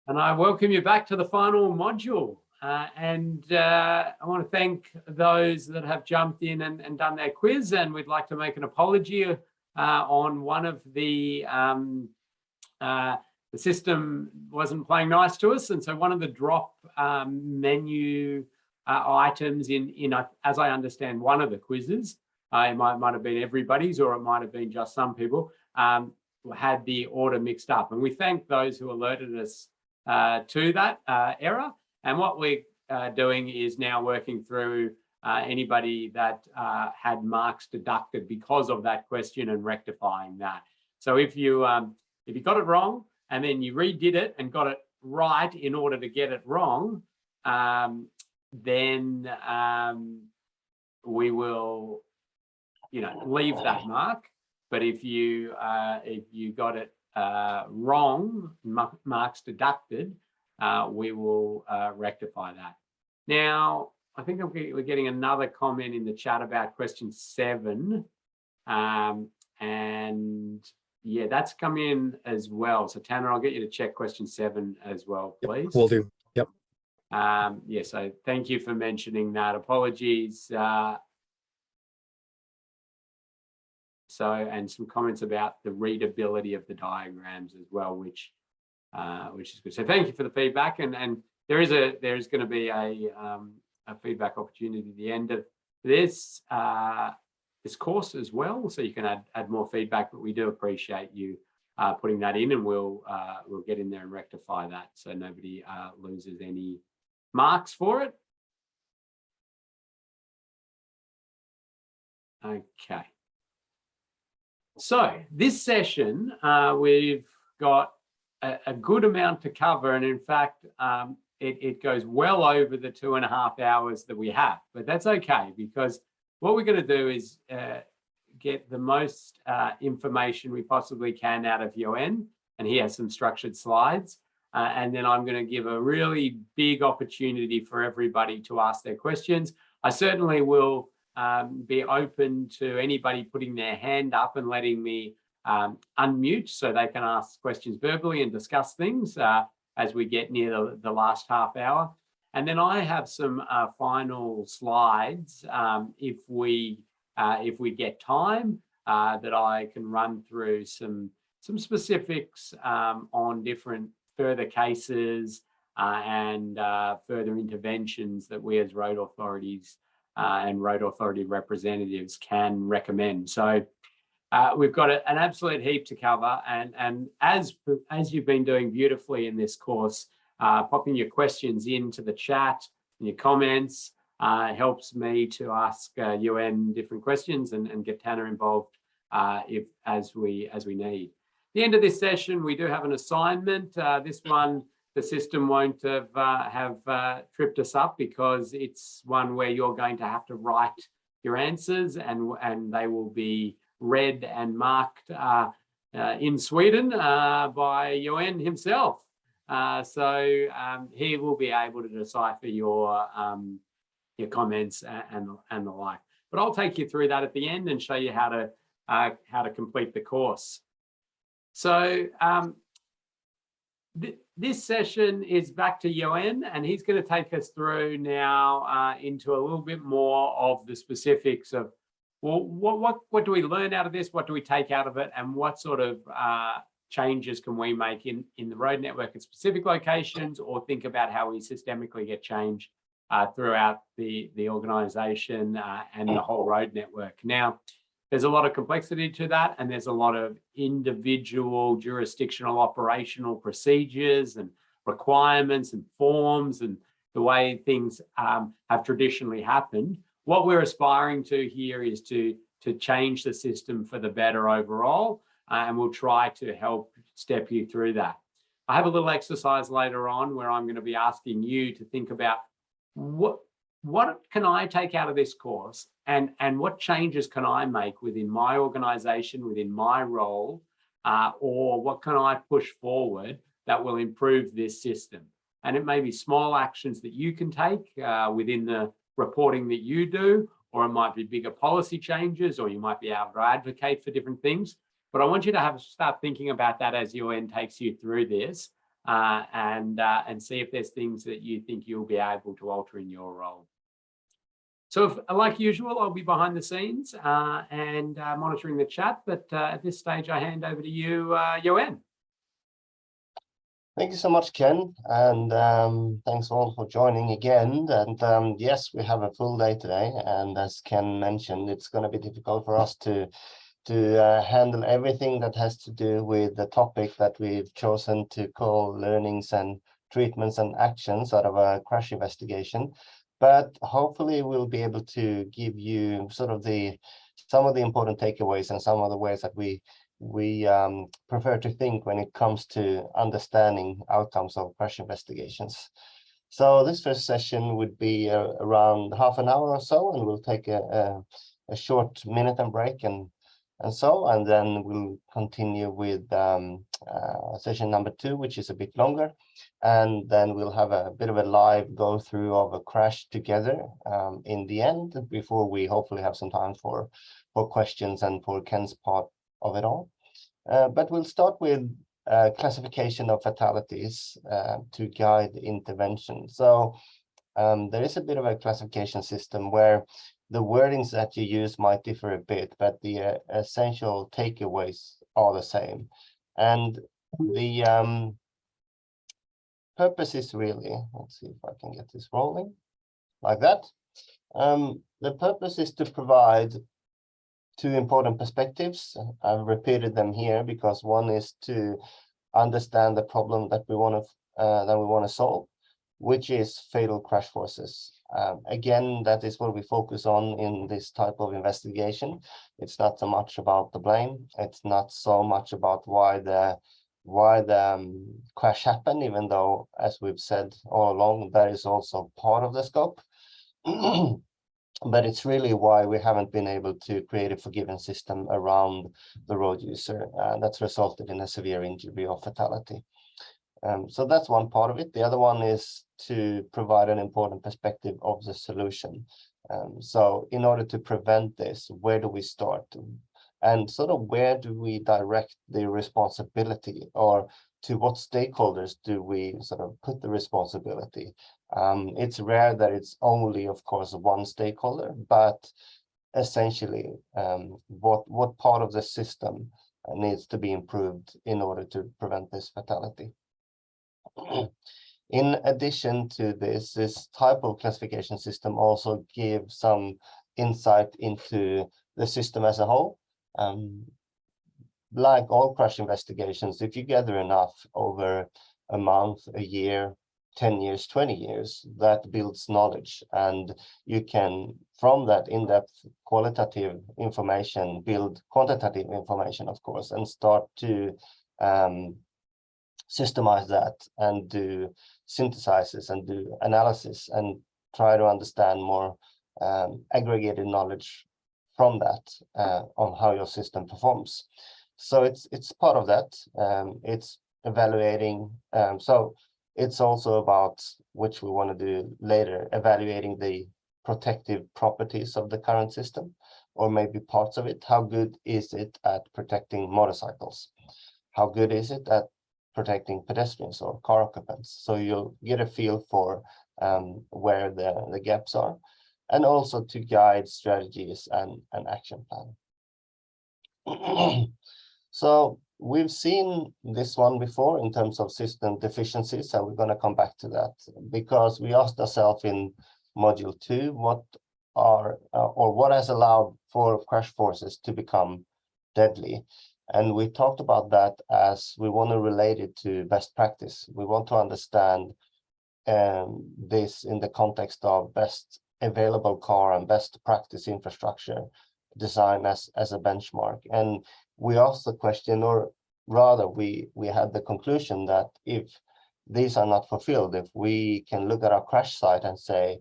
And I welcome you back to the final module. I want to thank those that have jumped in and done their quiz, and we'd like to make an apology on one of the system wasn't playing nice to us, and so one of the drop menu items in as I understand, one of the quizzes, it might have been everybody's, or it might have been just some people, had the order mixed up, and we thank those who alerted us to that error. And what we're doing is now working through anybody that had marks deducted because of that question and rectifying that. So if you got it wrong and then you redid it and got it right in order to get it wrong, then we will, leave that mark. But if you got it wrong, marks deducted, we will rectify that. Now, I think we're getting another comment in the chat about question 7. And yeah, that's come in as well. So Tanner, I'll get you to check question 7 as well, please. Yep, will do. Yep. Yeah, so thank you for mentioning that. Apologies. And some comments about the readability of the diagrams as well, which is good. So thank you for the feedback, and there is going to be a feedback opportunity at the end of this course as well, so you can add more feedback. But we do appreciate you putting that in, and we'll get in there and rectify that so nobody loses any marks for it. Okay. So this session, we've got a good amount to cover, and in fact, it goes well over the 2.5 hours that we have, but that's okay, because what we're going to do is get the most information we possibly can out of Yuen, and he has some structured slides, and then I'm going to give a really big opportunity for everybody to ask their questions. I certainly will be open to anybody putting their hand up and letting me unmute so they can ask questions verbally and discuss things as we get near the last half hour. And then I have some final slides if we get time that I can run through some specifics on different further cases and further interventions that we as road authorities and road authority representatives can recommend. So we've got an absolute heap to cover, and as you've been doing beautifully in this course, popping your questions into the chat and your comments helps me to ask Yuen different questions and get Tanner involved as we need. At the end of this session, we do have an assignment. This one, the system won't have tripped us up, because it's one where you're going to have to write your answers, and they will be read and marked in Sweden by Yuen himself. So he will be able to decipher your comments and the like. But I'll take you through that at the end and show you how to complete the course. So this session is back to Yuen, and he's going to take us through now into a little bit more of the specifics of, well, what do we learn out of this? What do we take out of it? And what sort of changes can we make in the road network at specific locations, or think about how we systemically get change throughout the organisation and the whole road network. Now, there's a lot of complexity to that, and there's a lot of individual jurisdictional operational procedures and requirements and forms and the way things have traditionally happened. What we're aspiring to here is to change the system for the better overall, and we'll try to help step you through that. I have a little exercise later on where I'm going to be asking you to think about what can I take out of this course, and what changes can I make within my organisation, within my role, or what can I push forward that will improve this system? And it may be small actions that you can take within the reporting that you do, or it might be bigger policy changes, or you might be able to advocate for different things. But I want you to start thinking about that as UN takes you through this, and see if there's things that you think you'll be able to alter in your role. So if, like usual, I'll be behind the scenes and monitoring the chat, but at this stage, I hand over to you, Johan. Thank you so much, Ken, and thanks all for joining again. And yes, we have a full day today, and as Ken mentioned, it's going to be difficult for us to handle everything that has to do with the topic that we've chosen to call learnings and treatments and actions out of a crash investigation. But hopefully we'll be able to give you sort of some of the important takeaways and some of the ways that we prefer to think when it comes to understanding outcomes of crash investigations. So this first session would be around half an hour or so, and we'll take a short minute and break and then we'll continue with session number 2, which is a bit longer, and then we'll have a bit of a live go through of a crash together in the end, before we hopefully have some time for questions and for Ken's part of it all. But we'll start with classification of fatalities to guide intervention. So there is a bit of a classification system where the wordings that you use might differ a bit, but the essential takeaways are the same. And the purpose is really, let's see if I can get this rolling, like that. The purpose is to provide 2 important perspectives. I've repeated them here because one is to understand the problem that we want to solve, which is fatal crash forces. Again, that is what we focus on in this type of investigation. It's not so much about the blame. It's not so much about why the crash happened, even though, as we've said all along, that is also part of the scope. But it's really why we haven't been able to create a forgiveness system around the road user, and that's resulted in a severe injury or fatality. So that's one part of it. The other one is to provide an important perspective of the solution. So in order to prevent this, where do we start? And sort of where do we direct the responsibility, or to what stakeholders do we sort of put the responsibility? It's rare that it's only, of course, one stakeholder, but essentially what part of the system needs to be improved in order to prevent this fatality. In addition to this type of classification system also gives some insight into the system as a whole. Like all crash investigations, if you gather enough over a month, a year, 10 years, 20 years, that builds knowledge, and you can, from that in-depth qualitative information, build quantitative information, of course, and start to systemize that and do synthesizes and do analysis and try to understand more aggregated knowledge from that on how your system performs. So it's part of that. It's evaluating. So it's also about, which we want to do later, evaluating the protective properties of the current system, or maybe parts of it. How good is it at protecting motorcycles? How good is it at protecting pedestrians or car occupants? So you'll get a feel for where the gaps are, and also to guide strategies and action plan. So we've seen this one before in terms of system deficiencies, and we're going to come back to that, because we asked ourselves in module 2 what has allowed for crash forces to become deadly. And we talked about that as we want to relate it to best practice. We want to understand this in the context of best available car and best practice infrastructure design as a benchmark. And we asked the question, or rather we had the conclusion that if these are not fulfilled, if we can look at our crash site and say,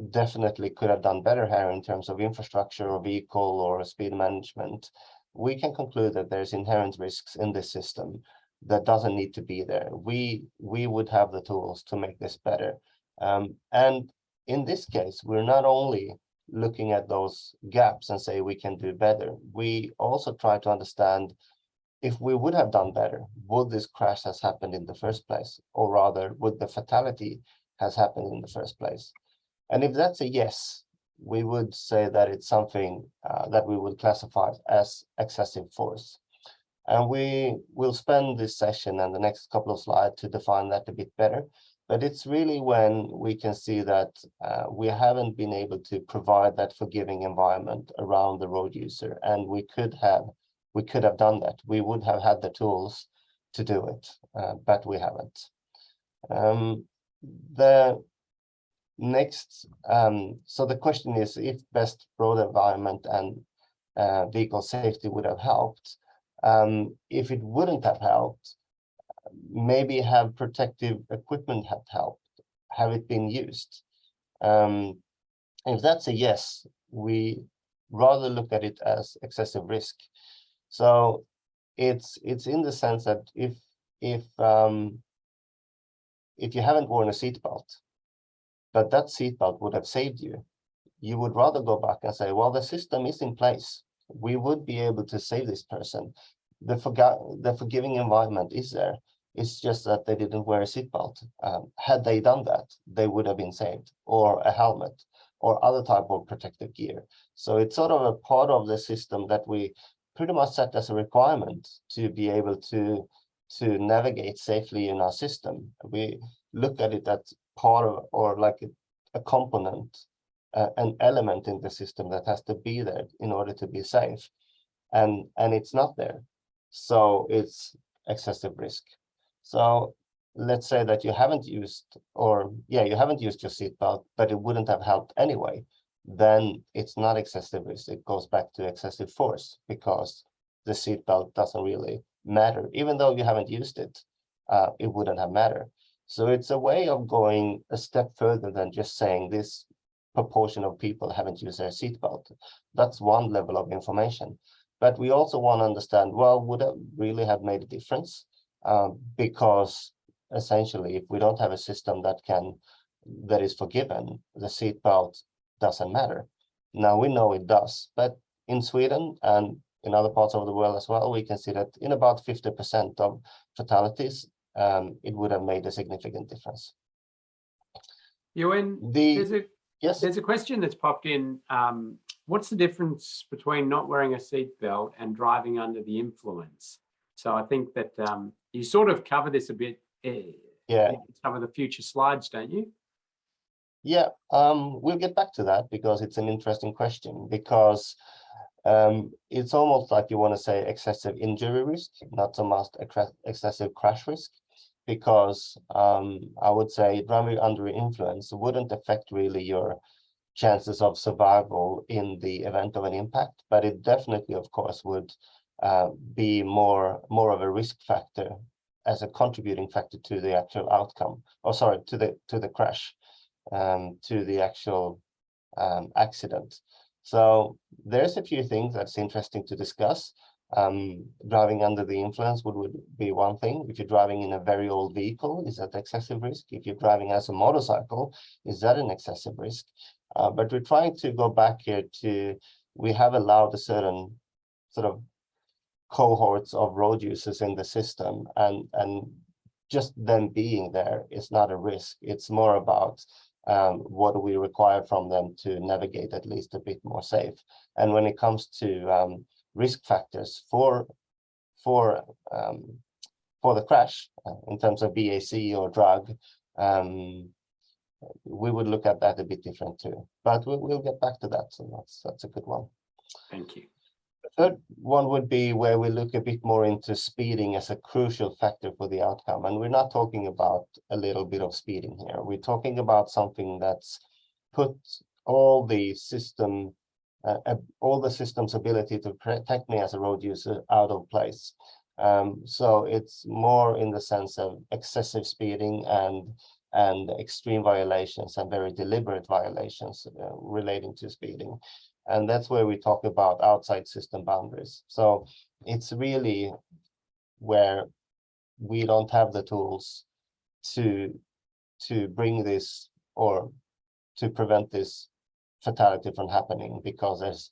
definitely could have done better here in terms of infrastructure or vehicle or speed management, we can conclude that there's inherent risks in this system that doesn't need to be there. We would have the tools to make this better. And in this case, we're not only looking at those gaps and say we can do better, we also try to understand if we would have done better, would this crash has happened in the first place? Or rather, would the fatality has happened in the first place? And if that's a yes, we would say that it's something that we would classify as excessive force. And we will spend this session and the next couple of slides to define that a bit better. But it's really when we can see that we haven't been able to provide that forgiving environment around the road user, and we could have done that. We would have had the tools to do it, but we haven't. The next, so the question is if best road environment and vehicle safety would have helped. If it wouldn't have helped, maybe have protective equipment have helped, have it been used? If that's a yes, we rather look at it as excessive risk. So it's in the sense that if you haven't worn a seatbelt, but that seatbelt would have saved you, you would rather go back and say, well, the system is in place. We would be able to save this person. The forgiving environment is there. It's just that they didn't wear a seatbelt. Had they done that, they would have been saved, or a helmet, or other type of protective gear. So it's sort of a part of the system that we pretty much set as a requirement to be able to navigate safely in our system. We look at it as part of, or like a component, an element in the system that has to be there in order to be safe, and it's not there, so it's excessive risk. So let's say that you haven't used, you haven't used your seatbelt, but it wouldn't have helped anyway. Then it's not excessive risk. It goes back to excessive force, because the seatbelt doesn't really matter. Even though you haven't used it, it wouldn't have mattered. So it's a way of going a step further than just saying this proportion of people haven't used their seatbelt. That's one level of information. But we also want to understand, well, would it really have made a difference? Because essentially, if we don't have a system that is forgiven, the seatbelt doesn't matter. Now we know it does, but in Sweden and in other parts of the world as well, we can see that in about 50% of fatalities, it would have made a significant difference. Ewan, Yes. There's a question that's popped in. What's the difference between not wearing a seatbelt and driving under the influence? So I think that you sort of cover this a bit in some of the future slides, don't you? Yeah, we'll get back to that because it's an interesting question, because it's almost like you want to say excessive injury risk, not so much excessive crash risk, because I would say driving under influence wouldn't affect really your chances of survival in the event of an impact, but it definitely, of course, would be more of a risk factor as a contributing factor to the actual outcome, or sorry, to the crash, to the actual accident. So there's a few things that's interesting to discuss. Driving under the influence would be one thing. If you're driving in a very old vehicle, is that excessive risk? If you're driving as a motorcycle, is that an excessive risk? But we're trying to go back here to, we have allowed a certain sort of cohorts of road users in the system, and just them being there is not a risk. It's more about what do we require from them to navigate at least a bit more safe. And when it comes to risk factors for the crash, in terms of BAC or drug, we would look at that a bit different too. But we'll get back to that. So that's a good one. Thank you. The third one would be where we look a bit more into speeding as a crucial factor for the outcome. And we're not talking about a little bit of speeding here. We're talking about something that's put all the system's ability to protect me as a road user out of place. So it's more in the sense of excessive speeding and extreme violations and very deliberate violations relating to speeding. And that's where we talk about outside system boundaries. So it's really where we don't have the tools to bring this or to prevent this fatality from happening, because there's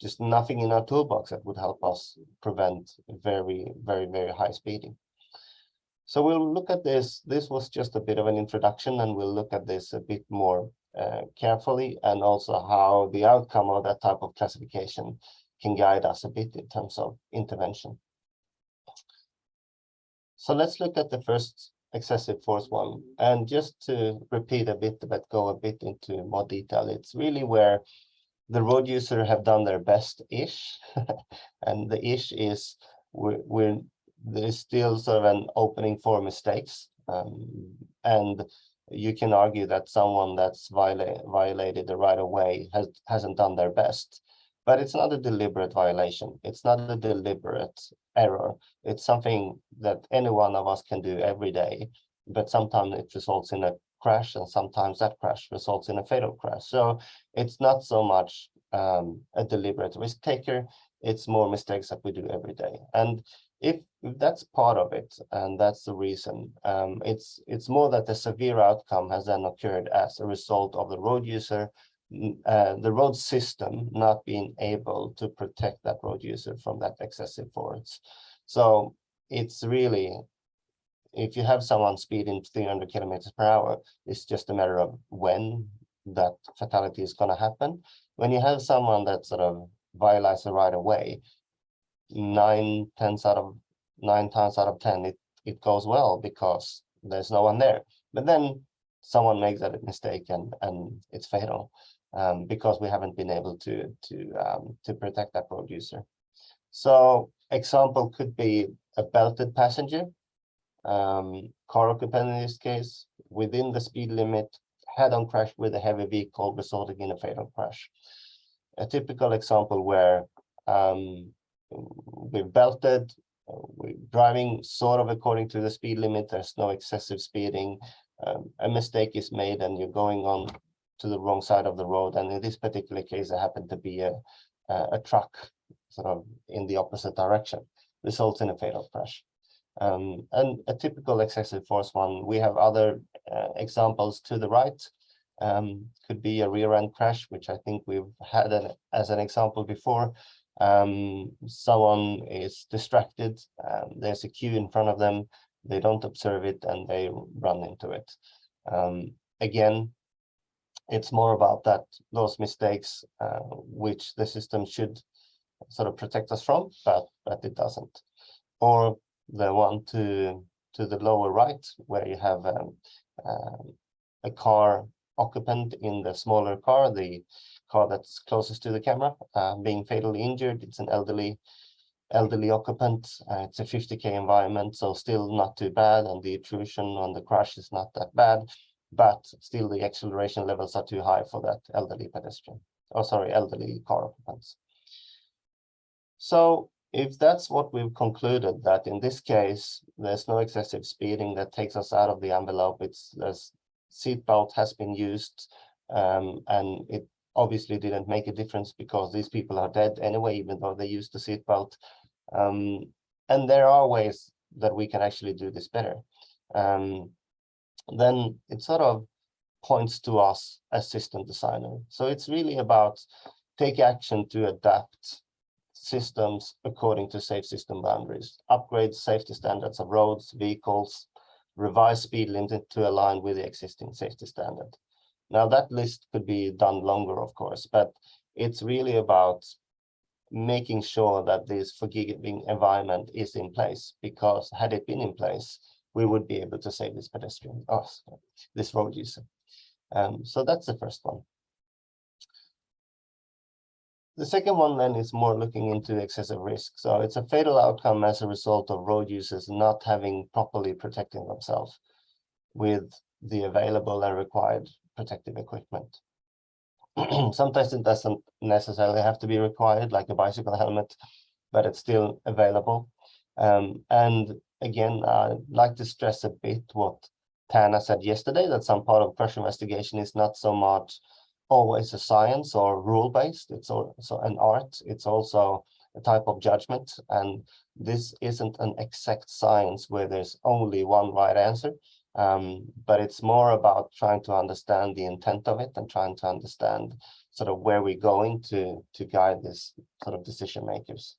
just nothing in our toolbox that would help us prevent very, very, very high speeding. So we'll look at this. This was just a bit of an introduction, and we'll look at this a bit more carefully, and also how the outcome of that type of classification can guide us a bit in terms of intervention. So let's look at the first excessive force one. And just to repeat a bit, but go a bit into more detail, it's really where the road user have done their best-ish. And the ish is there's still sort of an opening for mistakes. And you can argue that someone that's violated the right of way hasn't done their best. But it's not a deliberate violation. It's not a deliberate error. It's something that any one of us can do every day. But sometimes it results in a crash, and sometimes that crash results in a fatal crash. So it's not so much a deliberate risk taker. It's more mistakes that we do every day. And if that's part of it, and that's the reason, it's more that the severe outcome has then occurred as a result of the road user, the road system not being able to protect that road user from that excessive force. So it's really, if you have someone speeding 300 kilometers per hour, it's just a matter of when that fatality is going to happen. When you have someone that sort of violates the right of way, 9 times out of 10, it goes well because there's no one there. But then someone makes that mistake and it's fatal. Because we haven't been able to protect that road user. So example could be a belted passenger, car occupant in this case, within the speed limit, head-on crash with a heavy vehicle resulting in a fatal crash. A typical example where we're belted, we're driving sort of according to the speed limit, there's no excessive speeding, a mistake is made and you're going on to the wrong side of the road, and in this particular case it happened to be a truck sort of in the opposite direction, results in a fatal crash. And a typical excessive force one, we have other examples to the right, could be a rear end crash, which I think we've had as an example before. Someone is distracted, there's a queue in front of them, they don't observe it and they run into it. Again, it's more about those mistakes which the system should sort of protect us from, but it doesn't. Or the one to the lower right, where you have a car occupant in the smaller car, the car that's closest to the camera, being fatally injured. It's an elderly occupant. It's a 50K environment, so still not too bad, and the intrusion on the crash is not that bad. But still the acceleration levels are too high for that elderly car occupants. So if that's what we've concluded, that in this case, there's no excessive speeding that takes us out of the envelope, the seatbelt has been used, and it obviously didn't make a difference because these people are dead anyway, even though they used the seatbelt. And there are ways that we can actually do this better. Then it sort of points to us as system designer. So it's really about take action to adapt systems according to safe system boundaries, upgrade safety standards of roads, vehicles, revise speed limit to align with the existing safety standard. Now that list could be done longer, of course, but it's really about making sure that this forgiving environment is in place, because had it been in place, we would be able to save this pedestrian, this road user. So that's the first one. The second one then is more looking into excessive risk. So it's a fatal outcome as a result of road users not having properly protected themselves with the available and required protective equipment. Sometimes it doesn't necessarily have to be required, like a bicycle helmet, but it's still available. And again, I'd like to stress a bit what Tana said yesterday, that some part of crash investigation is not so much always a science or rule-based, it's also an art, it's also a type of judgment, and this isn't an exact science where there's only one right answer, but it's more about trying to understand the intent of it and trying to understand sort of where we're going to guide this sort of decision makers.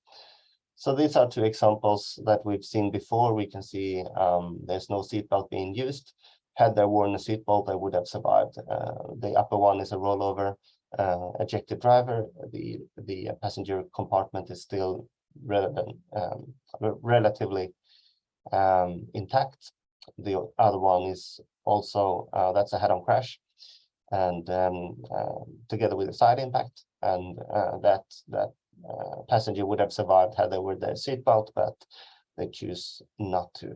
So these are two examples that we've seen before. We can see there's no seatbelt being used. Had they worn a seatbelt, they would have survived. The upper one is a rollover ejected driver. The passenger compartment is still relatively intact. The other one is also that's a head-on crash, and together with a side impact, and that passenger would have survived had they wore their seatbelt, but they choose not to.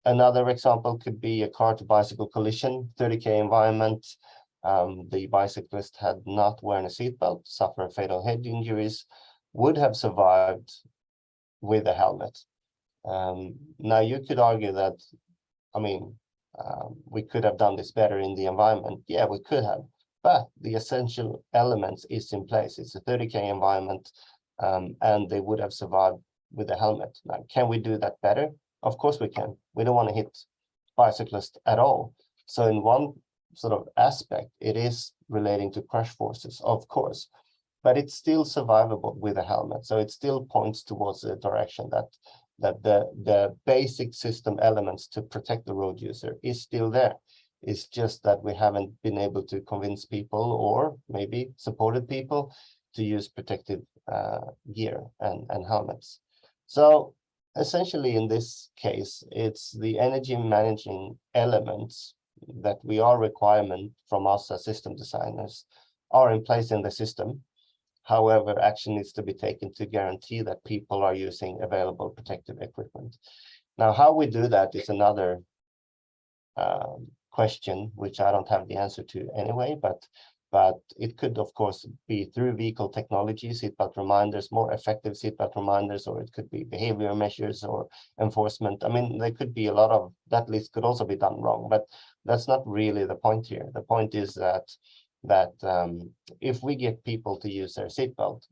Another example could be a car to bicycle collision, 30K environment. The bicyclist had not worn a seatbelt, suffered fatal head injuries, would have survived with a helmet. Now you could argue that, I mean, we could have done this better in the environment. Yeah, we could have, but the essential elements is in place. It's a 30K environment, and they would have survived with a helmet. Now, can we do that better? Of course we can. We don't want to hit bicyclists at all. So in one sort of aspect, it is relating to crash forces, of course, but it's still survivable with a helmet. So it still points towards the direction that the basic system elements to protect the road user is still there. It's just that we haven't been able to convince people, or maybe supported people, to use protective gear and helmets. So essentially in this case, it's the energy managing elements that we are requirement from us as system designers are in place in the system. However, action needs to be taken to guarantee that people are using available protective equipment. Now, how we do that is another question, which I don't have the answer to anyway, but it could, of course, be through vehicle technology, seatbelt reminders, more effective seatbelt reminders, or it could be behavior measures or enforcement. I mean, there could be a lot of, that list could also be done wrong, but that's not really the point here. The point is that if we get people to use their seatbelt,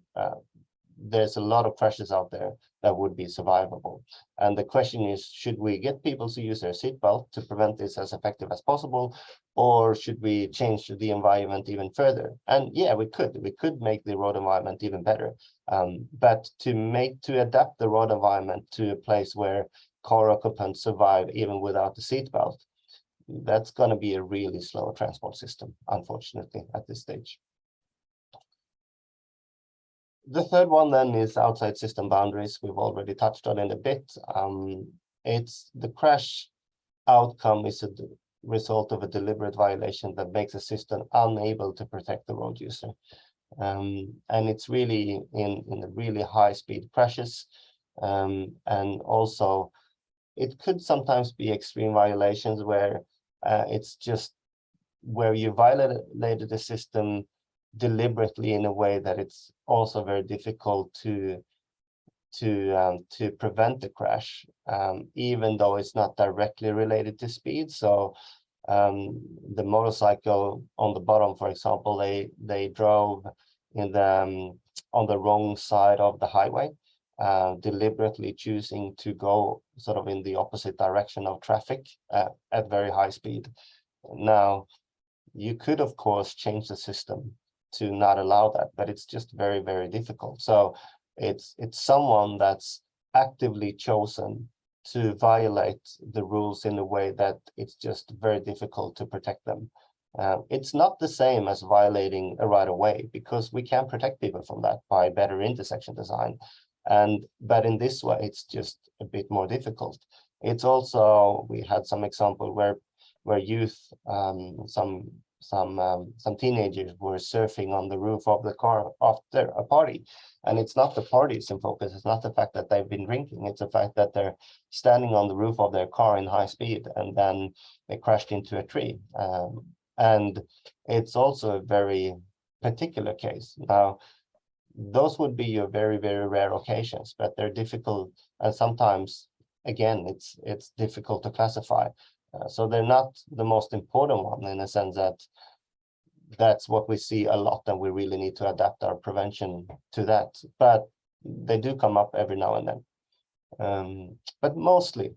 there's a lot of crashes out there that would be survivable. And the question is, should we get people to use their seatbelt to prevent this as effective as possible, or should we change the environment even further? And yeah, we could make the road environment even better. But to adapt the road environment to a place where car occupants survive even without the seatbelt, that's going to be a really slow transport system, unfortunately, at this stage. The third one then is outside system boundaries. We've already touched on it a bit. It's the crash outcome is a result of a deliberate violation that makes a system unable to protect the road user. And it's really in the really high speed crashes. And also it could sometimes be extreme violations where it's just where you violated the system deliberately in a way that it's also very difficult to prevent the crash, even though it's not directly related to speed. So the motorcycle on the bottom, for example, they drove in the on the wrong side of the highway, deliberately choosing to go sort of in the opposite direction of traffic at very high speed. Now, you could, of course, change the system to not allow that, but it's just very, very difficult. So it's someone that's actively chosen to violate the rules in a way that it's just very difficult to protect them. It's not the same as violating a right of way, because we can protect people from that by better intersection design. But in this way, it's just a bit more difficult. It's also, we had some example where youth, some teenagers were surfing on the roof of the car after a party, and it's not the parties in focus. It's not the fact that they've been drinking. It's the fact that they're standing on the roof of their car in high speed, and then they crashed into a tree. And it's also a very particular case. Now, those would be your very, very rare occasions, but they're difficult, and sometimes, again, it's difficult to classify. So they're not the most important one, in a sense that that's what we see a lot, and we really need to adapt our prevention to that. But they do come up every now and then. But mostly,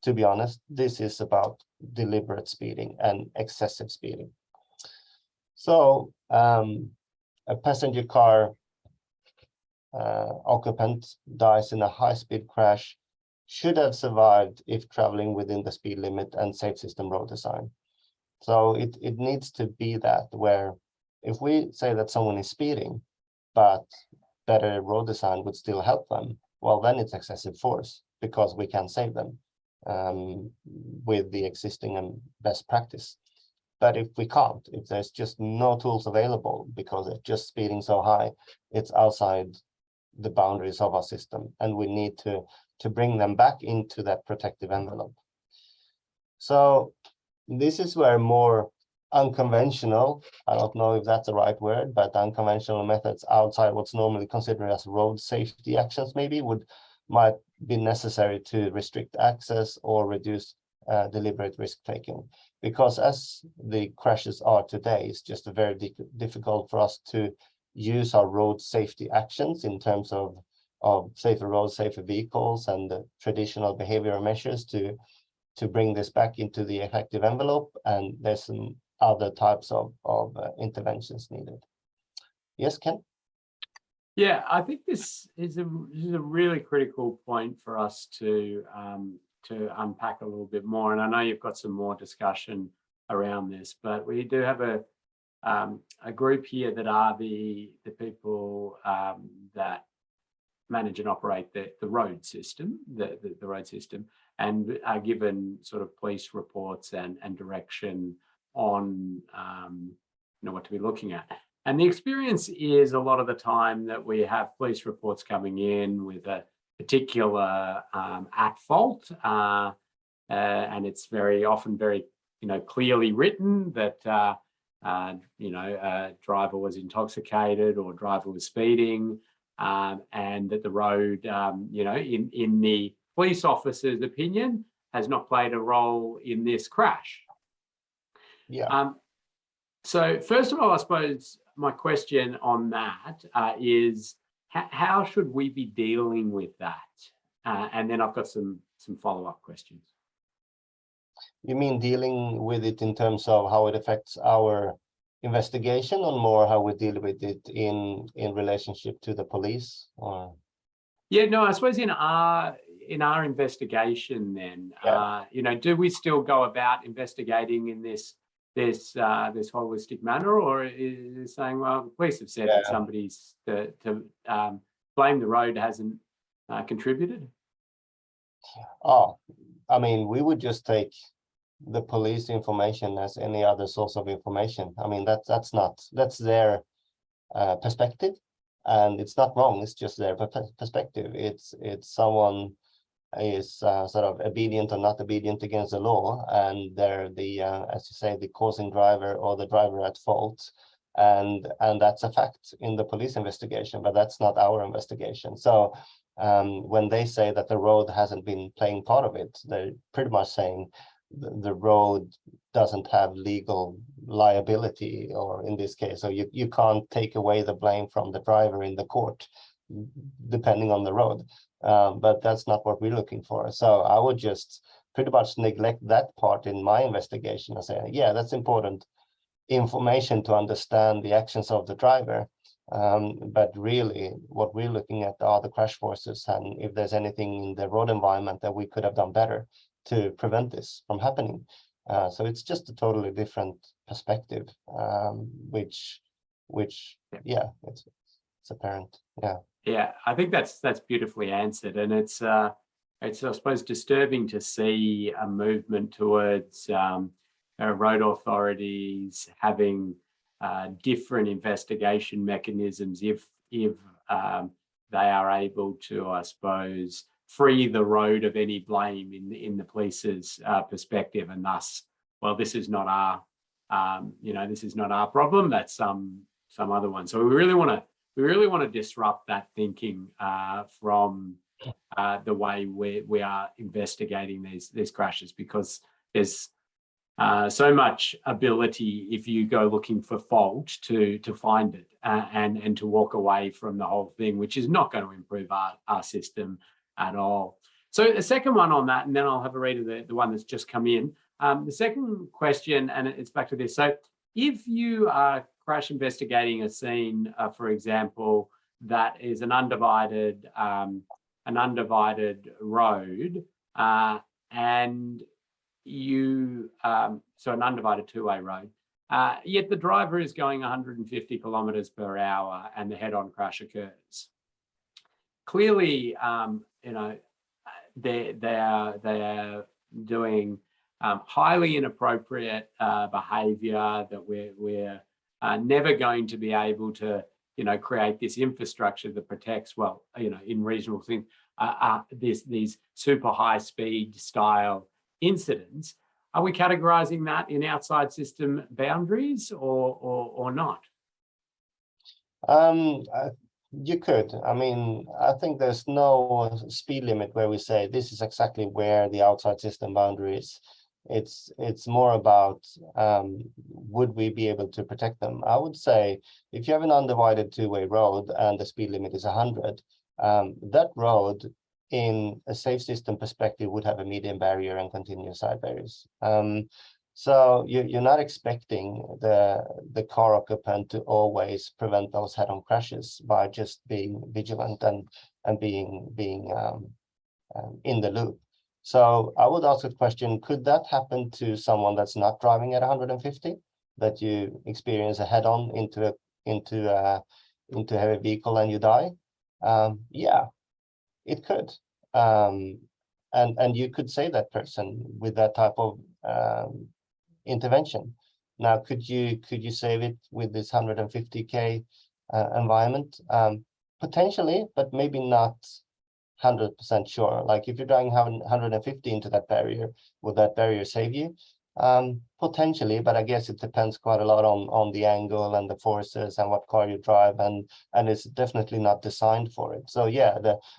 to be honest, this is about deliberate speeding and excessive speeding. So a passenger car occupant dies in a high-speed crash should have survived if traveling within the speed limit and safe system road design. So it needs to be that, where if we say that someone is speeding, but better road design would still help them, well, then it's excessive force because we can save them with the existing and best practice. But if we can't, if there's just no tools available because it's just speeding so high, it's outside the boundaries of our system, and we need to bring them back into that protective envelope. So this is where more unconventional, I don't know if that's the right word, but unconventional methods outside what's normally considered as road safety actions maybe might be necessary to restrict access or reduce deliberate risk taking. Because as the crashes are today, it's just very difficult for us to use our road safety actions in terms of safer roads, safer vehicles, and the traditional behavioral measures to bring this back into the effective envelope. And there's some other types of interventions needed. Yes, Ken? Yeah, I think this is a really critical point for us to unpack a little bit more. And I know you've got some more discussion around this, but we do have a group here that are the people that manage and operate the road system, the road system, and are given sort of police reports and direction on what to be looking at. And the experience is a lot of the time that we have police reports coming in with a particular at fault, and it's very often very clearly written that a driver was intoxicated or driver was speeding, and that the road, in the police officer's opinion, has not played a role in this crash. Yeah. So first of all, I suppose my question on that is how should we be dealing with that? And then I've got some follow-up questions. You mean dealing with it in terms of how it affects our investigation, or more how we deal with it in relationship to the police? Or yeah, no, I suppose in our investigation then, do we still go about investigating in this holistic manner, or is it saying, well, the police have said that somebody's to blame the road hasn't contributed? I mean, we would just take the police information as any other source of information. I mean, that's their perspective, and it's not wrong. It's just their perspective. It's someone is sort of obedient or not obedient against the law, and they're the as you say, the causing driver or the driver at fault, and that's a fact in the police investigation, but that's not our investigation. So when they say that the road hasn't been playing part of it, they're pretty much saying the road doesn't have legal liability, or in this case, so you can't take away the blame from the driver in the court, depending on the road. But that's not what we're looking for. So I would just pretty much neglect that part in my investigation and say, yeah, that's important information to understand the actions of the driver. But really what we're looking at are the crash forces, and if there's anything in the road environment that we could have done better to prevent this from happening. So it's just a totally different perspective, which yeah, it's apparent. Yeah, I think that's beautifully answered, and it's I suppose disturbing to see a movement towards road authorities having different investigation mechanisms if they are able to, I suppose, free the road of any blame in the police's perspective, and thus, well, this is not our this is not our problem. That's some other one. So we really want to disrupt that thinking from the way we are investigating these crashes, because there's so much ability if you go looking for fault to find it and to walk away from the whole thing, which is not going to improve our system at all. So the second one on that, and then I'll have a read of the one that's just come in. The second question, and it's back to this. So if you are crash investigating a scene, for example, that is an undivided road, and you so an undivided two-way road, yet the driver is going 150 kilometers per hour and the head-on crash occurs. Clearly, they are doing highly inappropriate behavior that we're never going to be able to, create this infrastructure that protects, well, in reasonable things, these super high speed style incidents. Are we categorizing that in outside system boundaries or not? You could. I mean, I think there's no speed limit where we say this is exactly where the outside system boundary is. It's more about would we be able to protect them? I would say if you have an undivided two-way road and the speed limit is 100, that road in a safe system perspective would have a median barrier and continuous side barriers. So you're not expecting the car occupant to always prevent those head-on crashes by just being vigilant and being in the loop. So I would ask a question: could that happen to someone that's not driving at 150? That you experience a head-on into a heavy vehicle and you die? Yeah, it could. And you could save that person with that type of intervention. Now, could you save it with this 150K environment? Potentially, but maybe not 100% sure. Like if you're driving 150 into that barrier, will that barrier save you? Potentially, but I guess it depends quite a lot on the angle and the forces and what car you drive, and it's definitely not designed for it. So yeah,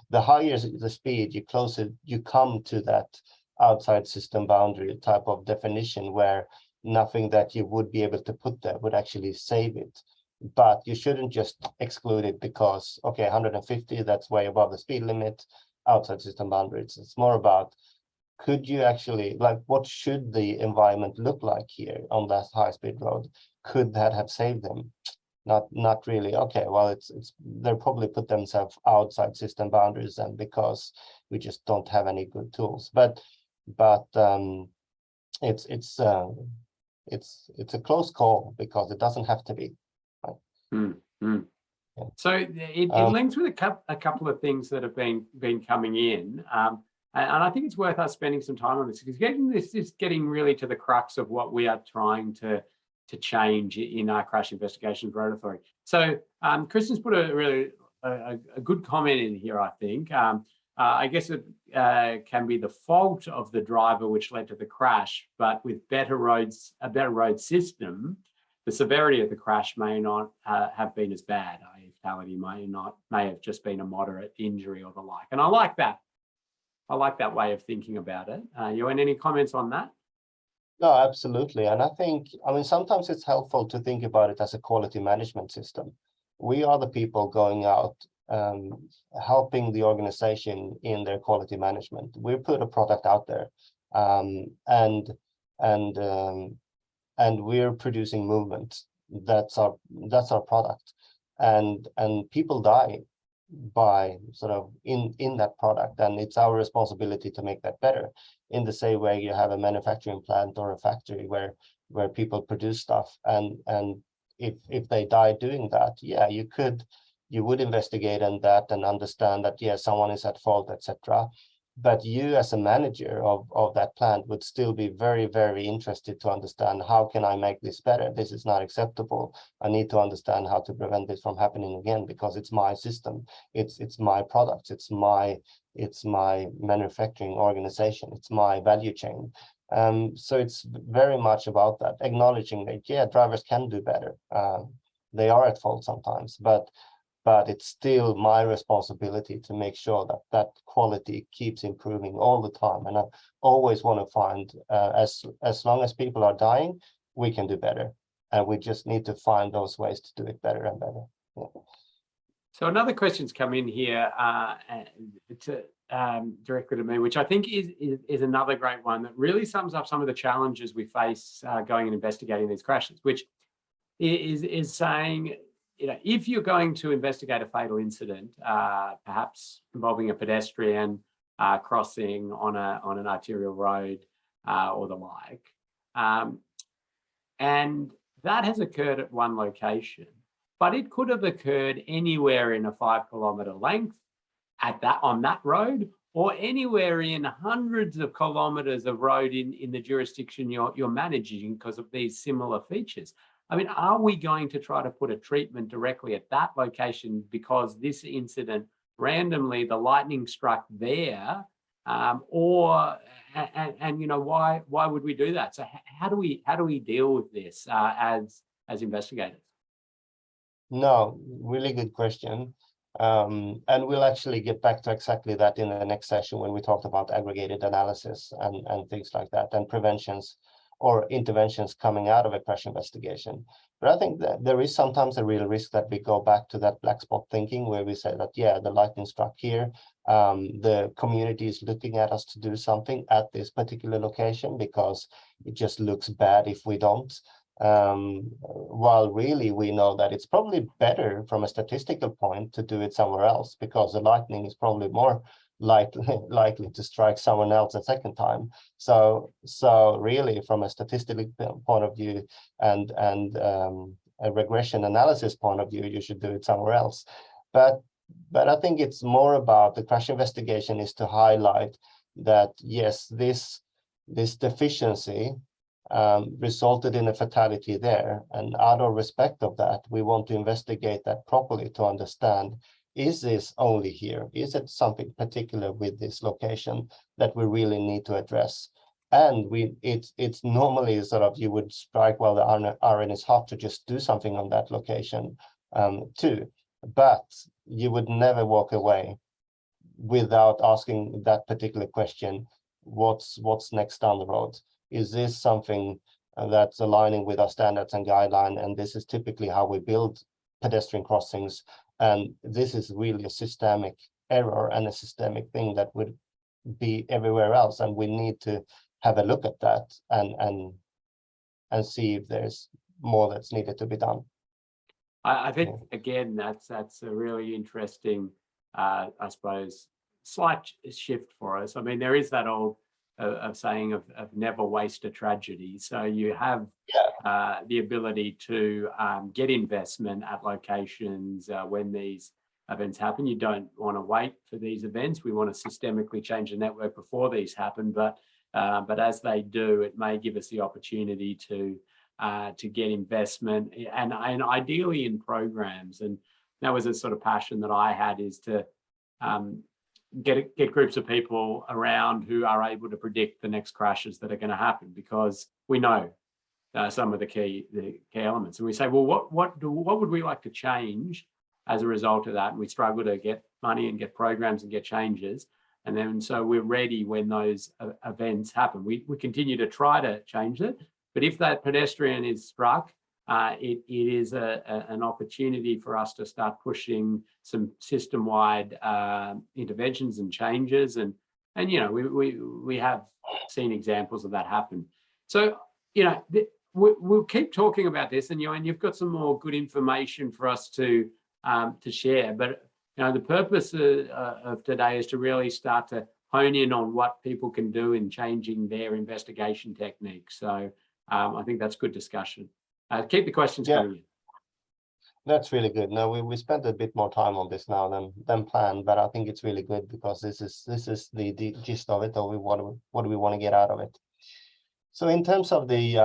the higher the speed, you closer you come to that outside system boundary type of definition where nothing that you would be able to put there would actually save it. But you shouldn't just exclude it because, okay, 150, that's way above the speed limit, outside system boundaries. It's more about, could you actually, like, what should the environment look like here on that high speed road? Could that have saved them? Not really. Okay, well, they'll probably put themselves outside system boundaries, and because we just don't have any good tools. But it's a close call because it doesn't have to be. Yeah. So it links with a couple of things that have been coming in, and I think it's worth us spending some time on this, because this is getting really to the crux of what we are trying to change in our crash investigations road authority. So Kristen's put a good comment in here, I think. I guess it can be the fault of the driver which led to the crash, but with better roads, a better road system, the severity of the crash may not have been as bad. Fatality may have just been a moderate injury or the like. And I like that. I like that way of thinking about it. Johan, any comments on that? No, absolutely. And I mean, sometimes it's helpful to think about it as a quality management system. We are the people going out, helping the organization in their quality management. We put a product out there, and we're producing movement. That's our product, and people die by sort of in that product, and it's our responsibility to make that better. In the same way, you have a manufacturing plant or a factory where people produce stuff, and if they die doing that, yeah, you would investigate on that and understand that, yeah, someone is at fault, etc. But you as a manager of that plant would still be very, very interested to understand, how can I make this better? This is not acceptable. I need to understand how to prevent this from happening again, because it's my system, it's my products, it's my manufacturing organization, it's my value chain. So it's very much about that, acknowledging that, yeah, drivers can do better. They are at fault sometimes, but it's still my responsibility to make sure that quality keeps improving all the time. And I always want to find, as long as people are dying, we can do better. And we just need to find those ways to do it better and better. Yeah. So another question's come in here directly to me, which I think is another great one that really sums up some of the challenges we face going and investigating these crashes, which is saying, if you're going to investigate a fatal incident, perhaps involving a pedestrian crossing on an arterial road or the like, and that has occurred at one location, but it could have occurred anywhere in a 5-kilometre length on that road, or anywhere in hundreds of kilometres of road in the jurisdiction you're managing because of these similar features. I mean, are we going to try to put a treatment directly at that location because this incident, randomly the lightning struck there, why would we do that? So how do we deal with this as investigators? No, really good question. And we'll actually get back to exactly that in the next session when we talked about aggregated analysis and things like that, and preventions or interventions coming out of a crash investigation. But I think that there is sometimes a real risk that we go back to that black spot thinking where we say that, yeah, the lightning struck here. The community is looking at us to do something at this particular location because it just looks bad if we don't. While really we know that it's probably better from a statistical point to do it somewhere else because the lightning is probably more likely to strike someone else a second time. So really from a statistical point of view and a regression analysis point of view, you should do it somewhere else. But I think it's more about the crash investigation is to highlight that, yes, this deficiency resulted in a fatality there. And out of respect of that, we want to investigate that properly to understand, is this only here? Is it something particular with this location that we really need to address? And it's normally sort of you would strike while the iron is hot to just do something on that location too. But you would never walk away without asking that particular question, what's next down the road? Is this something that's aligning with our standards and guideline? And this is typically how we build pedestrian crossings. And this is really a systemic error and a systemic thing that would be everywhere else. And we need to have a look at that and see if there's more that's needed to be done. I think, again, that's a really interesting, I suppose, slight shift for us. I mean, there is that old saying of never waste a tragedy. So you have the ability to get investment at locations when these events happen. You don't want to wait for these events. We want to systemically change the network before these happen. But as they do, it may give us the opportunity to get investment and ideally in programs. And that was a sort of passion that I had, is to get groups of people around who are able to predict the next crashes that are going to happen, because we know some of the key elements, and we say, well, what would we like to change as a result of that? And we struggle to get money and get programs and get changes, and then so we're ready when those events happen. We continue to try to change it, but if that pedestrian is struck, it is an opportunity for us to start pushing some system-wide interventions and changes, and we have seen examples of that happen. So we'll keep talking about this, and you've got some more good information for us to share. But the purpose of today is to really start to hone in on what people can do in changing their investigation techniques. So I think that's good discussion. Keep the questions coming in. That's really good. No, we spent a bit more time on this now than planned, but I think it's really good because this is the gist of it, or what do we want to get out of it. So in terms of the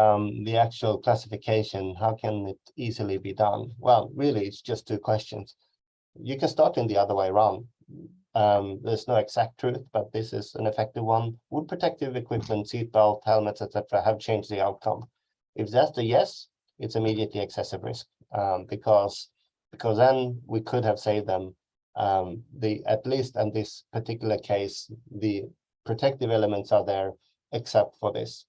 actual classification, how can it easily be done? Well, really, it's just two questions. You can start in the other way around. There's no exact truth, but this is an effective one. Would protective equipment, seatbelt, helmets, etc., have changed the outcome? If that's the yes, it's immediately excessive risk, because then we could have saved them. At least in this particular case, the protective elements are there, except for this.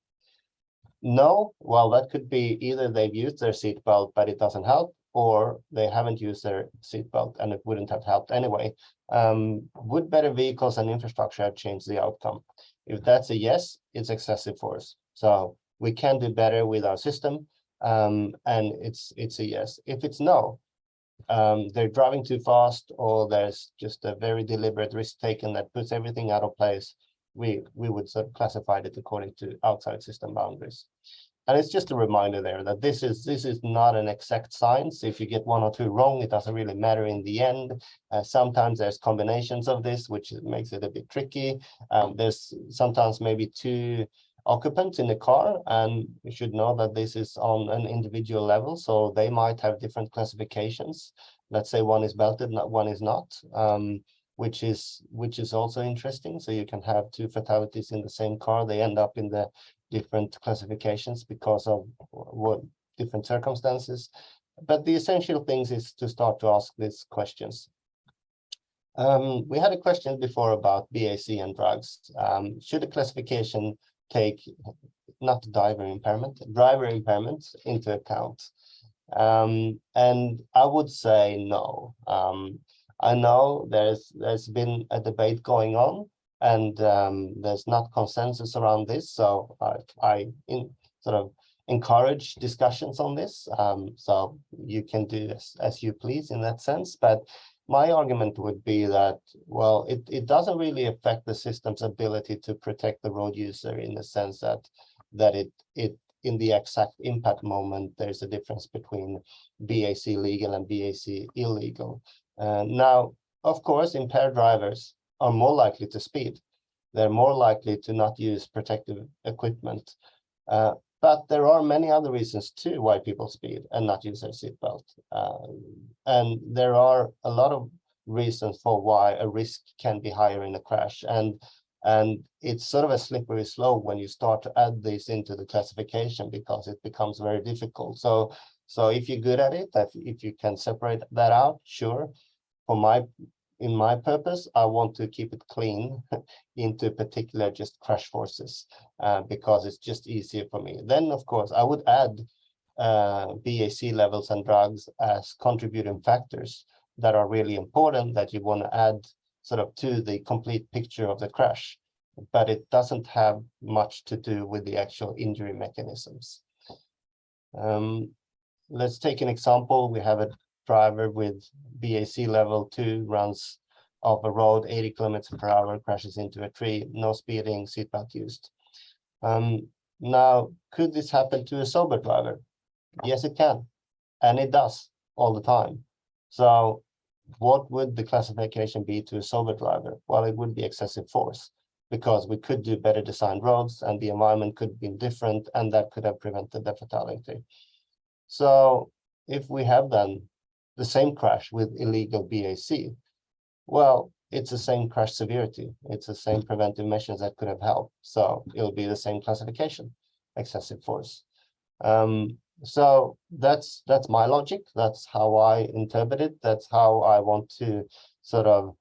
No, well, that could be either they've used their seatbelt, but it doesn't help, or they haven't used their seatbelt and it wouldn't have helped anyway. Would better vehicles and infrastructure have changed the outcome? If that's a yes, it's excessive force. So we can do better with our system, And it's a yes. If it's no, they're driving too fast, or there's just a very deliberate risk taken that puts everything out of place, we would sort of classify it according to outside system boundaries. And it's just a reminder there that this is not an exact science. If you get one or two wrong, it doesn't really matter in the end. Sometimes there's combinations of this, which makes it a bit tricky. There's sometimes maybe two occupants in the car, and you should know that this is on an individual level, so they might have different classifications. Let's say one is belted, one is not, which is also interesting. So you can have two fatalities in the same car. They end up in the different classifications because of what different circumstances. But the essential things is to start to ask these questions. We had a question before about BAC and drugs. Should a classification take not driver impairment into account? And I would say no. I know there's been a debate going on, and there's not consensus around this. So I sort of encourage discussions on this. So you can do this as you please in that sense. But my argument would be that, well, it doesn't really affect the system's ability to protect the road user, in the sense that it in the exact impact moment, there's a difference between BAC legal and BAC illegal. Now, of course, impaired drivers are more likely to speed. They're more likely to not use protective equipment. But there are many other reasons too why people speed and not use their seatbelt. And there are a lot of reasons for why a risk can be higher in a crash. And it's sort of a slippery slope when you start to add this into the classification, because it becomes very difficult. So if you're good at it, if you can separate that out, sure. In my purpose, I want to keep it clean into particular just crash forces, because it's just easier for me. Then, of course, I would add BAC levels and drugs as contributing factors that are really important, that you want to add sort of to the complete picture of the crash, but it doesn't have much to do with the actual injury mechanisms. Let's take an example. We have a driver with BAC level 2, runs off a road 80 km/h, crashes into a tree, no speeding, seatbelt used. Now, could this happen to a sober driver? Yes, it can, and it does all the time. So what would the classification be to a sober driver? Well, it would be excessive force, because we could do better designed roads and the environment could be different, and that could have prevented the fatality. So if we have then the same crash with illegal BAC, well, it's the same crash severity. It's the same preventive measures that could have helped. So it'll be the same classification, excessive force. So that's my logic. That's how I interpret it. That's how I want to sort of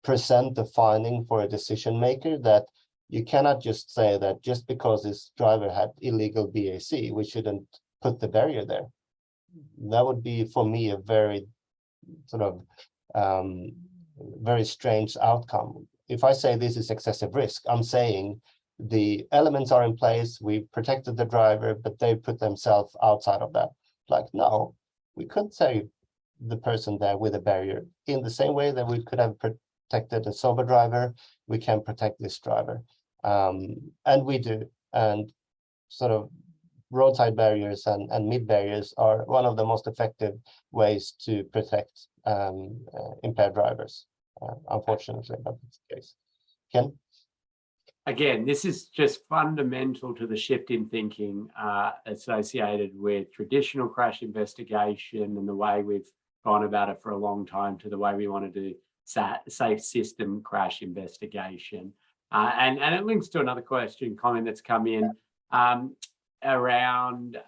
present the finding for a decision maker, that you cannot just say that just because this driver had illegal BAC, we shouldn't put the barrier there. That would be, for me, a very sort of very strange outcome. If I say this is excessive risk, I'm saying the elements are in place, we protected the driver, but they put themselves outside of that. Like, no, we could say the person there with a barrier in the same way that we could have protected a sober driver, we can protect this driver. And we do. And sort of roadside barriers and mid barriers are one of the most effective ways to protect impaired drivers, unfortunately, but it's the case. Ken? Again, this is just fundamental to the shift in thinking associated with traditional crash investigation and the way we've gone about it for a long time, to the way we want to do safe system crash investigation. And it links to another comment that's come in around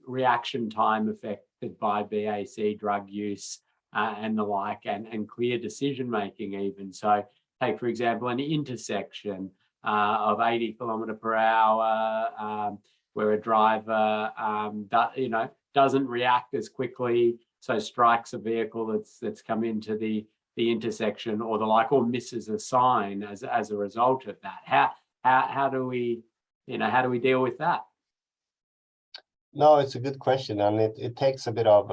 reaction time affected by BAC, drug use, and the like, and clear decision making even. So take, for example, an intersection of 80 km/h, where a driver doesn't react as quickly, so strikes a vehicle that's come into the intersection or the like, or misses a sign as a result of that. How do we deal with that? No, it's a good question, and it takes a bit of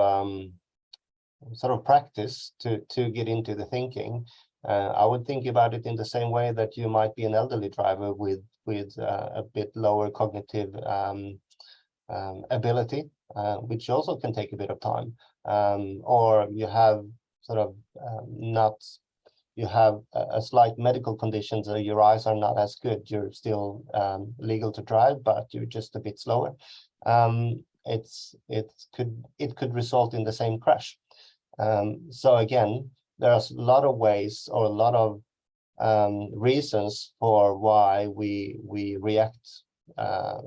sort of practice to get into the thinking. I would think about it in the same way that you might be an elderly driver with a bit lower cognitive ability, which also can take a bit of time. Or you have sort of not, you have a slight medical condition, so your eyes are not as good. You're still legal to drive, but you're just a bit slower. It could result in the same crash. So again, there's a lot of ways or a lot of reasons for why we react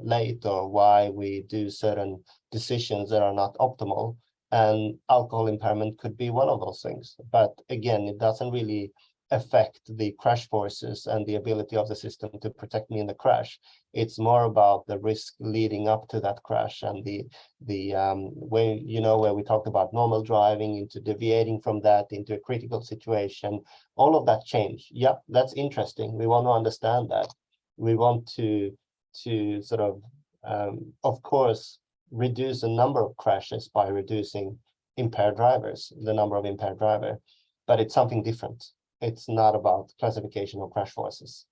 late, or why we do certain decisions that are not optimal. And alcohol impairment could be one of those things. But again, it doesn't really affect the crash forces and the ability of the system to protect me in the crash. It's more about the risk leading up to that crash, and the way, you know, where we talked about normal driving into deviating from that into a critical situation, all of that change. Yeah, that's interesting. We want to understand that. We want to sort of course, reduce the number of crashes by reducing impaired drivers, the number of impaired driver, but it's something different. It's not about classification of crash forces.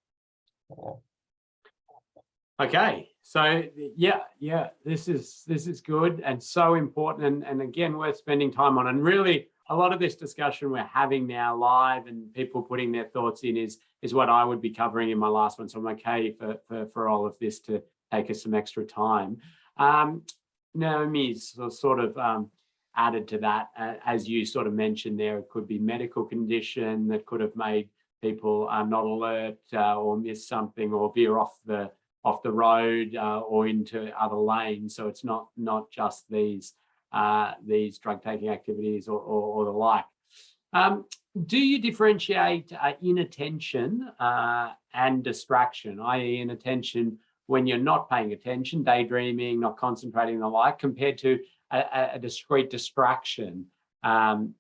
Okay, so yeah, this is good and so important, and again, worth spending time on. And really, a lot of this discussion we're having now live and people putting their thoughts in is what I would be covering in my last one. So I'm okay for all of this to take us some extra time. Naomi's sort of added to that, as you sort of mentioned there, it could be medical condition that could have made people not alert or miss something or veer off the road or into other lanes. So it's not just these drug taking activities or the like. Do you differentiate inattention and distraction, i.e. inattention when you're not paying attention, daydreaming, not concentrating and the like, compared to a discrete distraction and,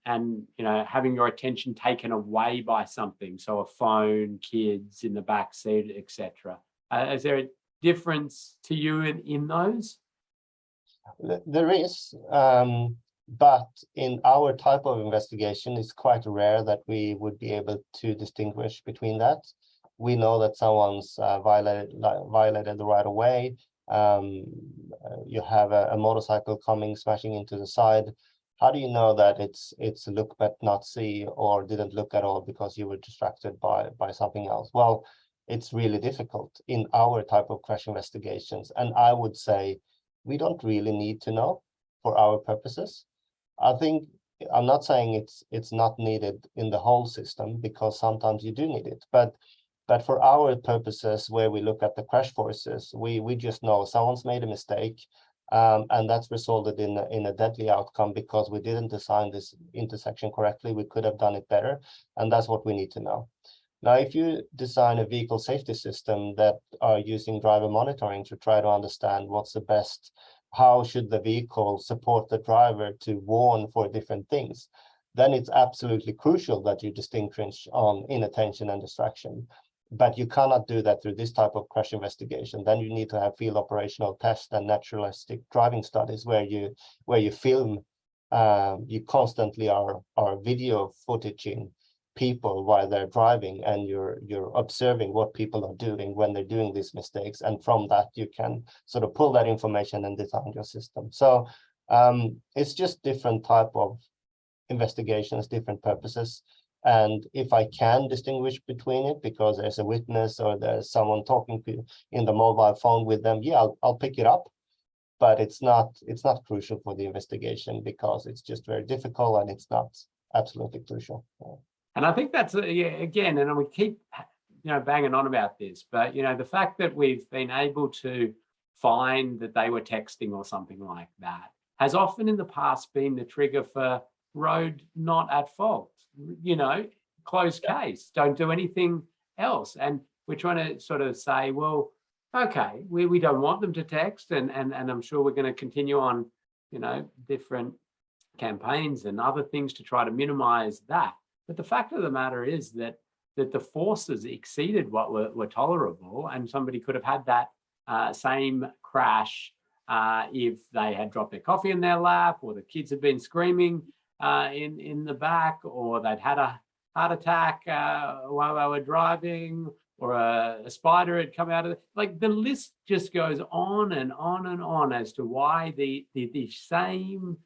you know, having your attention taken away by something, so a phone, kids in the back seat, etc.? Is there a difference to you in those? There is, but in our type of investigation, it's quite rare that we would be able to distinguish between that. We know that someone's violated the right of way. You have a motorcycle coming, smashing into the side. How do you know that it's look but not see, or didn't look at all because you were distracted by something else? Well, it's really difficult in our type of crash investigations. And I would say we don't really need to know for our purposes. I think, I'm not saying it's not needed in the whole system, because sometimes you do need it, but for our purposes, where we look at the crash forces, we just know someone's made a mistake, and that's resulted in a deadly outcome because we didn't design this intersection correctly. We could have done it better, and that's what we need to know. Now, if you design a vehicle safety system that are using driver monitoring to try to understand what's the best, how should the vehicle support the driver to warn for different things, then it's absolutely crucial that you distinguish on inattention and distraction. But you cannot do that through this type of crash investigation. Then you need to have field operational tests and naturalistic driving studies where you film, you constantly are video footaging people while they're driving, and you're observing what people are doing when they're doing these mistakes, and from that you can sort of pull that information and design your system. So it's just different type of investigations, different purposes. And if I can distinguish between it because there's a witness or there's someone talking to in the mobile phone with them, yeah, I'll pick it up. But it's not crucial for the investigation because it's just very difficult and it's not absolutely crucial. And I think that's, again, and we keep, banging on about this, but, the fact that we've been able to find that they were texting or something like that has often in the past been the trigger for road not at fault, closed case, don't do anything else. And we're trying to sort of say, well, okay, we don't want them to text, and I'm sure we're going to continue on, different campaigns and other things to try to minimize that. But the fact of the matter is that the forces exceeded what were tolerable, and somebody could have had that same crash if they had dropped their coffee in their lap, or the kids had been screaming in the back, or they'd had a heart attack while they were driving, or a spider had come out of it. Like, the list just goes on and on and on as to why the same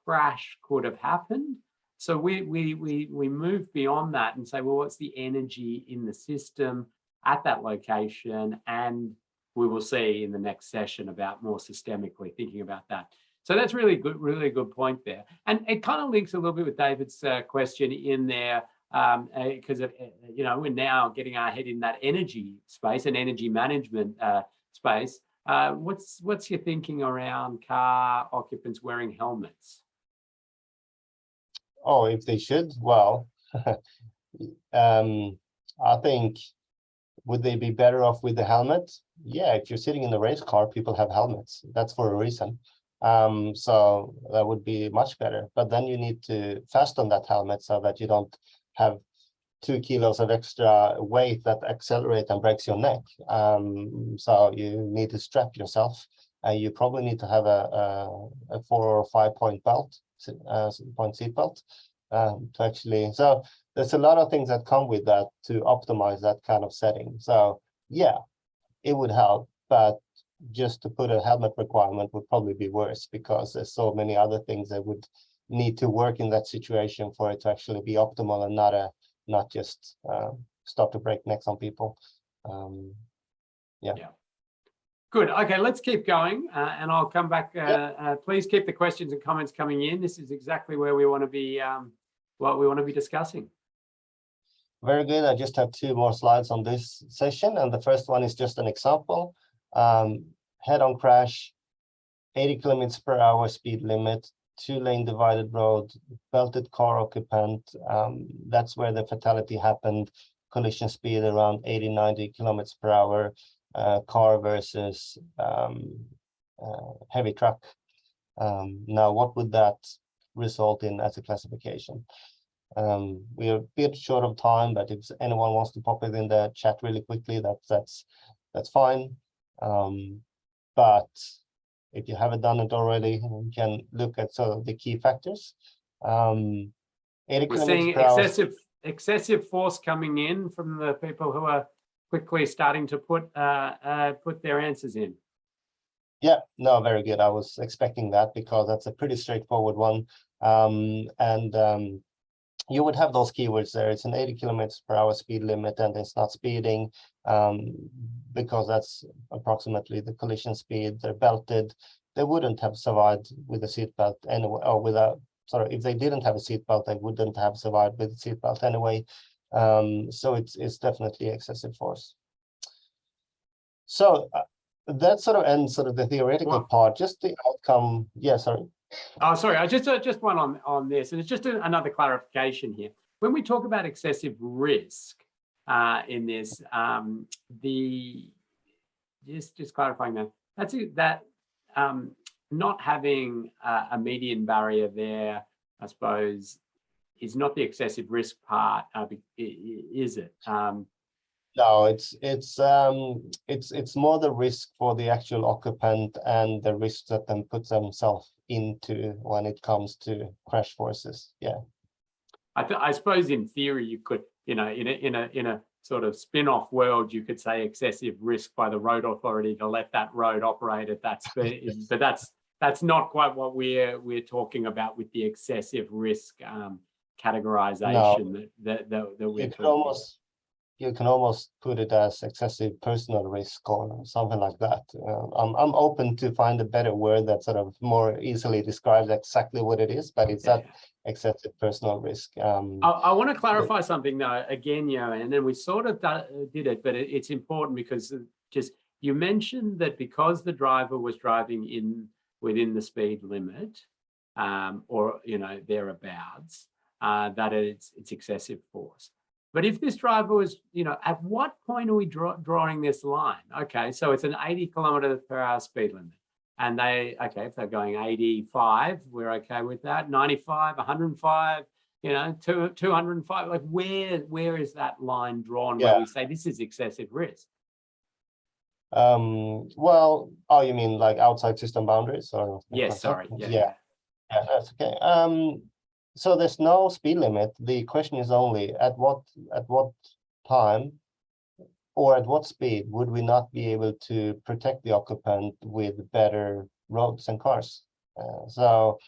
crash could have happened. So we move beyond that and say, well, what's the energy in the system at that location? And we will see in the next session about more systemically thinking about that. So that's really good point there. And it kind of links a little bit with David's question in there, because we're now getting our head in that energy space and energy management space. What's your thinking around car occupants wearing helmets? Oh, if they should, well, I think, would they be better off with the helmet? Yeah, if you're sitting in the race car, people have helmets. That's for a reason. So that would be much better. But then you need to fasten that helmet so that you don't have 2 kilos of extra weight that accelerate and breaks your neck. So you need to strap yourself. You probably need to have a 4 or 5 point belt, point seat belt, to actually. So there's a lot of things that come with that to optimize that kind of setting. So yeah, it would help, but just to put a helmet requirement would probably be worse, because there's so many other things that would need to work in that situation for it to actually be optimal, and not just stop to break necks on people. Yeah. Good. Okay, let's keep going, and I'll come back. Please keep the questions and comments coming in. This is exactly where we want to be, what we want to be discussing. Very good. I just have 2 more slides on this session, and the first one is just an example. Head-on crash, 80 kilometers per hour speed limit, 2-lane divided road, belted car occupant. That's where the fatality happened. Collision speed around 80-90 kilometers per hour. Car versus heavy truck. Now, what would that result in as a classification? We are a bit short of time, but if anyone wants to pop it in the chat really quickly, that's fine. But if you haven't done it already, you can look at sort of the key factors. 80 We're seeing excessive force coming in from the people who are quickly starting to put their answers in. Yeah, no, very good. I was expecting that, because that's a pretty straightforward one. You would have those keywords there. It's an 80 kilometers per hour speed limit, and it's not speeding, because that's approximately the collision speed. They're belted. They wouldn't have survived with a seatbelt anyway, or without. Sorry, if they didn't have a seatbelt, they wouldn't have survived with a seatbelt anyway. So it's definitely excessive force. So that sort of ends sort of the theoretical part. Just the outcome. Yeah, sorry. Oh, sorry. I just one on this, and it's just another clarification here. When we talk about excessive risk in this, just clarifying that not having a median barrier there, I suppose, is not the excessive risk part, is it? No, it's more the risk for the actual occupant and the risk that them puts themselves into when it comes to crash forces. Yeah, I suppose in theory you could, in a sort of spin-off world, you could say excessive risk by the road authority to let that road operate at that speed, but that's not quite what we're talking about with the excessive risk categorization that we're talking. You can almost put it as excessive personal risk or something like that. I'm open to find a better word that sort of more easily describes exactly what it is, but it's that excessive personal risk. I want to clarify something though, again, and then we sort of did it, but it's important because just you mentioned that because the driver was driving within the speed limit, or thereabouts, that it's excessive force. But if this driver was, at what point are we drawing this line? Okay, so it's an 80 kilometers per hour speed limit. And if they're going 85, we're okay with that. 95, 105, 205. Like where is that line drawn where we say this is excessive risk? Well, oh, you mean like outside system boundaries or? Yes, sorry. Yeah, Yeah, yeah, that's okay. So there's no speed limit. The question is only at what time or at what speed would we not be able to protect the occupant with better roads and cars? So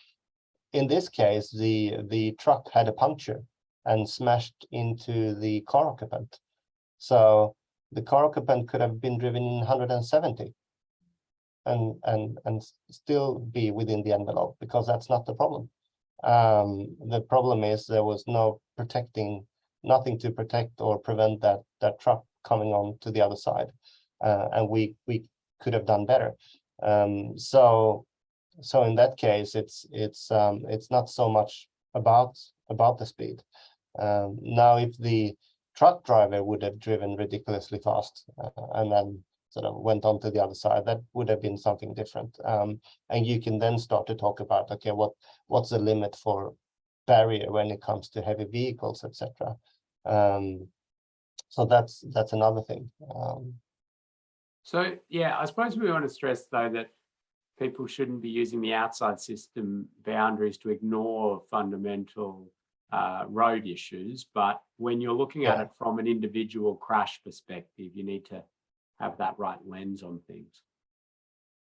in this case, the truck had a puncture and smashed into the car occupant. So the car occupant could have been driven in 170 and still be within the envelope, because that's not the problem. The problem is there was nothing to protect or prevent that truck coming on to the other side, and we could have done better. So in that case, it's not so much about the speed. Now, if the truck driver would have driven ridiculously fast and then sort of went on to the other side, that would have been something different. And you can then start to talk about, okay, what's the limit for barrier when it comes to heavy vehicles, etc. So that's another thing. So yeah, I suppose we want to stress though that people shouldn't be using the outside system boundaries to ignore fundamental road issues. But when you're looking at it from an individual crash perspective, you need to have that right lens on things.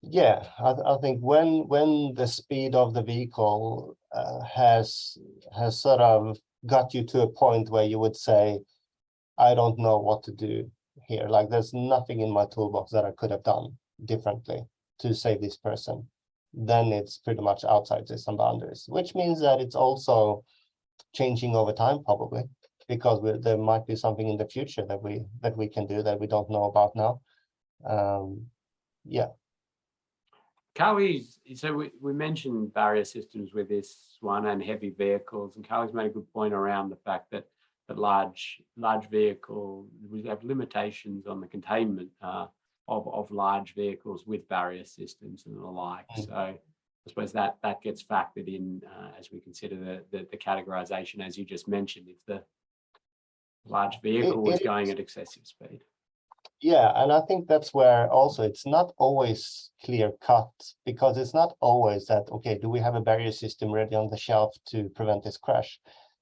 Yeah, I think when the speed of the vehicle has sort of got you to a point where you would say, I don't know what to do here. Like there's nothing in my toolbox that I could have done differently to save this person. Then it's pretty much outside system boundaries, which means that it's also changing over time probably, because there might be something in the future that we can do that we don't know about now. Yeah. Carly's, so we mentioned barrier systems with this one and heavy vehicles, and Carly's made a good point around the fact that large vehicle, we have limitations on the containment of large vehicles with barrier systems and the like. So I suppose that gets factored in as we consider the categorization, as you just mentioned, if the large vehicle was going at excessive speed. Yeah, and I think that's where also it's not always clear cut, because it's not always that, okay, do we have a barrier system ready on the shelf to prevent this crash?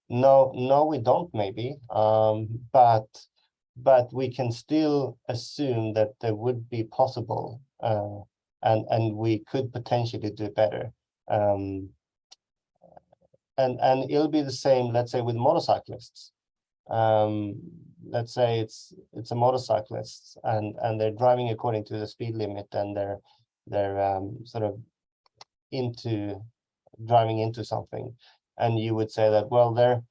No, we don't maybe, but we can still assume that there would be possible, and we could potentially do better. And it'll be the same, let's say, with motorcyclists. Let's say it's a motorcyclist and they're driving according to the speed limit, and they're sort of driving into something, and you would say that, well, they're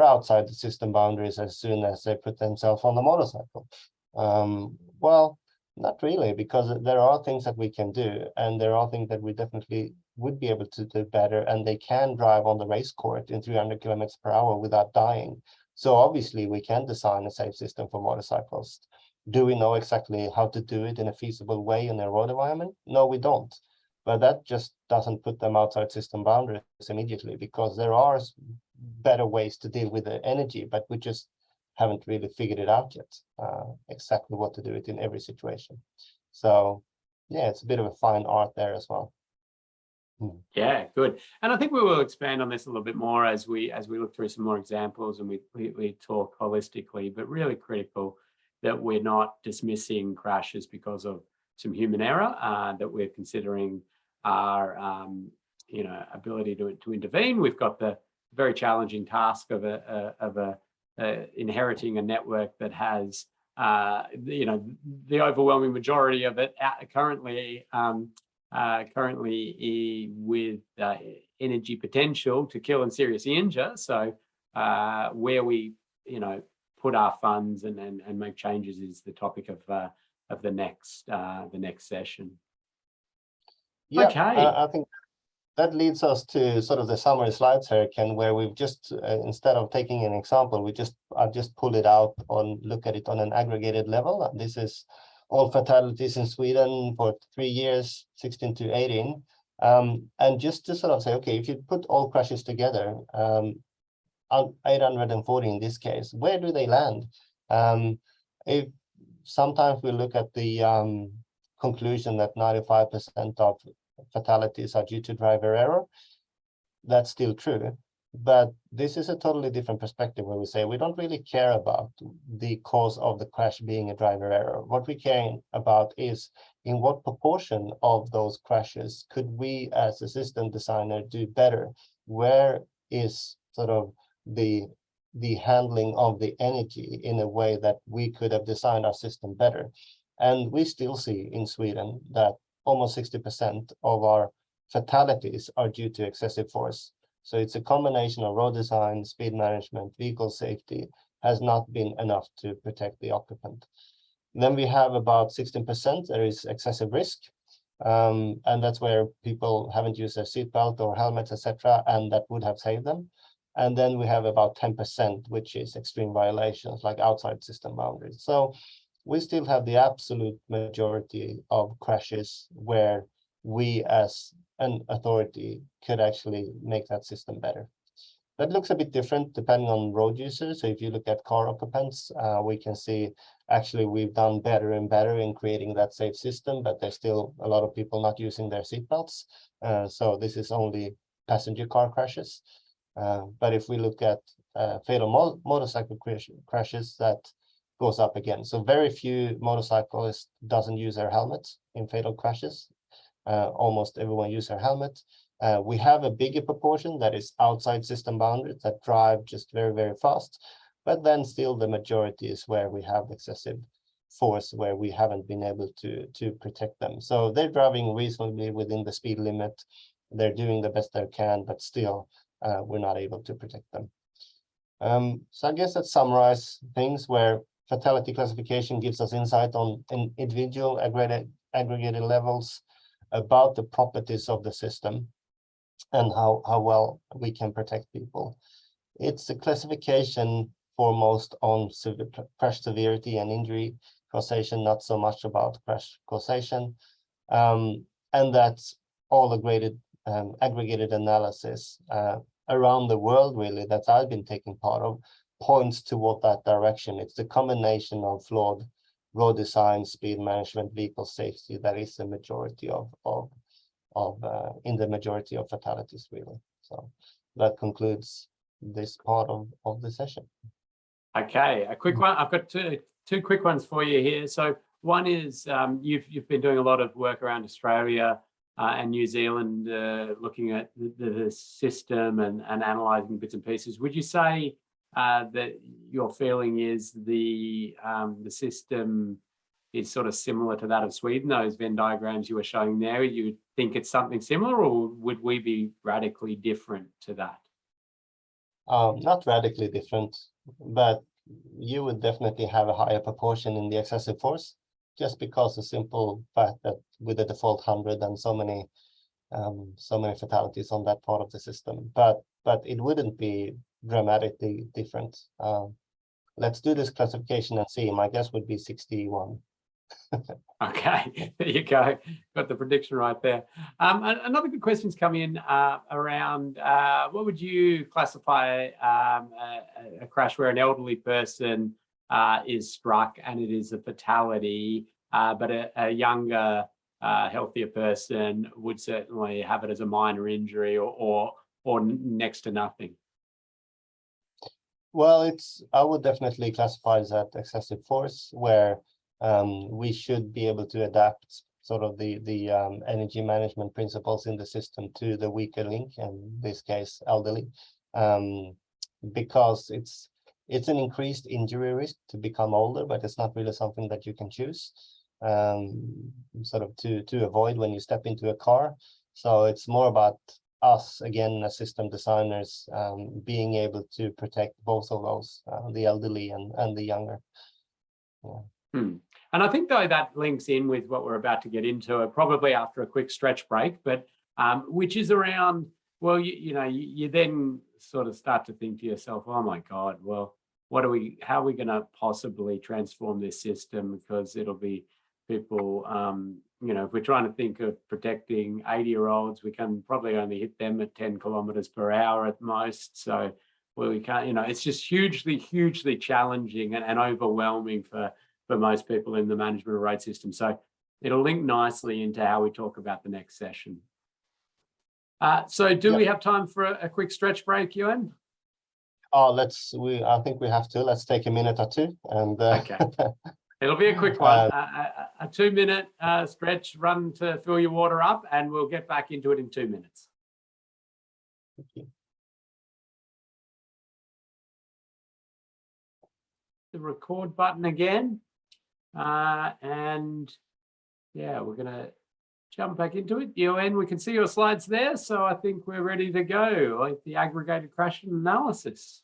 outside the system boundaries as soon as they put themselves on the motorcycle. Well, not really, because there are things that we can do, and there are things that we definitely would be able to do better, and they can drive on the race course in 300 kilometers per hour without dying. So obviously we can design a safe system for motorcycles. Do we know exactly how to do it in a feasible way in a road environment? No, we don't. But that just doesn't put them outside system boundaries immediately, because there are better ways to deal with the energy, but we just haven't really figured it out yet, exactly what to do it in every situation. So yeah, it's a bit of a fine art there as well. Yeah, good. And I think we will expand on this a little bit more as we look through some more examples and we talk holistically, but really critical that we're not dismissing crashes because of some human error, that we're considering our ability to intervene. We've got the very challenging task of inheriting a network that has the overwhelming majority of it currently with energy potential to kill and seriously injure. So where we put our funds and make changes is the topic of the next session. Yeah, okay. I think that leads us to sort of the summary slides here, Ken, where we've just instead of taking an example, I've just pulled it out look at it on an aggregated level. And this is all fatalities in Sweden for 3 years, 16 to 18. And just to sort of say, okay, if you put all crashes together, 840 in this case, where do they land? If sometimes we look at the conclusion that 95% of fatalities are due to driver error. That's still true, but this is a totally different perspective where we say we don't really care about the cause of the crash being a driver error. What we care about is in what proportion of those crashes could we as a system designer do better? Where is sort of the handling of the energy in a way that we could have designed our system better? And we still see in Sweden that almost 60% of our fatalities are due to excessive force. So it's a combination of road design, speed management, vehicle safety has not been enough to protect the occupant. Then we have about 16%, there is excessive risk. And that's where people haven't used their seatbelt or helmets, etc., and that would have saved them. And then we have about 10%, which is extreme violations like outside system boundaries. So we still have the absolute majority of crashes where we as an authority could actually make that system better. That looks a bit different depending on road users. So if you look at car occupants, we can see actually we've done better and better in creating that safe system, but there's still a lot of people not using their seatbelts. So this is only passenger car crashes. But if we look at fatal motorcycle crashes, that goes up again. So very few motorcyclists doesn't use their helmets in fatal crashes. Almost everyone uses their helmet. We have a bigger proportion that is outside system boundaries that drive just very, very fast. But then still the majority is where we have excessive force, where we haven't been able to protect them. So they're driving reasonably within the speed limit. They're doing the best they can, but still we're not able to protect them. So I guess that summarizes things where fatality classification gives us insight on individual aggregated levels about the properties of the system and how well we can protect people. It's a classification foremost on crash severity and injury causation, not so much about crash causation. And that's all aggregated analysis around the world, really, that I've been taking part of, points toward that direction. It's the combination of flawed road design, speed management, vehicle safety that is the majority in the majority of fatalities, really. So that concludes this part of the session. Okay, a quick one. I've got two quick ones for you here. So one is you've been doing a lot of work around Australia and New Zealand, looking at the system and analysing bits and pieces. Would you say that your feeling is the system is sort of similar to that of Sweden? Those Venn diagrams you were showing there, you think it's something similar, or would we be radically different to that? Not radically different, but you would definitely have a higher proportion in the excessive force, just because the simple fact that with the default 100 and so many fatalities on that part of the system, but it wouldn't be dramatically different. Let's do this classification and see. My guess would be 61. Okay, there you go. Got the prediction right there. Another good question's come in around what would you classify a crash where an elderly person is struck and it is a fatality, but a younger, healthier person would certainly have it as a minor injury or next to nothing? Well, I would definitely classify as that excessive force, where we should be able to adapt sort of the energy management principles in the system to the weaker link, in this case, elderly, because it's an increased injury risk to become older, but it's not really something that you can choose sort of to avoid when you step into a car. So it's more about us, again, as system designers, being able to protect both of those, the elderly and the younger. Yeah. And I think, though, that links in with what we're about to get into, probably after a quick stretch break, but which is around, well, you then sort of start to think to yourself, oh my God, well, how are we going to possibly transform this system? Because it'll be people, if we're trying to think of protecting 80-year-olds, we can probably only hit them at 10 kilometers per hour at most. So we can't, it's just hugely, hugely challenging and overwhelming for for most people in the management of road system. So it'll link nicely into how we talk about the next session. So do we have time for a quick stretch break, Ewan? Oh, I think we have to. Let's take a minute or two. And okay. It'll be a quick one, a 2-minute stretch, run to fill your water up, and we'll get back into it in 2 minutes. Thank you. The record button again. And yeah, we're going to jump back into it. Ewan, we can see your slides there. So I think we're ready to go, like the aggregated crash analysis.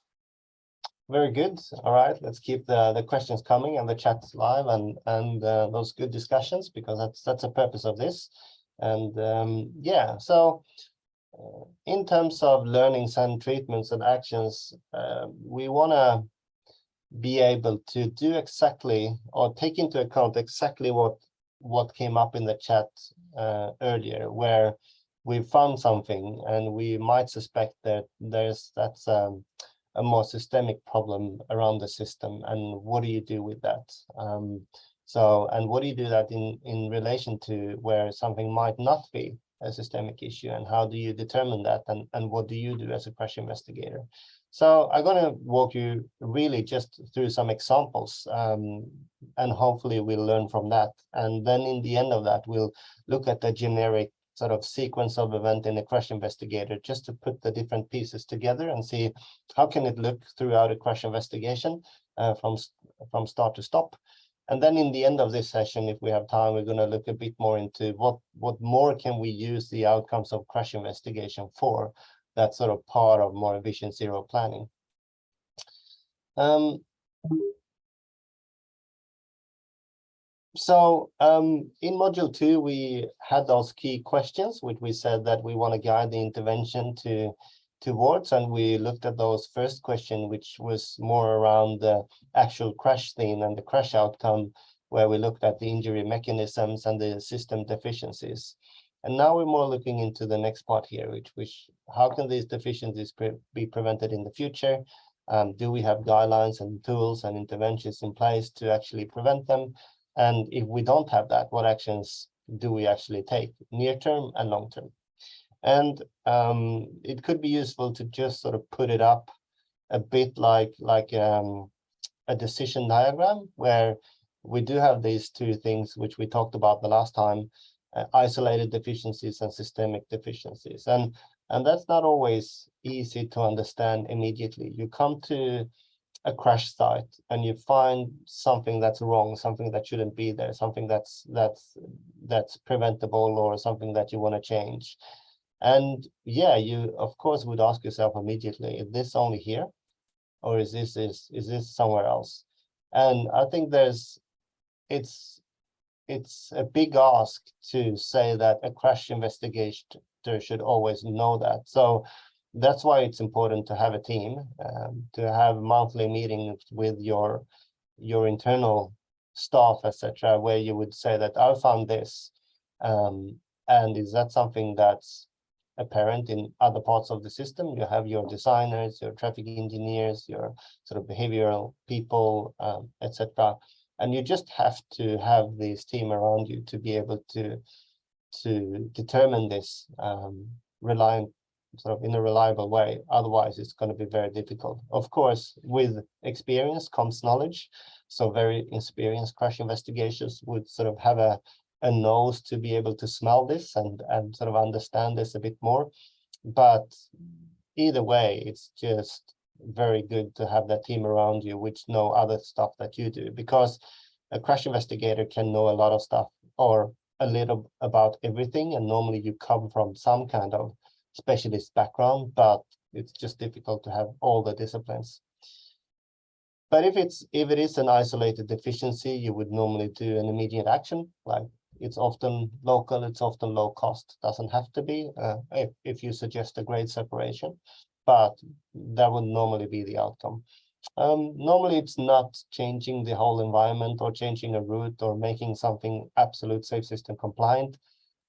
Very good. All right, let's keep the questions coming and the chat live and those good discussions, because that's the purpose of this. And yeah, so in terms of learnings and treatments and actions, we want to be able to do exactly, or take into account exactly what came up in the chat earlier, where we found something and we might suspect that that's a more systemic problem around the system, and what do you do with that? And what do you do that in relation to where something might not be a systemic issue, and how do you determine that, and what do you do as a crash investigator? So I'm going to walk you really just through some examples, and hopefully we'll learn from that. And then in the end of that, we'll look at the generic sort of sequence of event in a crash investigator, just to put the different pieces together and see how can it look throughout a crash investigation from start to stop. And then in the end of this session, if we have time, we're going to look a bit more into what more can we use the outcomes of crash investigation for. That's sort of part of more efficient zero planning. So in module 2, we had those key questions, which we said that we want to guide the intervention towards, and we looked at those first question, which was more around the actual crash theme and the crash outcome, where we looked at the injury mechanisms and the system deficiencies. And now we're more looking into the next part here, which how can these deficiencies be prevented in the future? Do we have guidelines and tools and interventions in place to actually prevent them? And if we don't have that, what actions do we actually take, near term and long term? And it could be useful to just sort of put it up a bit like a decision diagram, where we do have these two things which we talked about the last time, isolated deficiencies and systemic deficiencies. And that's not always easy to understand immediately. You come to a crash site and you find something that's wrong, something that shouldn't be there, something that's preventable, or something that you want to change. And yeah, you of course would ask yourself immediately, is this only here, or is this somewhere else? And I think it's a big ask to say that a crash investigator should always know that. So that's why it's important to have a team, to have monthly meetings with your internal staff, etc., where you would say that I found this, and is that something that's apparent in other parts of the system? You have your designers, your traffic engineers, your sort of behavioral people, etc., and you just have to have this team around you to be able to determine this sort of in a reliable way. Otherwise, it's going to be very difficult. Of course, with experience comes knowledge. So very experienced crash investigators would sort of have a nose to be able to smell this and sort of understand this a bit more. But either way, it's just very good to have that team around you which know other stuff that you do, because a crash investigator can know a lot of stuff or a little about everything, and normally you come from some kind of specialist background, but it's just difficult to have all the disciplines. But if it is an isolated deficiency, you would normally do an immediate action. Like, it's often local, it's often low cost. Doesn't have to be if you suggest a grade separation, but that would normally be the outcome. Normally, it's not changing the whole environment or changing a route or making something absolute safe system compliant,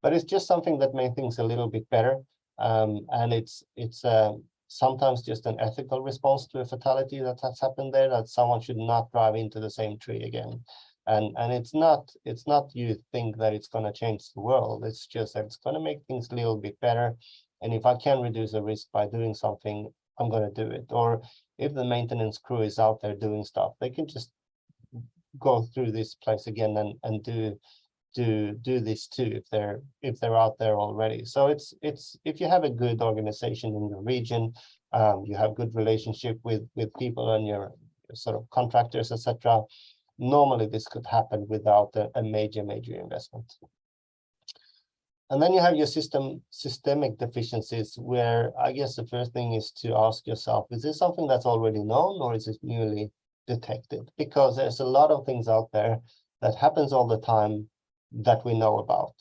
but it's just something that makes things a little bit better. And it's sometimes just an ethical response to a fatality that has happened there, that someone should not drive into the same tree again. And it's not you think that it's going to change the world. It's just that it's going to make things a little bit better. And if I can reduce the risk by doing something, I'm going to do it. Or if the maintenance crew is out there doing stuff, they can just go through this place again and do this too if they're out there already. So it's if you have a good organization in the region, you have good relationship with people and your sort of contractors, etc. Normally this could happen without a major investment. And then you have your systemic deficiencies, where I guess the first thing is to ask yourself, is this something that's already known or is it newly detected? Because there's a lot of things out there that happens all the time that we know about,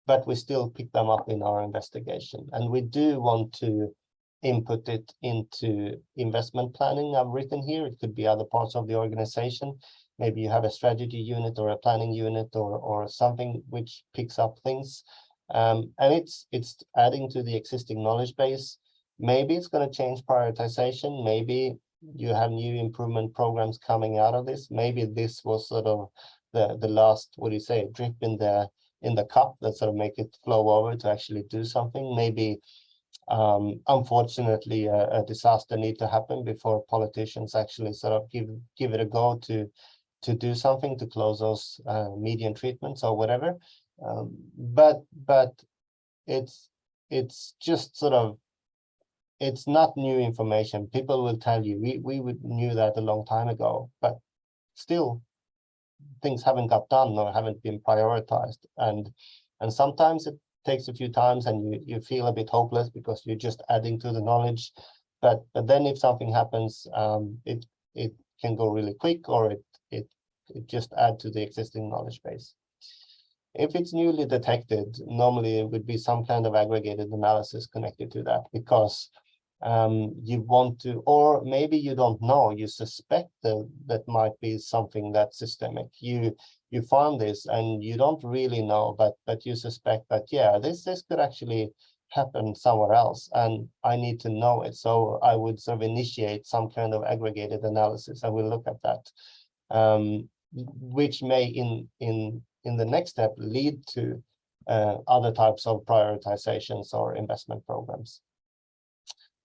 but we still pick them up in our investigation. And we do want to input it into investment planning. I've written here, it could be other parts of the organization. Maybe you have a strategy unit or a planning unit or something which picks up things. And it's adding to the existing knowledge base. Maybe it's going to change prioritization. Maybe you have new improvement programs coming out of this. Maybe this was sort of the last, what do you say, drip in the cup that sort of make it flow over to actually do something. Maybe unfortunately a disaster need to happen before politicians actually sort of give it a go to do something to close those median treatments or whatever. But it's just sort of, it's not new information. People will tell you we knew that a long time ago, but still things haven't got done or haven't been prioritized. And sometimes it takes a few times and you feel a bit hopeless because you're just adding to the knowledge. But then if something happens, it can go really quick, or it just add to the existing knowledge base. If it's newly detected, normally it would be some kind of aggregated analysis connected to that, because you want to, or maybe you don't know, you suspect that might be something that's systemic. You found this and you don't really know, but you suspect that, yeah, this could actually happen somewhere else and I need to know it. So I would sort of initiate some kind of aggregated analysis. I will look at that, which may in the next step lead to other types of prioritizations or investment programs.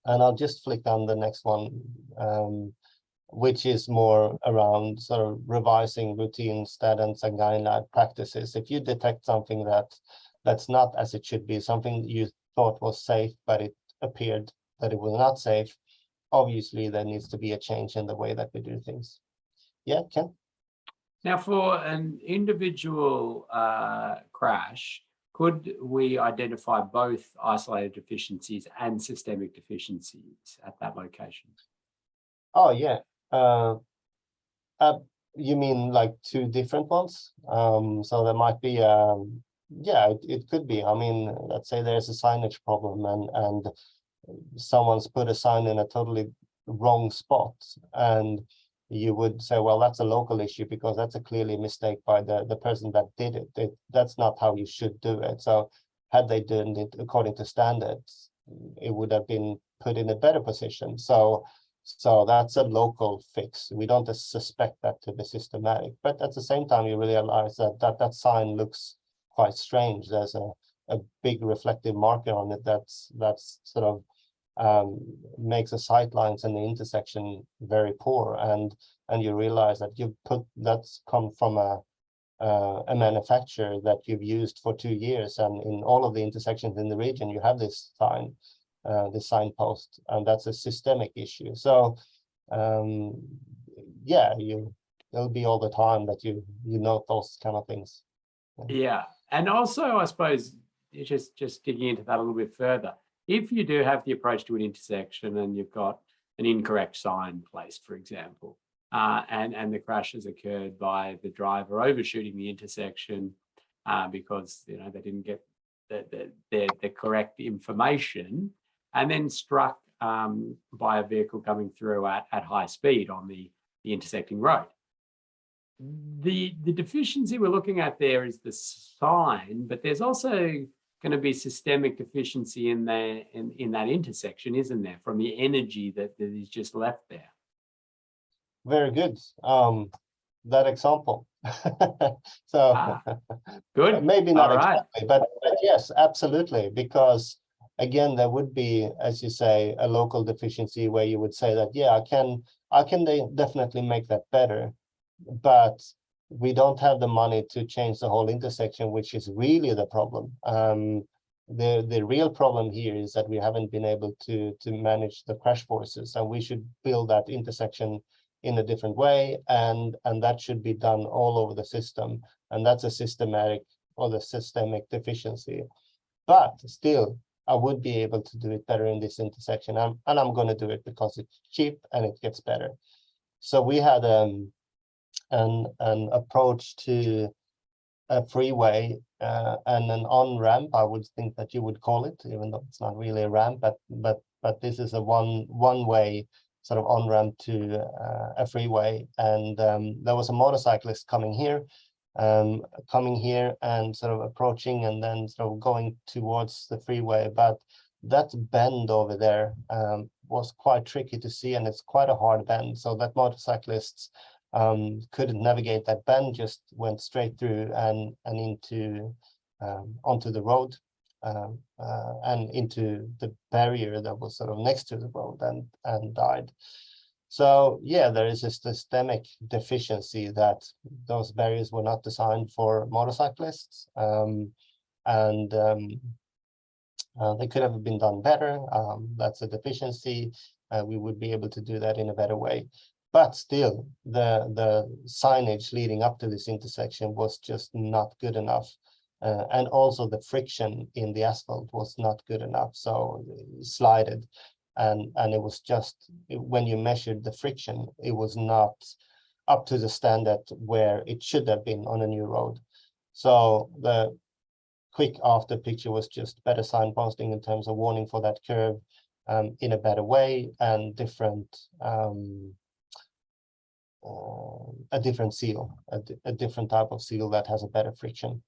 And I'll just flick down the next one, which is more around sort of revising routines, standards, and guideline practices. If you detect something that's not as it should be, something you thought was safe, but it appeared that it was not safe, obviously there needs to be a change in the way that we do things. Yeah, Ken? Now, for an individual crash, could we identify both isolated deficiencies and systemic deficiencies at that location? Oh, yeah. You mean like two different ones? So there might be, yeah, it could be. I mean, let's say there's a signage problem and someone's put a sign in a totally wrong spot, and you would say, well, that's a local issue because that's a clearly mistake by the person that did it. That's not how you should do it. So had they done it according to standards, it would have been put in a better position. So that's a local fix. We don't suspect that to be systematic, but at the same time, you realize that sign looks quite strange. There's a big reflective marker on it that's sort of makes the sight lines and the intersection very poor, and you realize that that's come from a manufacturer that you've used for 2 years, and in all of the intersections in the region you have this sign, this signpost, and that's a systemic issue. So yeah, it'll be all the time that you note those kind of things. Yeah, and also I suppose just digging into that a little bit further, if you do have the approach to an intersection and you've got an incorrect sign placed, for example, and the crash has occurred by the driver overshooting the intersection because they didn't get the correct information, and then struck by a vehicle coming through at high speed on the intersecting road. The deficiency we're looking at there is the sign, but there's also going to be systemic deficiency in that intersection, isn't there, from the energy that is just left there? Very good. that example. So Ah, good. maybe not All right. exactly, but yes, absolutely. Because again, there would be, as you say, a local deficiency where you would say that, yeah, I can definitely make that better, but we don't have the money to change the whole intersection, which is really the problem. The real problem here is that we haven't been able to manage the crash forces, and we should build that intersection in a different way, and that should be done all over the system, and that's a systematic or the systemic deficiency. But still, I would be able to do it better in this intersection, and I'm going to do it because it's cheap and it gets better. So we had an approach to a freeway and an on-ramp, I would think that you would call it, even though it's not really a ramp, but this is a one-way sort of on-ramp to a freeway. And there was a motorcyclist coming here and sort of approaching and then sort of going towards the freeway. But that bend over there was quite tricky to see, and it's quite a hard bend. So that motorcyclists couldn't navigate that bend, just went straight through and into onto the road and into the barrier that was sort of next to the road and died. So yeah, there is a systemic deficiency that those barriers were not designed for motorcyclists, and they could have been done better. That's a deficiency. We would be able to do that in a better way. But still, the signage leading up to this intersection was just not good enough. And also the friction in the asphalt was not good enough. So it slided. And it was just, when you measured the friction, it was not up to the standard where it should have been on a new road. So the quick after picture was just better signposting in terms of warning for that curve in a better way, and a different seal, a different type of seal that has a better friction.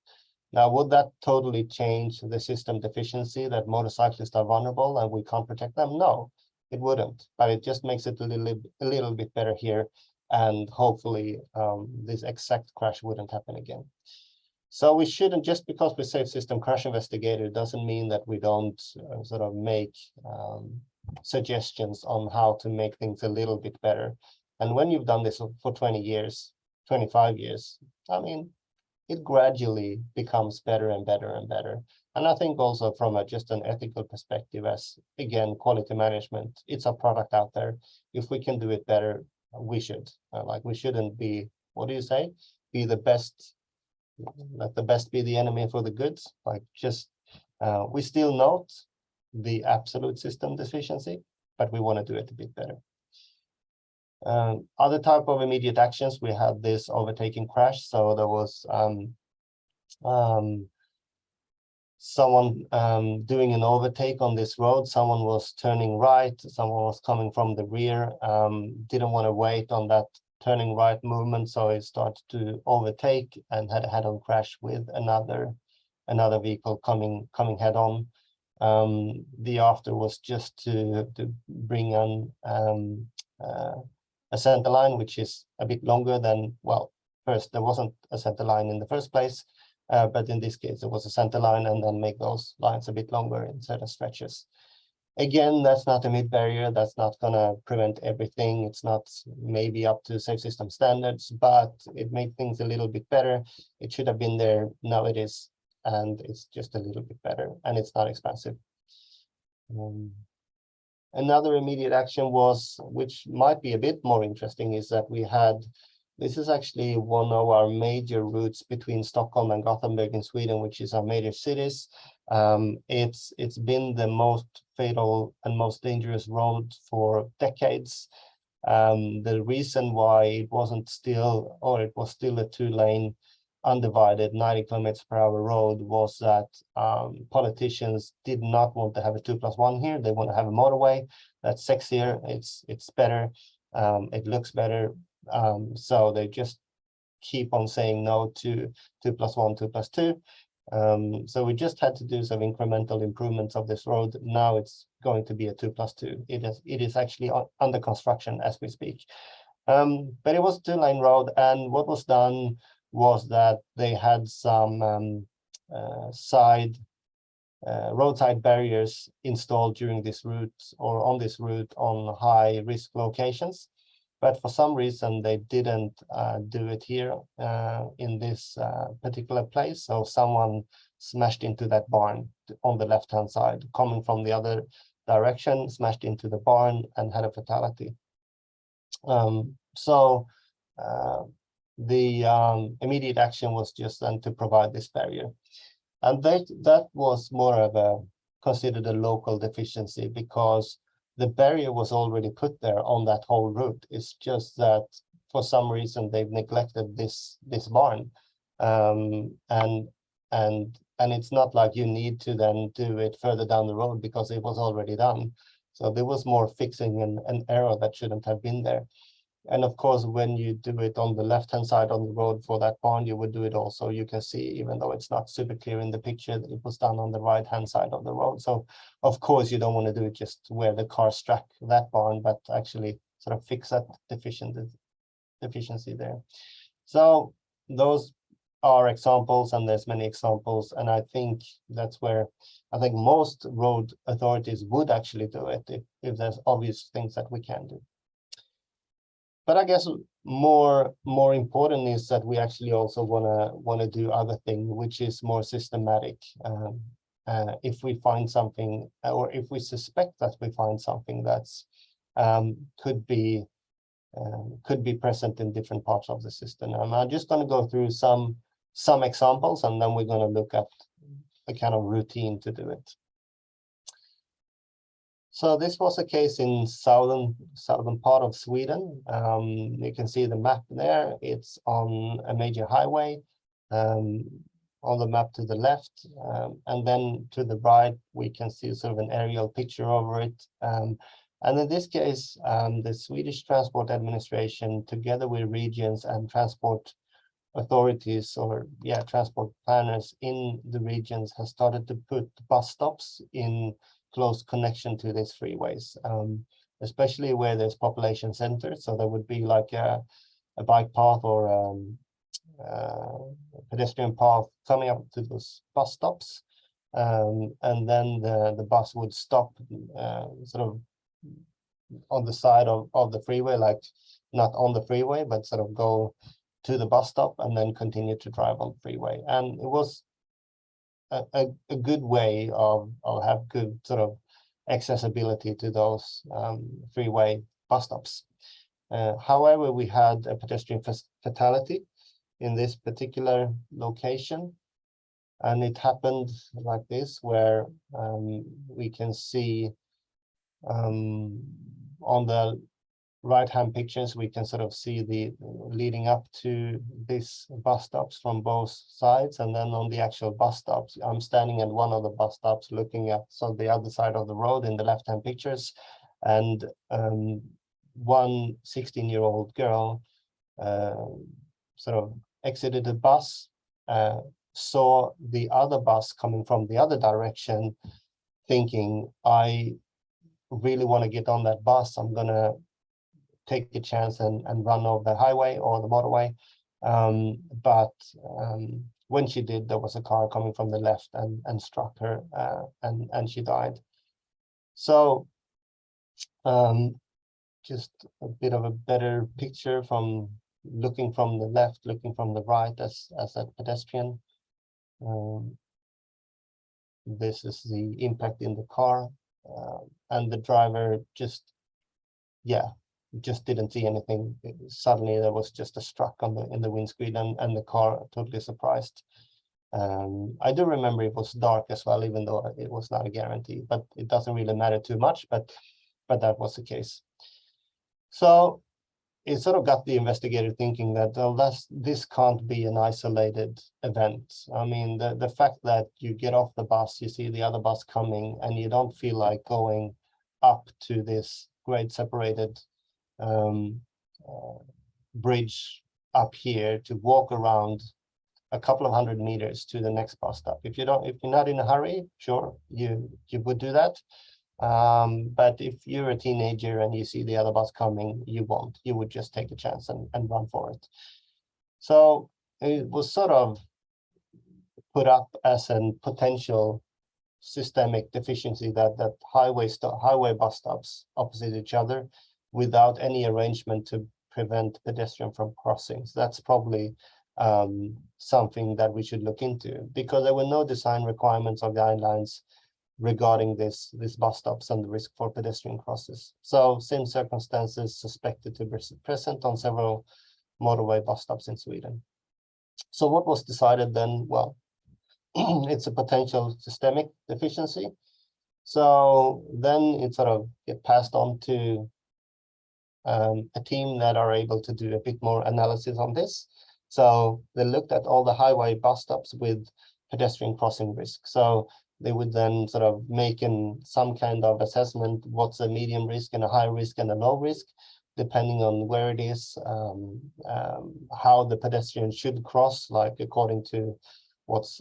Now, would that totally change the system deficiency that motorcyclists are vulnerable and we can't protect them? No, it wouldn't, but it just makes it a little bit better here, and hopefully this exact crash wouldn't happen again. So we shouldn't, just because we say system crash investigator, doesn't mean that we don't sort of make suggestions on how to make things a little bit better. And when you've done this for 20 years, 25 years, I mean, it gradually becomes better and better and better. And I think also from just an ethical perspective, as again, quality management, it's a product out there. If we can do it better, we should. Like, we shouldn't be, what do you say? Be the best, let the best be the enemy for the goods. Like, just, we still note the absolute system deficiency, but we want to do it a bit better. Other type of immediate actions, we had this overtaking crash. So there was someone doing an overtake on this road. Someone was turning right, someone was coming from the rear, didn't want to wait on that turning right movement, so it started to overtake and had a head-on crash with another vehicle coming head on. The after was just to bring on a center line, which is a bit longer than, well, first there wasn't a center line in the first place, but in this case there was a center line, and then make those lines a bit longer in certain stretches. Again, that's not a mid barrier, that's not gonna prevent everything. It's not maybe up to safe system standards, but it made things a little bit better. It should have been there, now it is, and it's just a little bit better, and it's not expensive. Another immediate action was, which might be a bit more interesting, is that we had, this is actually one of our major routes between Stockholm and Gothenburg in Sweden, which is our major cities. It's been the most fatal and most dangerous road for decades. The reason why it wasn't still, or it was still a 2-lane undivided 90 km/h road, was that politicians did not want to have a 2+1 here. They want to have a motorway that's sexier, it's better, it looks better. So they just keep on saying no to 2+1, 2+2. So we just had to do some incremental improvements of this road. Now it's going to be a 2+2. It is actually under construction as we speak. But it was 2-lane road, and what was done was that they had some roadside barriers installed during this route or on this route on high risk locations. But for some reason, they didn't do it here in this particular place. So someone smashed into that barn on the left-hand side, coming from the other direction, smashed into the barn and had a fatality. So the immediate action was just then to provide this barrier. And that was more of a considered a local deficiency, because the barrier was already put there on that whole route. It's just that for some reason they've neglected this barn, and it's not like you need to then do it further down the road because it was already done. So there was more fixing an error that shouldn't have been there. And of course, when you do it on the left-hand side on the road for that barn, you would do it also. You can see, even though it's not super clear in the picture, it was done on the right-hand side of the road. So of course, you don't want to do it just where the car struck that barn, but actually sort of fix that deficiency there. So those are examples, and there's many examples. And I think that's where I think most road authorities would actually do it if there's obvious things that we can do. But I guess more important is that we actually also wanna do other thing, which is more systematic. If we find something, or if we suspect that we find something that's could be present in different parts of the system. And I'm just going to go through some examples, and then we're going to look at a kind of routine to do it. So this was a case in southern part of Sweden. You can see the map there. It's on a major highway. On the map to the left, and then to the right, we can see sort of an aerial picture over it. And in this case, the Swedish Transport Administration, together with regions and transport authorities, or transport planners in the regions, has started to put bus stops in close connection to these freeways, especially where there's population centers. So there would be like a bike path or pedestrian path coming up to those bus stops, and then the bus would stop sort of on the side of the freeway, like not on the freeway, but sort of go to the bus stop and then continue to drive on the freeway. And it was a good way of have good sort of accessibility to those freeway bus stops. However, we had a pedestrian fatality in this particular location, and it happened like this, where we can see on the right-hand pictures, we can sort of see the leading up to these bus stops from both sides. And then on the actual bus stops, I'm standing at one of the bus stops looking at the other side of the road in the left-hand pictures, and one 16-year-old girl sort of exited the bus, saw the other bus coming from the other direction, thinking, I really want to get on that bus. I'm gonna take a chance and run over the highway or the motorway. But when she did, there was a car coming from the left and struck her, and she died. So just a bit of a better picture from looking from the left, looking from the right as a pedestrian. This is the impact in the car, and the driver just didn't see anything. Suddenly there was just a struck in the windscreen, and the car totally surprised. I do remember it was dark as well, even though it was not a guarantee, but it doesn't really matter too much, but that was the case. So it sort of got the investigator thinking that, well, this can't be an isolated event. I mean, the fact that you get off the bus, you see the other bus coming, and you don't feel like going up to this grade separated bridge up here to walk around a couple of 100 meters to the next bus stop. If you're not in a hurry, sure, you would do that. But if you're a teenager and you see the other bus coming, you won't. You would just take a chance and run for it. So it was sort of put up as a potential systemic deficiency that highway bus stops opposite each other without any arrangement to prevent pedestrian from crossing. So that's probably something that we should look into, because there were no design requirements or guidelines regarding this bus stops and the risk for pedestrian crosses. So same circumstances suspected to be present on several motorway bus stops in Sweden. So what was decided then? Well, it's a potential systemic deficiency. So then it sort of get passed on to a team that are able to do a bit more analysis on this. So they looked at all the highway bus stops with pedestrian crossing risk. So they would then sort of make some kind of assessment, what's a medium risk and a high risk and a low risk, depending on where it is, how the pedestrian should cross, like according to what's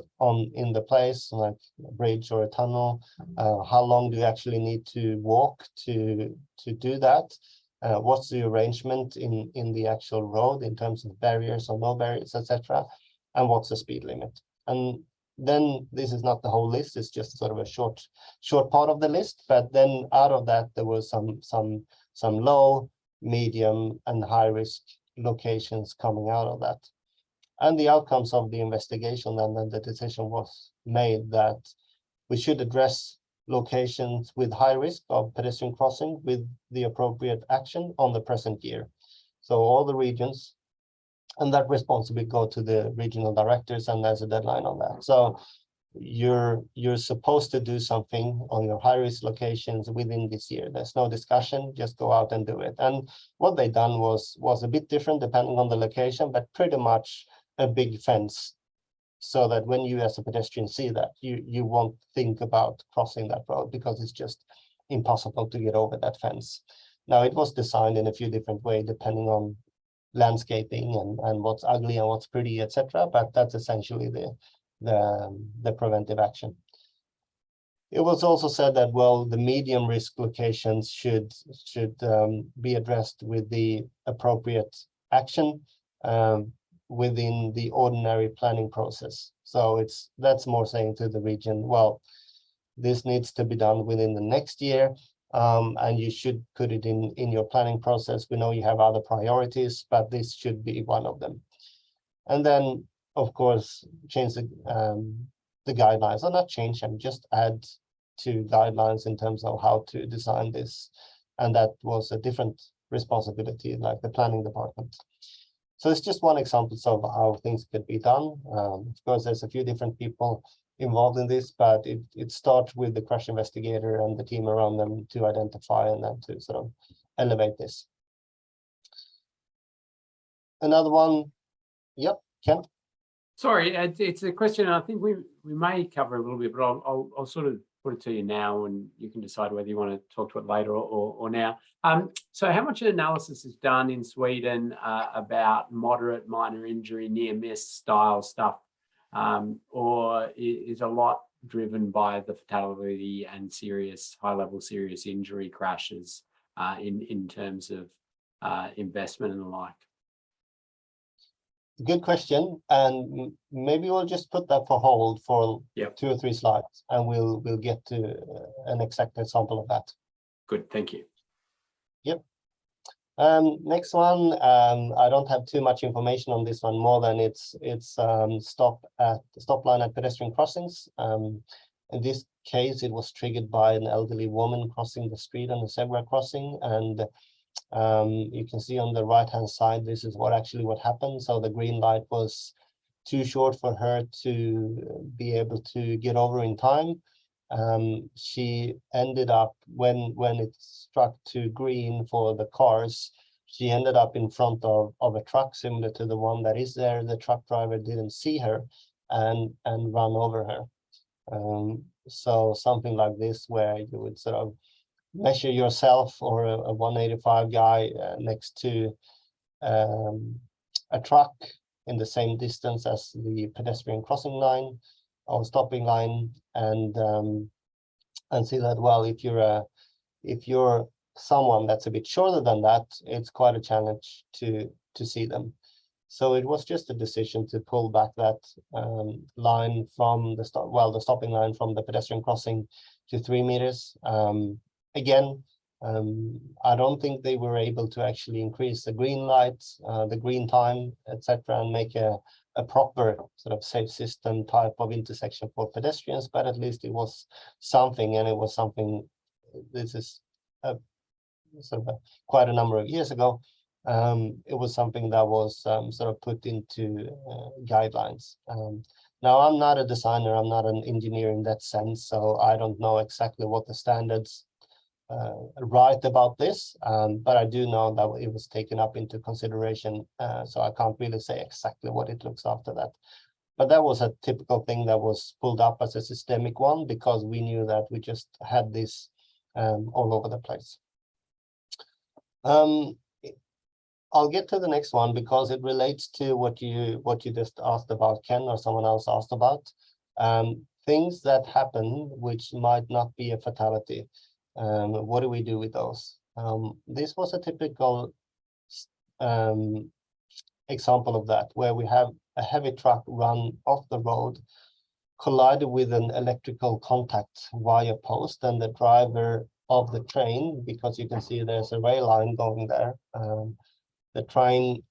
in the place, like a bridge or a tunnel, how long do you actually need to walk to do that? What's the arrangement in the actual road in terms of barriers or no barriers, etc., and what's the speed limit? And then this is not the whole list; it's just sort of a short part of the list. But then out of that, there was some low, medium, and high risk locations coming out of that. And the outcomes of the investigation, and then the decision was made that we should address locations with high risk of pedestrian crossing with the appropriate action on the present year. So all the regions, and that responsibility go to the regional directors, and there's a deadline on that. So you're supposed to do something on your high risk locations within this year. There's no discussion, just go out and do it. And what they done was a bit different depending on the location, but pretty much a big fence, so that when you as a pedestrian see that, you won't think about crossing that road because it's just impossible to get over that fence. Now, it was designed in a few different ways depending on landscaping and what's ugly and what's pretty, etc. But that's essentially the preventive action. It was also said that, well, the medium risk locations should be addressed with the appropriate action within the ordinary planning process. So that's more saying to the region, well, this needs to be done within the next year, and you should put it in your planning process. We know you have other priorities, but this should be one of them. And then, of course, change the guidelines, or not change them, just add to guidelines in terms of how to design this. And that was a different responsibility, like the planning department. So it's just one example of how things could be done. Of course, there's a few different people involved in this, but it starts with the crash investigator and the team around them to identify and then to sort of elevate this. Another one, yep, Ken? Sorry, it's a question I think we may cover a little bit, but I'll sort of put it to you now, and you can decide whether you want to talk to it later or now. So how much analysis is done in Sweden about moderate minor injury, near miss style stuff, or is a lot driven by the fatality and high-level serious injury crashes in terms of investment and the like? Good question, and maybe we'll just put that for hold for 2 or 3 slides, and we'll get to an exact example of that. Good, thank you. Yep. Next one, I don't have too much information on this one, more than it's stop line at pedestrian crossings. In this case, it was triggered by an elderly woman crossing the street on a zebra crossing, and you can see on the right-hand side, this is what happened. So the green light was too short for her to be able to get over in time. She ended up, when it struck to green for the cars, she ended up in front of a truck similar to the one that is there. The truck driver didn't see her and run over her. So something like this, where you would sort of measure yourself or a 185 guy next to a truck in the same distance as the pedestrian crossing line or stopping line, and and see that, well, if you're someone that's a bit shorter than that, it's quite a challenge to see them. So it was just a decision to pull back that line from the the stopping line from the pedestrian crossing to 3 meters. Again, I don't think they were able to actually increase the green lights, the green time, etc., and make a proper sort of safe system type of intersection for pedestrians, but at least it was something, and it was something. This is quite a number of years ago. It was something that was sort of put into guidelines. Now, I'm not a designer, I'm not an engineer in that sense, so I don't know exactly what the standards write about this, but I do know that it was taken up into consideration, so I can't really say exactly what it looks after that. But that was a typical thing that was pulled up as a systemic one, because we knew that we just had this all over the place. I'll get to the next one because it relates to what you just asked about, Ken, or someone else asked about. Things that happen which might not be a fatality. What do we do with those? This was a typical example of that, where we have a heavy truck run off the road, collided with an electrical contact wire post, and the driver of the train, because you can see there's a rail line going there, the train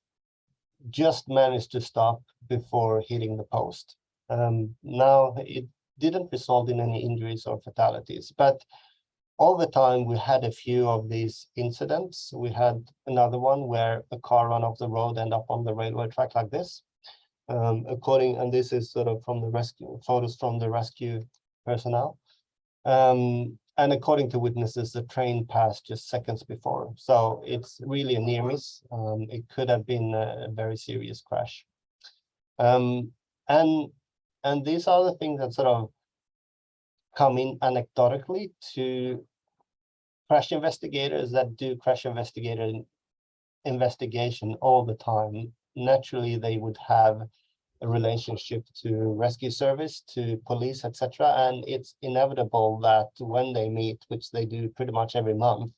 just managed to stop before hitting the post. Now, it didn't result in any injuries or fatalities, but over time we had a few of these incidents. We had another one where a car ran off the road and up on the railway track like this. And this is sort of from the rescue photos from the rescue personnel. And according to witnesses, the train passed just seconds before. So it's really a near miss. It could have been a very serious crash. And these are the things that sort of come in anecdotally to crash investigators that do crash investigation all the time. Naturally, they would have a relationship to rescue service, to police, etc. And it's inevitable that when they meet, which they do pretty much every month,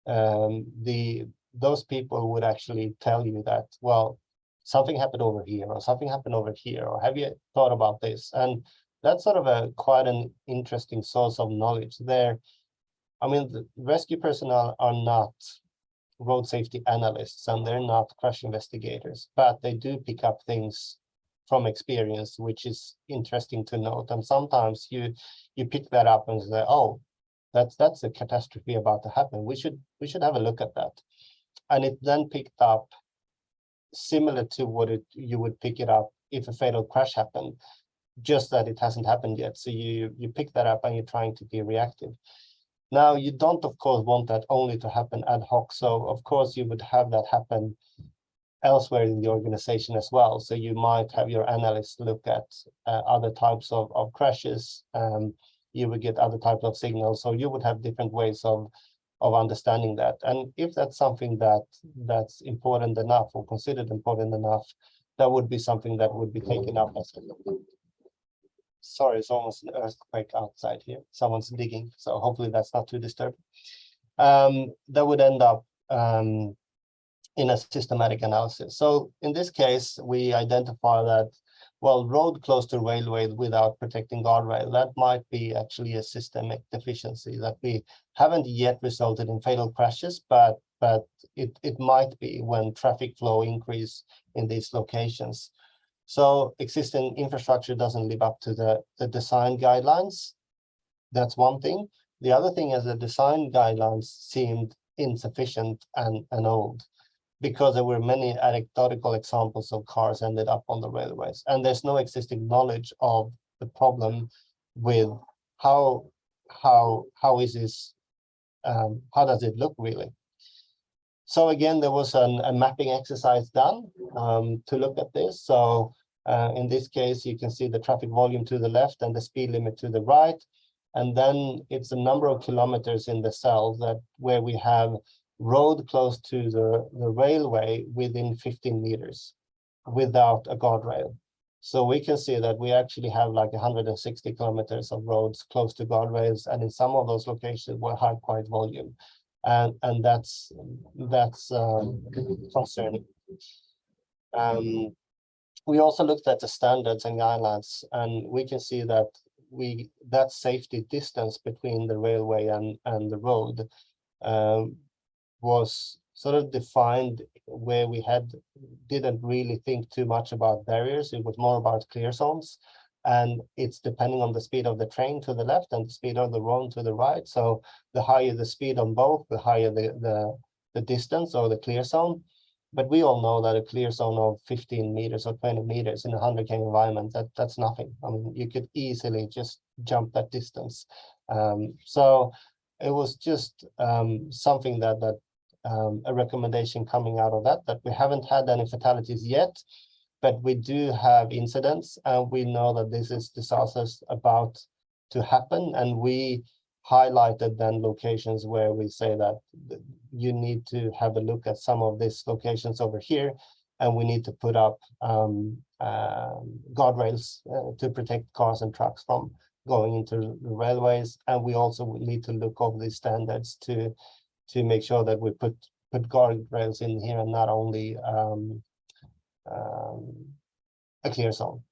those people would actually tell you that, well, something happened over here, or something happened over here, or have you thought about this? And that's sort of quite an interesting source of knowledge there. I mean, the rescue personnel are not road safety analysts, and they're not crash investigators, but they do pick up things from experience, which is interesting to note. And sometimes you pick that up and say, oh, that's a catastrophe about to happen. We should have a look at that. And it then picked up similar to what you would pick it up if a fatal crash happened, just that it hasn't happened yet. So you pick that up and you're trying to be reactive. Now, you don't, of course, want that only to happen ad hoc. So, of course, you would have that happen elsewhere in the organization as well. So you might have your analysts look at other types of crashes. You would get other types of signals. So you would have different ways of understanding that. And if that's something that's important enough or considered important enough, that would be something that would be taken up as a sorry, it's almost an earthquake outside here. Someone's digging, so hopefully that's not too disturbing. That would end up in a systematic analysis. So in this case, we identify that, well, road close to railway without protecting guardrail, that might be actually a systemic deficiency that we haven't yet resulted in fatal crashes, but it might be when traffic flow increase in these locations. So existing infrastructure doesn't live up to the design guidelines. That's one thing. The other thing is the design guidelines seemed insufficient and old, because there were many anecdotal examples of cars ended up on the railways, and there's no existing knowledge of the problem with how is this, how does it look really? So again, there was a mapping exercise done to look at this. So in this case, you can see the traffic volume to the left and the speed limit to the right. And then it's a number of kilometers in the cell that where we have road close to the railway within 15 meters without a guardrail. So we can see that we actually have like 160 kilometers of roads close to guardrails, and in some of those locations we have quite volume, and that's concerning. We also looked at the standards and guidelines, and we can see that that safety distance between the railway and the road was sort of defined where we didn't really think too much about barriers. It was more about clear zones, and it's depending on the speed of the train to the left and the speed of the road to the right. So the higher the speed on both, the higher the distance or the clear zone. But we all know that a clear zone of 15 meters or 20 meters in a 100K environment, that's nothing. I mean, you could easily just jump that distance. So it was just something that a recommendation coming out of that we haven't had any fatalities yet, but we do have incidents, and we know that this is disasters about to happen, and we highlighted then locations where we say that you need to have a look at some of these locations over here, and we need to put up guardrails to protect cars and trucks from going into the railways. And we also need to look over these standards to make sure that we put guardrails in here and not only a clear zone.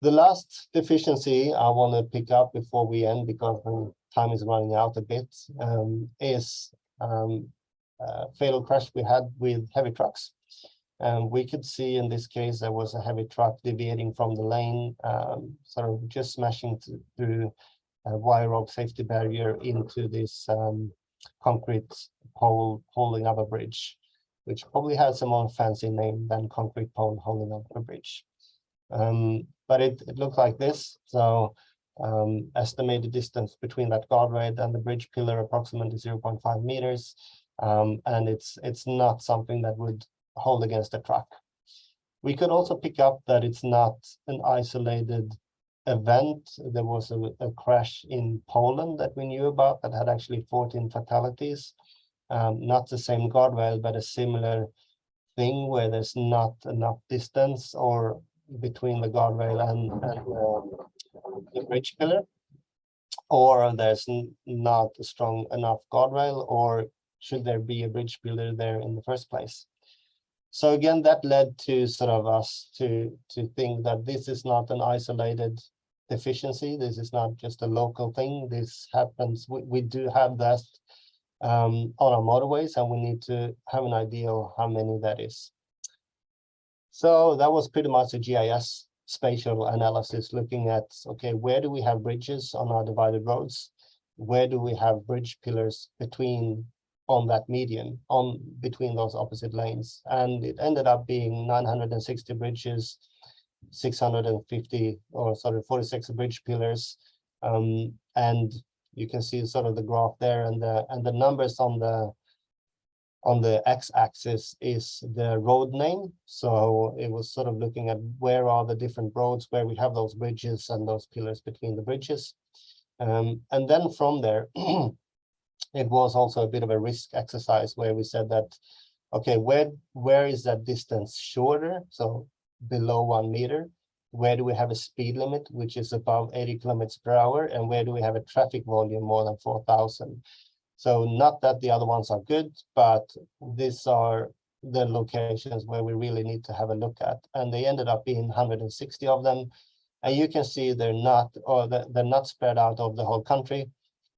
The last deficiency I want to pick up before we end, because time is running out a bit, is fatal crash we had with heavy trucks. We could see in this case there was a heavy truck deviating from the lane, sort of just smashing through a wire rope safety barrier into this concrete pole holding up a bridge, which probably has a more fancy name than concrete pole holding up a bridge. But it looked like this. So estimated distance between that guardrail and the bridge pillar approximately 0.5 meters. And it's not something that would hold against a truck. We could also pick up that it's not an isolated event. There was a crash in Poland that we knew about that had actually 14 fatalities. Not the same guardrail, but a similar thing where there's not enough distance or between the guardrail and the bridge pillar, or there's not a strong enough guardrail, or should there be a bridge pillar there in the first place. So again, that led to sort of us to think that this is not an isolated deficiency. This is not just a local thing. This happens. We do have that on our motorways, and we need to have an idea of how many that is. So that was pretty much a GIS spatial analysis, looking at, okay, where do we have bridges on our divided roads? Where do we have bridge pillars on that median, between those opposite lanes? And it ended up being 960 bridges, 46 bridge pillars. And you can see sort of the graph there, and the numbers on the x-axis is the road name. So it was sort of looking at where are the different roads where we have those bridges and those pillars between the bridges. And then from there, it was also a bit of a risk exercise where we said that, okay, where is that distance shorter? So below 1 meter. Where do we have a speed limit, which is above 80 kilometers per hour? And where do we have a traffic volume more than 4,000? So not that the other ones are good, but these are the locations where we really need to have a look at. And they ended up being 160 of them. And you can see they're not spread out over the whole country.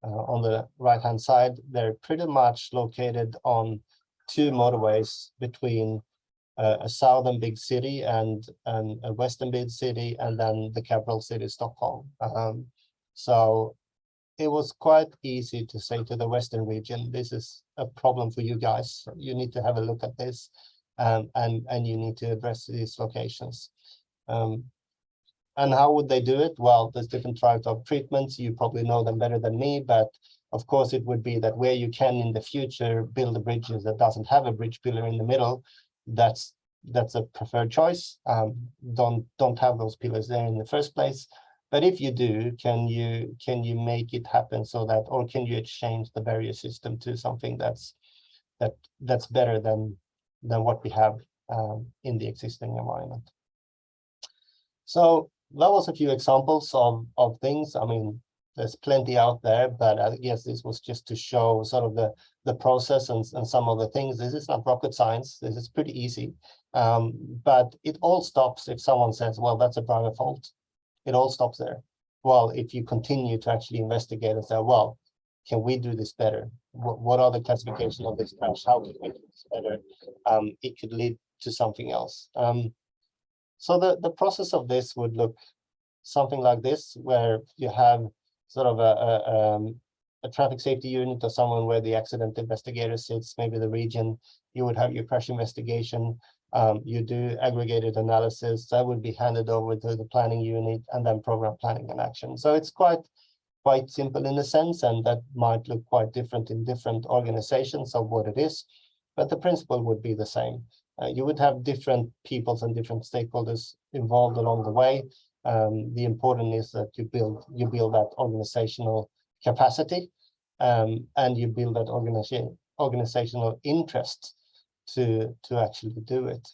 On the right-hand side, they're pretty much located on 2 motorways between a southern big city and a western big city, and then the capital city, Stockholm. So it was quite easy to say to the Western region, this is a problem for you guys. You need to have a look at this, and you need to address these locations. And how would they do it? Well, there's different types of treatments. You probably know them better than me, but of course it would be that where you can in the future build a bridge that doesn't have a bridge pillar in the middle, that's a preferred choice. Don't have those pillars there in the first place. But if you do, can you make it happen so that, or can you exchange the barrier system to something that's better than what we have in the existing environment? So that was a few examples of things. I mean, there's plenty out there, but I guess this was just to show sort of the process and some of the things. This is not rocket science. This is pretty easy. But it all stops if someone says, well, that's a driver fault. It all stops there. Well, if you continue to actually investigate and say, well, can we do this better? What are the classification of this crash? How can we do this better? It could lead to something else. So the process of this would look something like this, where you have sort of a traffic safety unit or someone where the accident investigator sits, maybe the region. You would have your crash investigation. You do aggregated analysis that would be handed over to the planning unit, and then program planning and action. So it's quite simple in a sense, and that might look quite different in different organizations of what it is, but the principle would be the same. You would have different peoples and different stakeholders involved along the way. The important is that you build that organizational capacity, and you build that organizational interest to actually do it.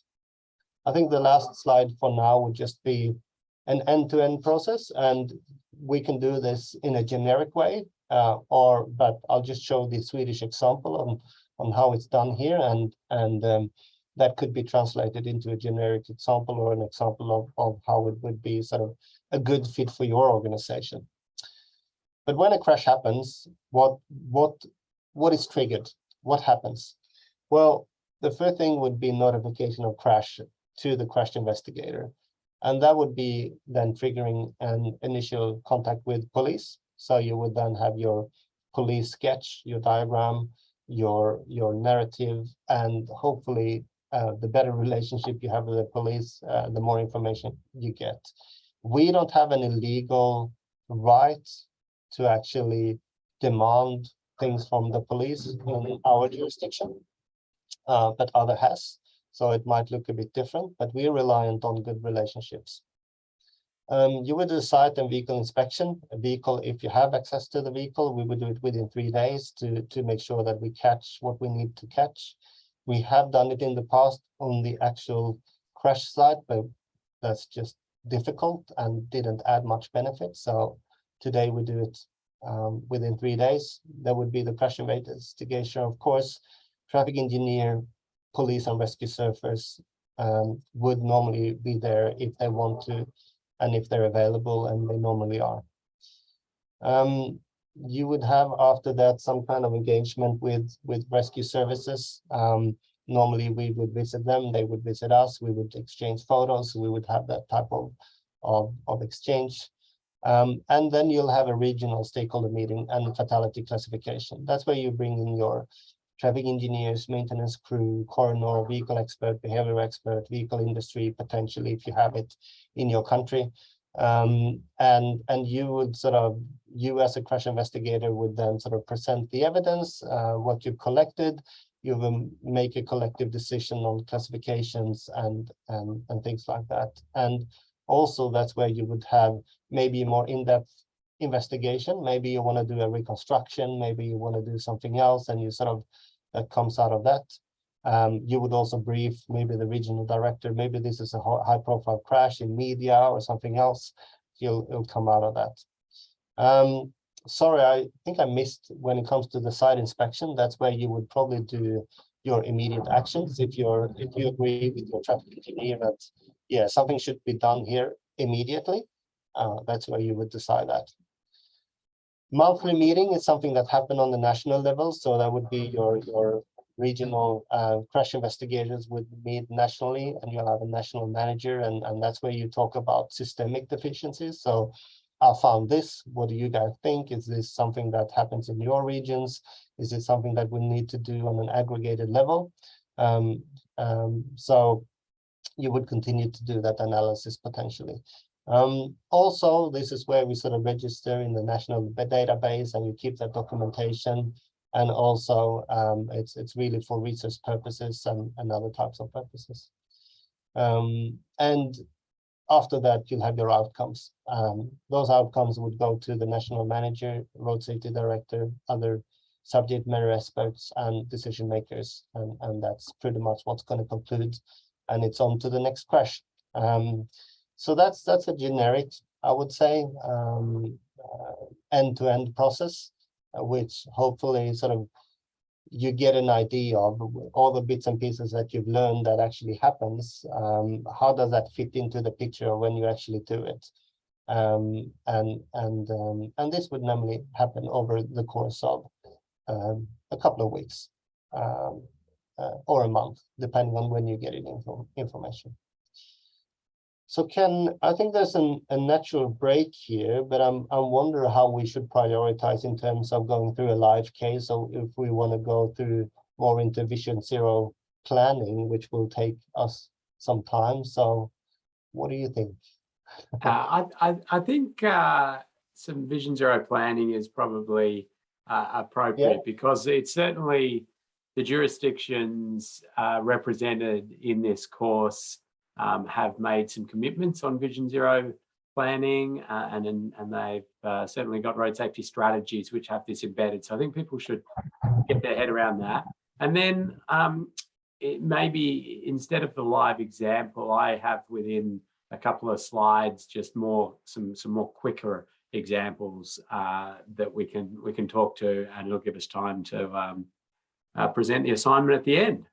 I think the last slide for now would just be an end-to-end process, and we can do this in a generic way, but I'll just show the Swedish example on how it's done here, and that could be translated into a generic example or an example of how it would be sort of a good fit for your organization. But when a crash happens, what is triggered? What happens? Well, the first thing would be notification of crash to the crash investigator. And that would be then triggering an initial contact with police. So you would then have your police sketch, your diagram, your narrative, and hopefully the better relationship you have with the police, the more information you get. We don't have any legal right to actually demand things from the police in our jurisdiction, but other has. So it might look a bit different, but we're reliant on good relationships. You would do a site and vehicle inspection. A vehicle, if you have access to the vehicle, we would do it within 3 days to make sure that we catch what we need to catch. We have done it in the past on the actual crash site, but that's just difficult and didn't add much benefit. So today we do it within 3 days. There would be the crash investigation, of course. Traffic engineer, police and rescue surfers would normally be there if they want to, and if they're available, and they normally are. You would have after that some kind of engagement with rescue services. Normally we would visit them, they would visit us, we would exchange photos, we would have that type of exchange. And then you'll have a regional stakeholder meeting and fatality classification. That's where you bring in your traffic engineers, maintenance crew, coroner, vehicle expert, behavior expert, vehicle industry, potentially if you have it in your country. And you would you as a crash investigator would then sort of present the evidence, what you've collected. You will make a collective decision on classifications and things like that. And also that's where you would have maybe more in-depth investigation. Maybe you want to do a reconstruction, maybe you want to do something else, and you that comes out of that. You would also brief maybe the regional director, maybe this is a high profile crash in media or something else. It'll come out of that. Sorry, I think I missed when it comes to the site inspection. That's where you would probably do your immediate actions. If you agree with your traffic engineer that, yeah, something should be done here immediately, that's where you would decide that. Monthly meeting is something that happened on the national level. So that would be your regional crash investigators would meet nationally, and you'll have a national manager, and that's where you talk about systemic deficiencies. So I found this, what do you guys think? Is this something that happens in your regions? Is it something that we need to do on an aggregated level? So you would continue to do that analysis potentially. Also, this is where we sort of register in the national database, and you keep that documentation. And also it's really for research purposes and other types of purposes. And after that, you'll have your outcomes. Those outcomes would go to the national manager, road safety director, other subject matter experts and decision makers. And that's pretty much what's going to conclude. And it's on to the next crash. So that's a generic, I would say, end-to-end process, which hopefully sort of you get an idea of all the bits and pieces that you've learned that actually happens. How does that fit into the picture when you actually do it? And this would normally happen over the course of a couple of weeks or a month, depending on when you get it information. So Ken, I think there's a natural break here, but I wonder how we should prioritize in terms of going through a live case. So if we want to go through more into Vision Zero planning, which will take us some time. So what do you think? I think some Vision Zero planning is probably appropriate, because it's certainly the jurisdictions represented in this course have made some commitments on Vision Zero planning, and they've certainly got road safety strategies which have this embedded. So I think people should get their head around that. And then it maybe instead of the live example, I have within a couple of slides just some more quicker examples that we can talk to, and it'll give us time to present the assignment at the end.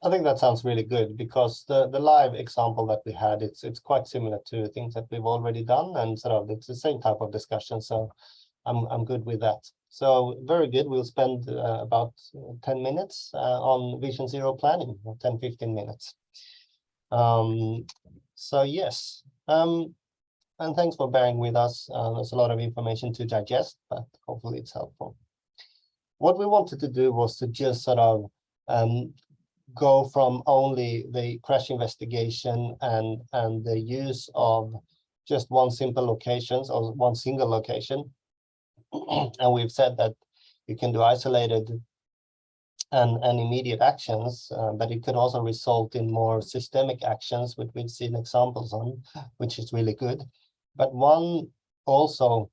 I think that sounds really good, because the live example that we had, it's quite similar to things that we've already done, and sort of it's the same type of discussion. So I'm good with that. So very good. We'll spend about 10 minutes on Vision Zero planning, 10-15 minutes. So yes, and thanks for bearing with us. There's a lot of information to digest, but hopefully it's helpful. What we wanted to do was to just sort of go from only the crash investigation and the use of just one simple locations or one single location. And we've said that you can do isolated and immediate actions, but it could also result in more systemic actions, which we've seen examples on, which is really good. But one also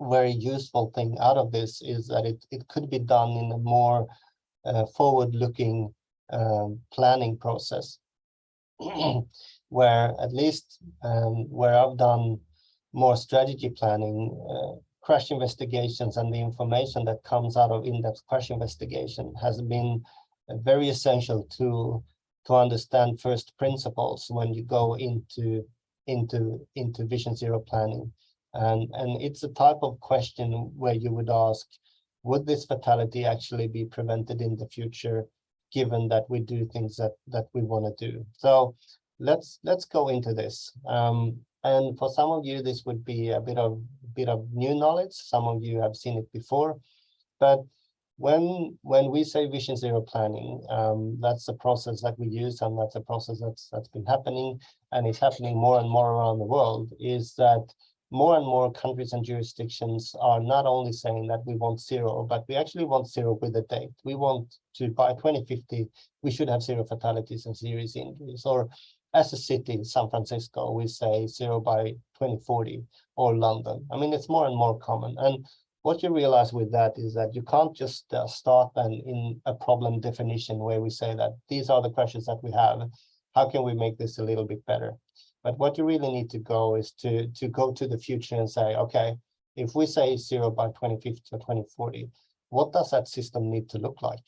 very useful thing out of this is that it could be done in a more forward-looking planning process, where at least where I've done more strategy planning, crash investigations and the information that comes out of in-depth crash investigation has been a very essential tool to understand first principles when you go into Vision Zero planning. And it's a type of question where you would ask, would this fatality actually be prevented in the future, given that we do things that we want to do? So let's go into this. And for some of you, this would be a bit of new knowledge. Some of you have seen it before, but when we say Vision Zero planning, that's a process that we use, and that's a process that's been happening, and it's happening more and more around the world, is that more and more countries and jurisdictions are not only saying that we want zero, but we actually want zero with a date. We want to, by 2050, we should have zero fatalities and serious injuries. Or as a city, San Francisco, we say zero by 2040, or London. I mean, it's more and more common. And what you realize with that is that you can't just start then in a problem definition where we say that these are the crashes that we have. How can we make this a little bit better? But what you really need to go is to go to the future and say, okay, if we say zero by 2050 or 2040, what does that system need to look like?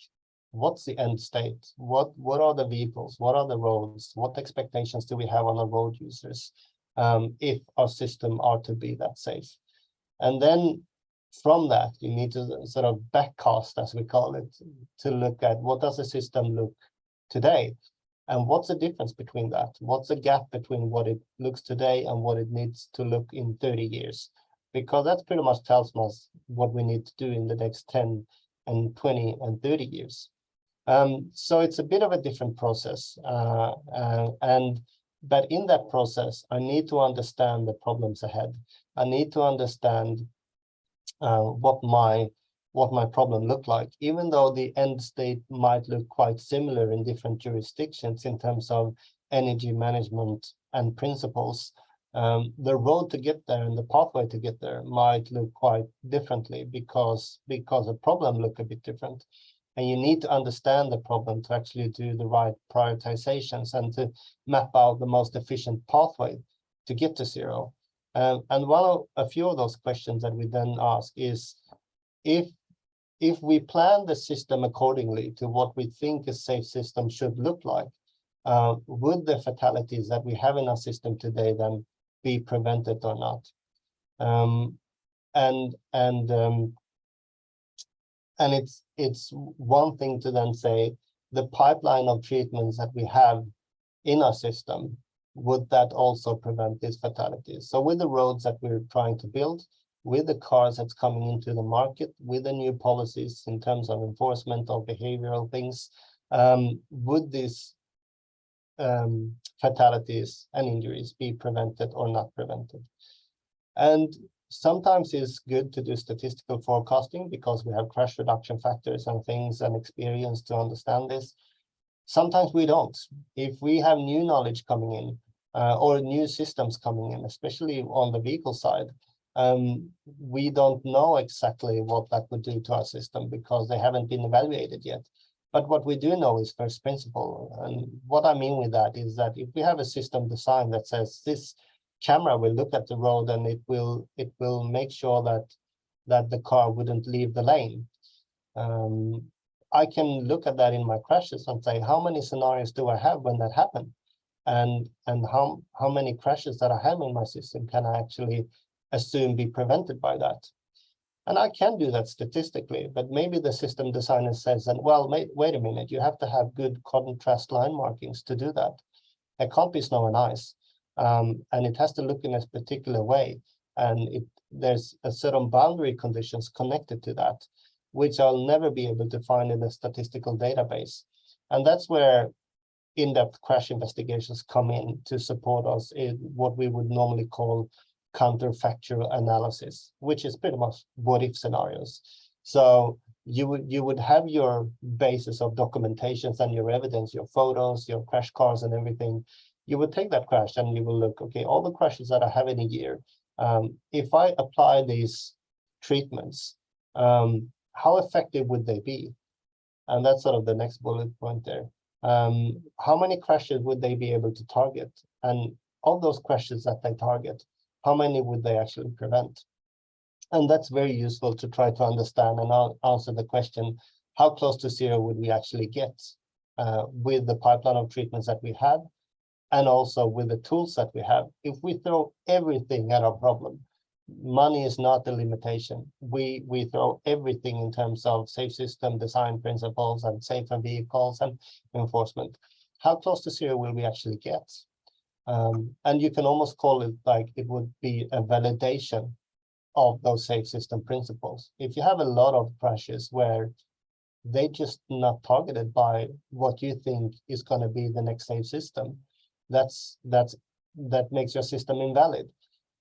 What's the end state? What are the vehicles? What are the roads? What expectations do we have on the road users if our system are to be that safe? And then from that, you need to sort of backcast, as we call it, to look at what does the system look today? And what's the difference between that? What's the gap between what it looks today and what it needs to look in 30 years? Because that pretty much tells us what we need to do in the next 10 and 20 and 30 years. So it's a bit of a different process. But in that process, I need to understand the problems ahead. I need to understand what my problem looked like, even though the end state might look quite similar in different jurisdictions in terms of energy management and principles. The road to get there and the pathway to get there might look quite differently because the problem look a bit different. And you need to understand the problem to actually do the right prioritizations and to map out the most efficient pathway to get to zero. And a few of those questions that we then ask is, if we plan the system accordingly to what we think a safe system should look like, would the fatalities that we have in our system today then be prevented or not? And it's one thing to then say the pipeline of treatments that we have in our system, would that also prevent these fatalities? So with the roads that we're trying to build, with the cars that's coming into the market, with the new policies in terms of enforcement of behavioral things, would these fatalities and injuries be prevented or not prevented? And sometimes it's good to do statistical forecasting because we have crash reduction factors and things and experience to understand this. Sometimes we don't. If we have new knowledge coming in or new systems coming in, especially on the vehicle side, we don't know exactly what that would do to our system because they haven't been evaluated yet. But what we do know is first principle. And what I mean with that is that if we have a system design that says this camera will look at the road and it will make sure that the car wouldn't leave the lane. I can look at that in my crashes and say, how many scenarios do I have when that happened? And how many crashes that I have in my system can I actually assume be prevented by that? And I can do that statistically, but maybe the system designer says, and well, wait a minute, you have to have good contrast line markings to do that. It can't be snow and ice. And it has to look in a particular way. And there's a certain boundary conditions connected to that, which I'll never be able to find in a statistical database. And that's where in-depth crash investigations come in to support us in what we would normally call counterfactual analysis, which is pretty much what-if scenarios. So you would have your basis of documentations and your evidence, your photos, your crash cars and everything. You would take that crash and you will look, okay, all the crashes that I have in a year, if I apply these treatments, how effective would they be? And that's sort of the next bullet point there. How many crashes would they be able to target? And of those crashes that they target, how many would they actually prevent? And that's very useful to try to understand and answer the question, how close to zero would we actually get with the pipeline of treatments that we have, and also with the tools that we have? If we throw everything at our problem, money is not the limitation. We throw everything in terms of safe system design principles and safer vehicles and enforcement. How close to zero will we actually get? And you can almost call it like it would be a validation of those safe system principles. If you have a lot of crashes where they just not targeted by what you think is going to be the next safe system, that makes your system invalid.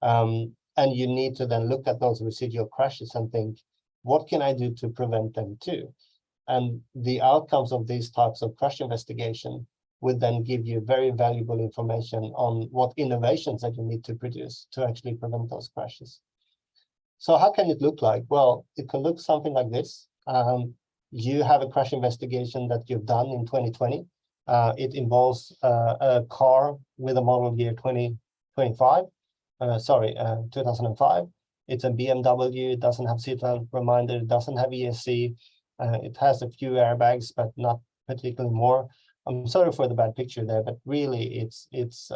And you need to then look at those residual crashes and think, what can I do to prevent them too? And the outcomes of these types of crash investigation would then give you very valuable information on what innovations that you need to produce to actually prevent those crashes. So how can it look like? Well, it can look something like this. You have a crash investigation that you've done in 2020. It involves a car with a model year 2005. It's a BMW. It doesn't have seatbelt reminder. It doesn't have ESC. It has a few airbags, but not particularly more. I'm sorry for the bad picture there, but really it's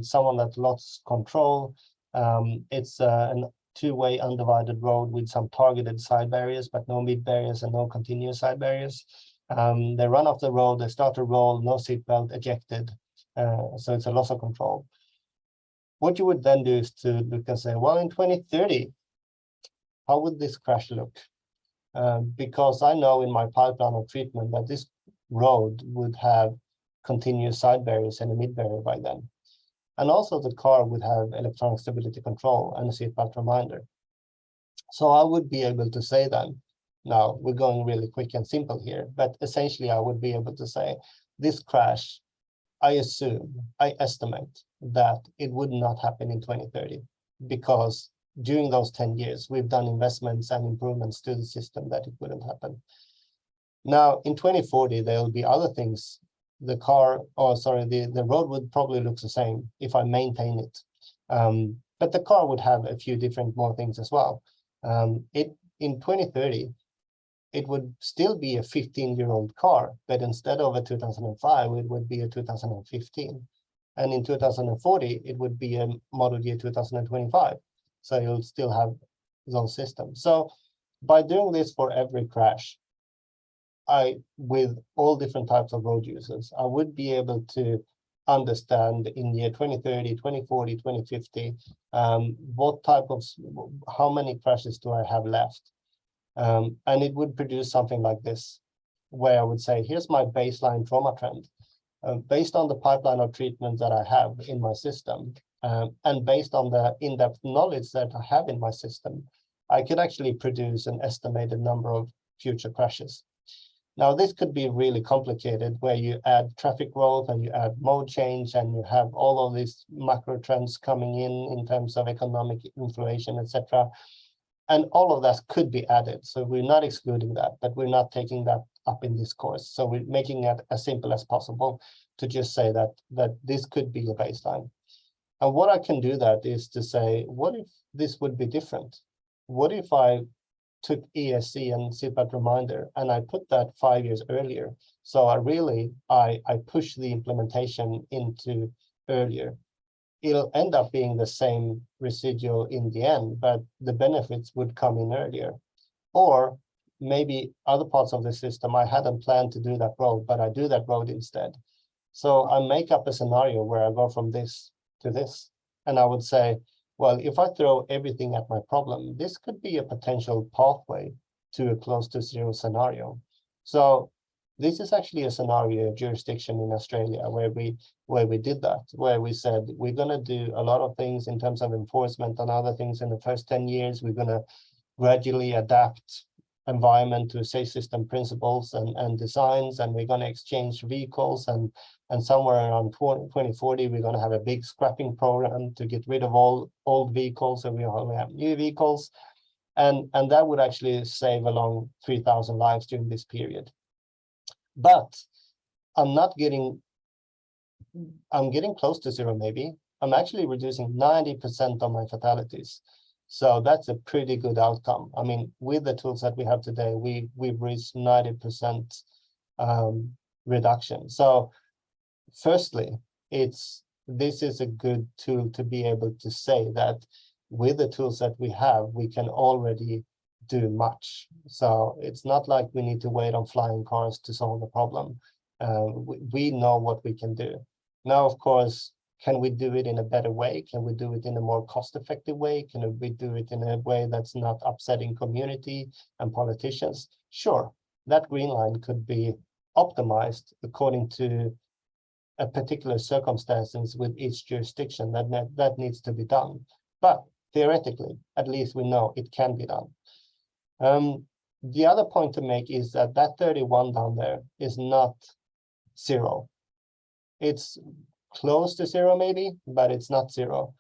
someone that lost control. It's a two-way undivided road with some targeted side barriers, but no mid barriers and no continuous side barriers. They run off the road, they start to roll, no seatbelt, ejected. So it's a loss of control. What you would then do is to look and say, well, in 2030, how would this crash look? Because I know in my pipeline of treatment that this road would have continuous side barriers and a mid barrier by then. And also the car would have electronic stability control and a seatbelt reminder. So I would be able to say then, now we're going really quick and simple here, but essentially I would be able to say this crash, I estimate that it would not happen in 2030 because during those 10 years, we've done investments and improvements to the system that it wouldn't happen. Now, in 2040, there will be other things. The road would probably look the same if I maintain it. But the car would have a few different more things as well. In 2030, it would still be a 15-year-old car, but instead of a 2005, it would be a 2015. And in 2040, it would be a model year 2025. So you'll still have those systems. So by doing this for every crash, with all different types of road users, I would be able to understand in year 2030, 2040, 2050, how many crashes do I have left? And it would produce something like this, where I would say, here's my baseline trauma trend. Based on the pipeline of treatment that I have in my system, and based on the in-depth knowledge that I have in my system, I could actually produce an estimated number of future crashes. Now, this could be really complicated, where you add traffic growth and you add mode change, and you have all of these macro trends coming in terms of economic inflation, etc. And all of that could be added. So we're not excluding that, but we're not taking that up in this course. So we're making it as simple as possible to just say that this could be a baseline. And what I can do that is to say, what if this would be different? What if I took ESC and CPAT reminder and I put that 5 years earlier? So I push the implementation into earlier. It'll end up being the same residual in the end, but the benefits would come in earlier. Or maybe other parts of the system, I hadn't planned to do that road, but I do that road instead. So I make up a scenario where I go from this to this. And I would say, well, if I throw everything at my problem, this could be a potential pathway to a close to zero scenario. So this is actually a scenario jurisdiction in Australia where we did that, where we said, we're going to do a lot of things in terms of enforcement and other things in the first 10 years. We're going to gradually adapt environment to safe system principles and designs, and we're going to exchange vehicles, and somewhere around 2040, we're going to have a big scrapping program to get rid of all old vehicles, and we only have new vehicles. And that would actually save along 3,000 lives during this period. But I'm getting close to zero, maybe. I'm actually reducing 90% of my fatalities. So that's a pretty good outcome. I mean, with the tools that we have today, we've reached 90% reduction. So firstly, this is a good tool to be able to say that with the tools that we have, we can already do much. So it's not like we need to wait on flying cars to solve the problem. We know what we can do. Now, of course, can we do it in a better way? Can we do it in a more cost-effective way? Can we do it in a way that's not upsetting community and politicians? Sure, that green line could be optimized according to a particular circumstances with each jurisdiction that needs to be done. But theoretically, at least we know it can be done. The other point to make is that 31 down there is not zero. It's close to zero maybe, but it's not zero.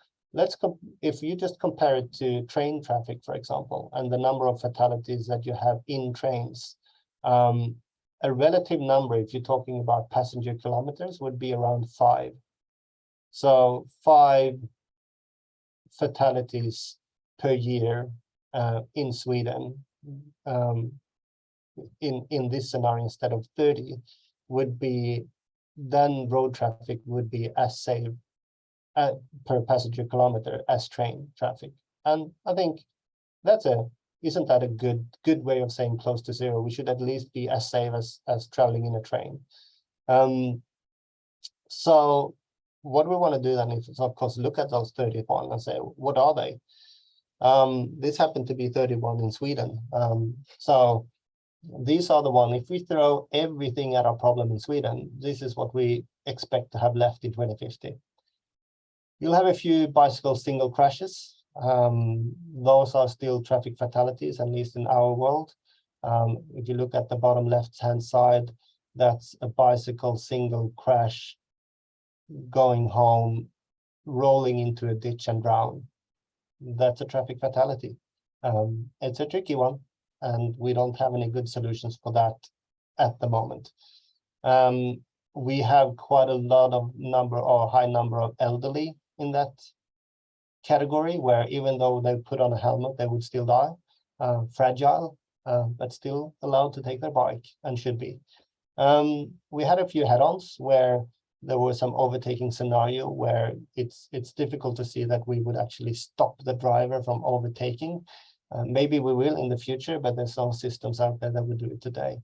If you just compare it to train traffic, for example, and the number of fatalities that you have in trains, a relative number, if you're talking about passenger kilometers, would be around 5. So 5 fatalities per year in Sweden, in this scenario, instead of 30, would be, then road traffic would be as safe per passenger kilometer as train traffic. And I think isn't that a good way of saying close to zero? We should at least be as safe as traveling in a train. So what we want to do then is, of course, look at those 31 and say, what are they? This happened to be 31 in Sweden. So these are the one, if we throw everything at our problem in Sweden, this is what we expect to have left in 2050. You'll have a few bicycle single crashes. Those are still traffic fatalities, at least in our world. If you look at the bottom left-hand side, that's a bicycle single crash going home, rolling into a ditch and drown. That's a traffic fatality. It's a tricky one, and we don't have any good solutions for that at the moment. We have quite a lot of high number of elderly in that category, where even though they put on a helmet, they would still die, fragile, but still allowed to take their bike and should be. We had a few head-ons where there was some overtaking scenario where it's difficult to see that we would actually stop the driver from overtaking. Maybe we will in the future, but there's some systems out there that would do it today.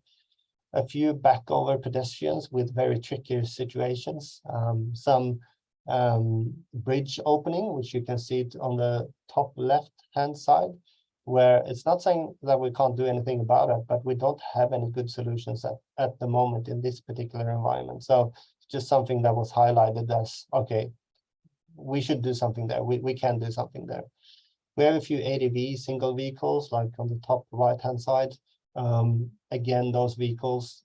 A few backover pedestrians with very tricky situations. Some bridge opening, which you can see it on the top left-hand side, where it's not saying that we can't do anything about it, but we don't have any good solutions at the moment in this particular environment. So it's just something that was highlighted as, okay, we should do something there. We can do something there. We have a few ADV single vehicles, like on the top right-hand side. Again, those vehicles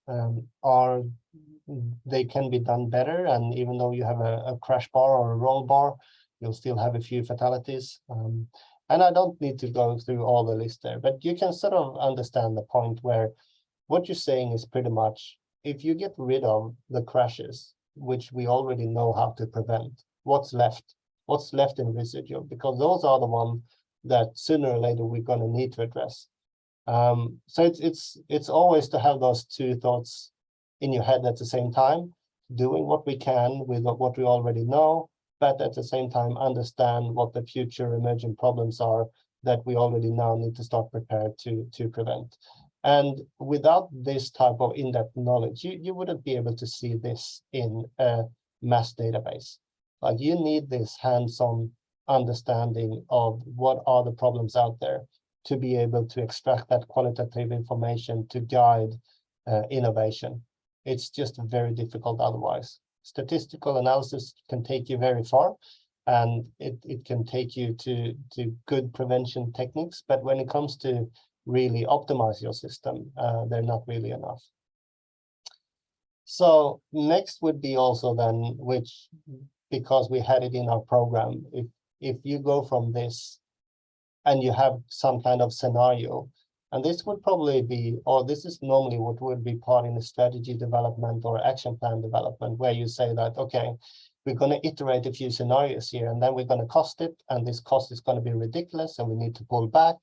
they can be done better. And even though you have a crash bar or a roll bar, you'll still have a few fatalities. And I don't need to go through all the list there, but you can sort of understand the point where what you're saying is pretty much, if you get rid of the crashes, which we already know how to prevent, what's left? What's left in residual? Because those are the ones that sooner or later we're going to need to address. So it's always to have those two thoughts in your head at the same time, doing what we can with what we already know, but at the same time understand what the future emerging problems are that we already now need to start prepared to prevent. And without this type of in-depth knowledge, you wouldn't be able to see this in a mass database. Like, you need this hands-on understanding of what are the problems out there to be able to extract that qualitative information to guide innovation. It's just very difficult otherwise. Statistical analysis can take you very far, and it can take you to good prevention techniques, but when it comes to really optimize your system, they're not really enough. So next would be also then, which, because we had it in our program, if you go from this and you have some kind of scenario, and this would probably be, or this is normally what would be part in the strategy development or action plan development, where you say that, okay, we're going to iterate a few scenarios here, and then we're going to cost it, and this cost is going to be ridiculous, and we need to pull back.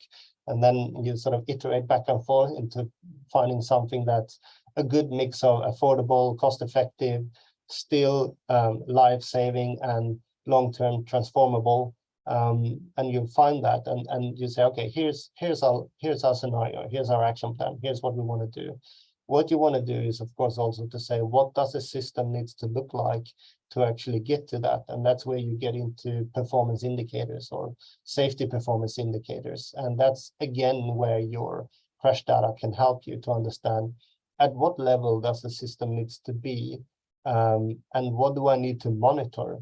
And then you sort of iterate back and forth into finding something that's a good mix of affordable, cost-effective, still life-saving and long-term transformable. And you find that, and you say, okay, here's our scenario, here's our action plan, here's what we want to do. What you want to do is, of course, also to say, what does the system needs to look like to actually get to that? And that's where you get into performance indicators or safety performance indicators. And that's, again, where your crash data can help you to understand at what level does the system needs to be, and what do I need to monitor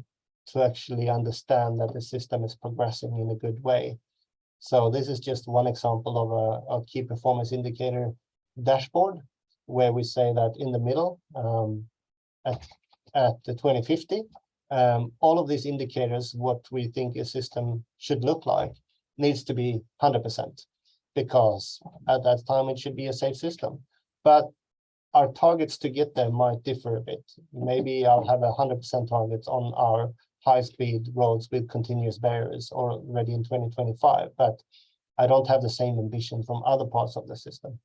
to actually understand that the system is progressing in a good way. So this is just one example of a key performance indicator dashboard, where we say that in the middle, at the 2050, all of these indicators, what we think a system should look like, needs to be 100%, because at that time it should be a safe system. But our targets to get there might differ a bit. Maybe I'll have 100% targets on our high-speed roads with continuous barriers already in 2025, but I don't have the same ambition from other parts of the system.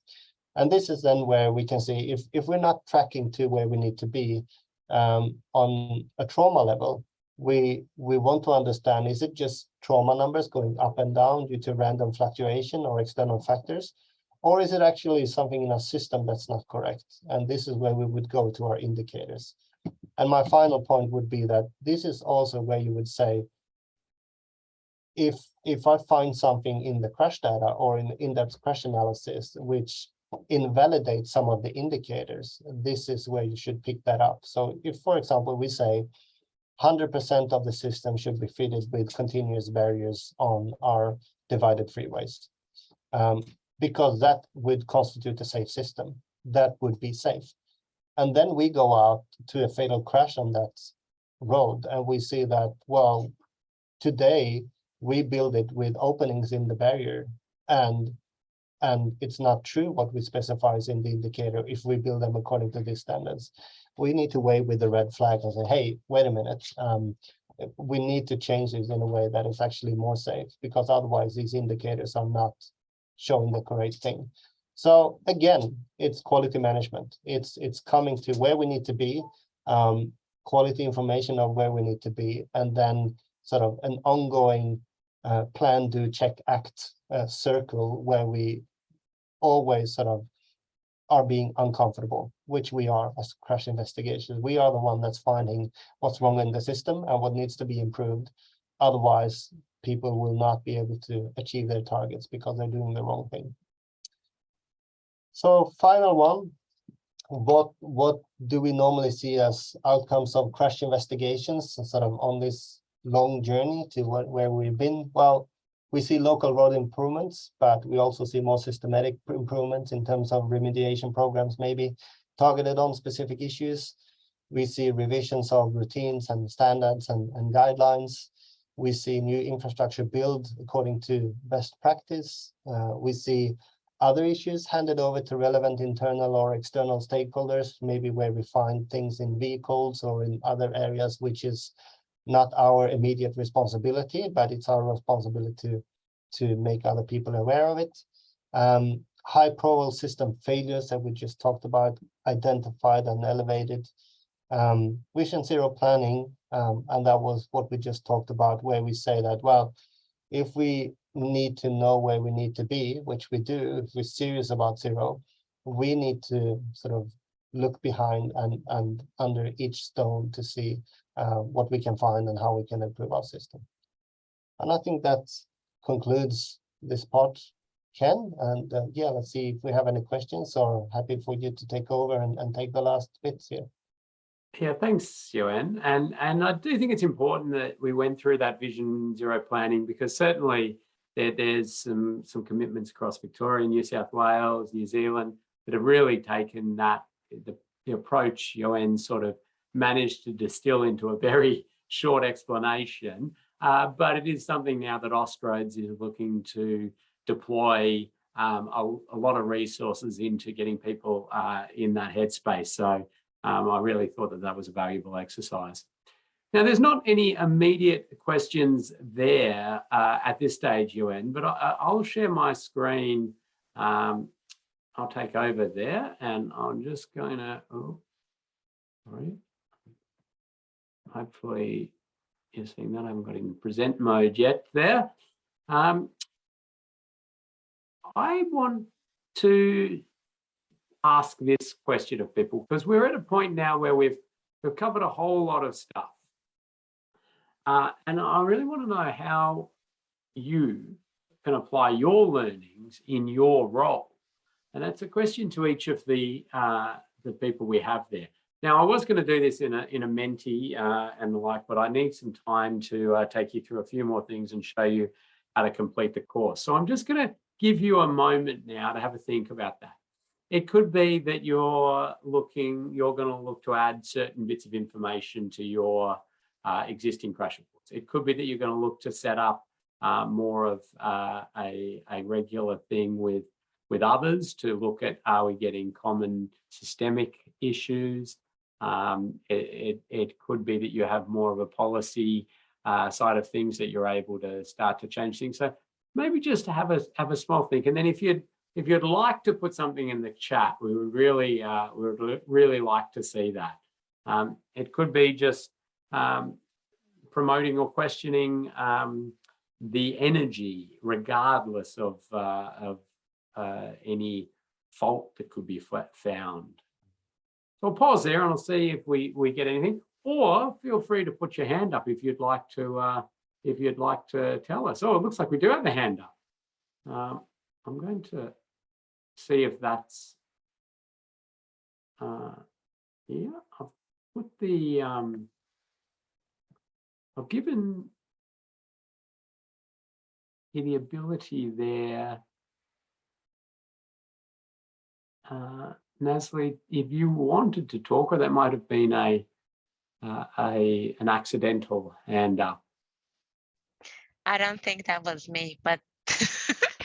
And this is then where we can see if we're not tracking to where we need to be on a trauma level, we want to understand, is it just trauma numbers going up and down due to random fluctuation or external factors? Or is it actually something in our system that's not correct? And this is where we would go to our indicators. And my final point would be that this is also where you would say, if I find something in the crash data or in in-depth crash analysis, which invalidates some of the indicators, this is where you should pick that up. So if, for example, we say 100% of the system should be fitted with continuous barriers on our divided freeways, because that would constitute a safe system, that would be safe. And then we go out to a fatal crash on that road, and we see that, well, today we build it with openings in the barrier, and and it's not true what we specify in the indicator if we build them according to these standards. We need to wave with the red flag and say, hey, wait a minute, we need to change this in a way that is actually more safe, because otherwise these indicators are not showing the correct thing. So again, it's quality management. It's coming to where we need to be, quality information of where we need to be, and then sort of an ongoing plan, do, check, act circle where we always sort of are being uncomfortable, which we are as crash investigators. We are the one that's finding what's wrong in the system and what needs to be improved. Otherwise, people will not be able to achieve their targets because they're doing the wrong thing. So final one, what do we normally see as outcomes of crash investigations sort of on this long journey to where we've been? Well, we see local road improvements, but we also see more systematic improvements in terms of remediation programs, maybe targeted on specific issues. We see revisions of routines and standards and guidelines. We see new infrastructure build according to best practice. We see other issues handed over to relevant internal or external stakeholders, maybe where we find things in vehicles or in other areas, which is not our immediate responsibility, but it's our responsibility to make other people aware of it. High profile system failures that we just talked about, identified and elevated. Vision Zero planning, and that was what we just talked about, where we say that, well, if we need to know where we need to be, which we do, if we're serious about zero, we need to sort of look behind and under each stone to see what we can find and how we can improve our system. And I think that concludes this part, Ken. And yeah, let's see if we have any questions, or happy for you to take over and take the last bits here. Yeah, thanks, Johan. And I do think it's important that we went through that Vision Zero planning, because certainly there's some commitments across Victoria, New South Wales, New Zealand that have really taken that the approach Johan sort of managed to distill into a very short explanation. But it is something now that Austroads is looking to deploy a lot of resources into getting people in that headspace. So I really thought that was a valuable exercise. Now, there's not any immediate questions there at this stage, Johan, but I'll share my screen. I'll take over there, and I'm just going to, sorry. Hopefully you're seeing that. I haven't got in present mode yet there. I want to ask this question of people, because we're at a point now where we've covered a whole lot of stuff. And I really want to know how you can apply your learnings in your role. And that's a question to each of the people we have there. Now, I was going to do this in a Menti and the like, but I need some time to take you through a few more things and show you how to complete the course. So I'm just going to give you a moment now to have a think about that. It could be that you're going to look to add certain bits of information to your existing crash reports. It could be that you're going to look to set up more of a regular thing with others to look at, are we getting common systemic issues? It could be that you have more of a policy side of things that you're able to start to change things. So maybe just to have a small think, and then if you'd like to put something in the chat, we would really like to see that. It could be just promoting or questioning the energy, regardless of any fault that could be found. So I'll pause there and I'll see if we get anything. Or feel free to put your hand up if you'd like to tell us. Oh, it looks like we do have a hand up. I'm going to see if that's yeah. I've put the I've given you the ability there. Nasli, if you wanted to talk, or that might have been an accidental hand up. I don't think that was me, but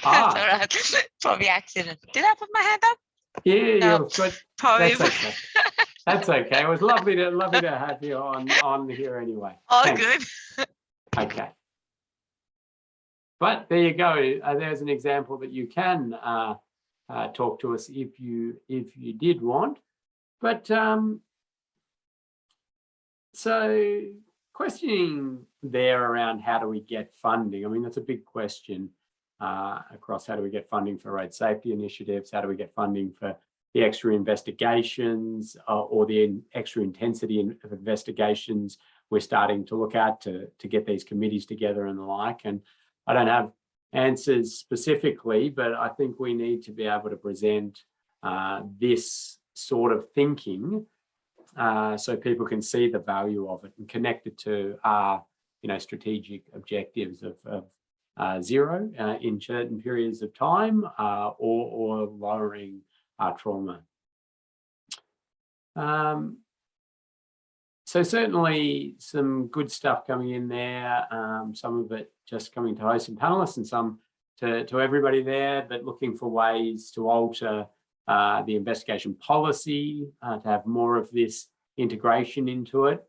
Ah. All right. Probably accident. Did I put my hand up? Yeah, No, you've got, Probably. that's okay. That's okay. It was lovely to have you on here anyway. All Thanks. good. Okay. But there you go. There's an example that you can talk to us if you did want. But so questioning there around how do we get funding? I mean, that's a big question across how do we get funding for road safety initiatives? How do we get funding for the extra investigations or the extra intensity of investigations we're starting to look at to get these committees together and the like? And I don't have answers specifically, but I think we need to be able to present this sort of thinking so people can see the value of it and connect it to our, strategic objectives of zero in certain periods of time or lowering trauma. So certainly some good stuff coming in there, some of it just coming to hosts and panelists and some to everybody there, but looking for ways to alter the investigation policy, to have more of this integration into it.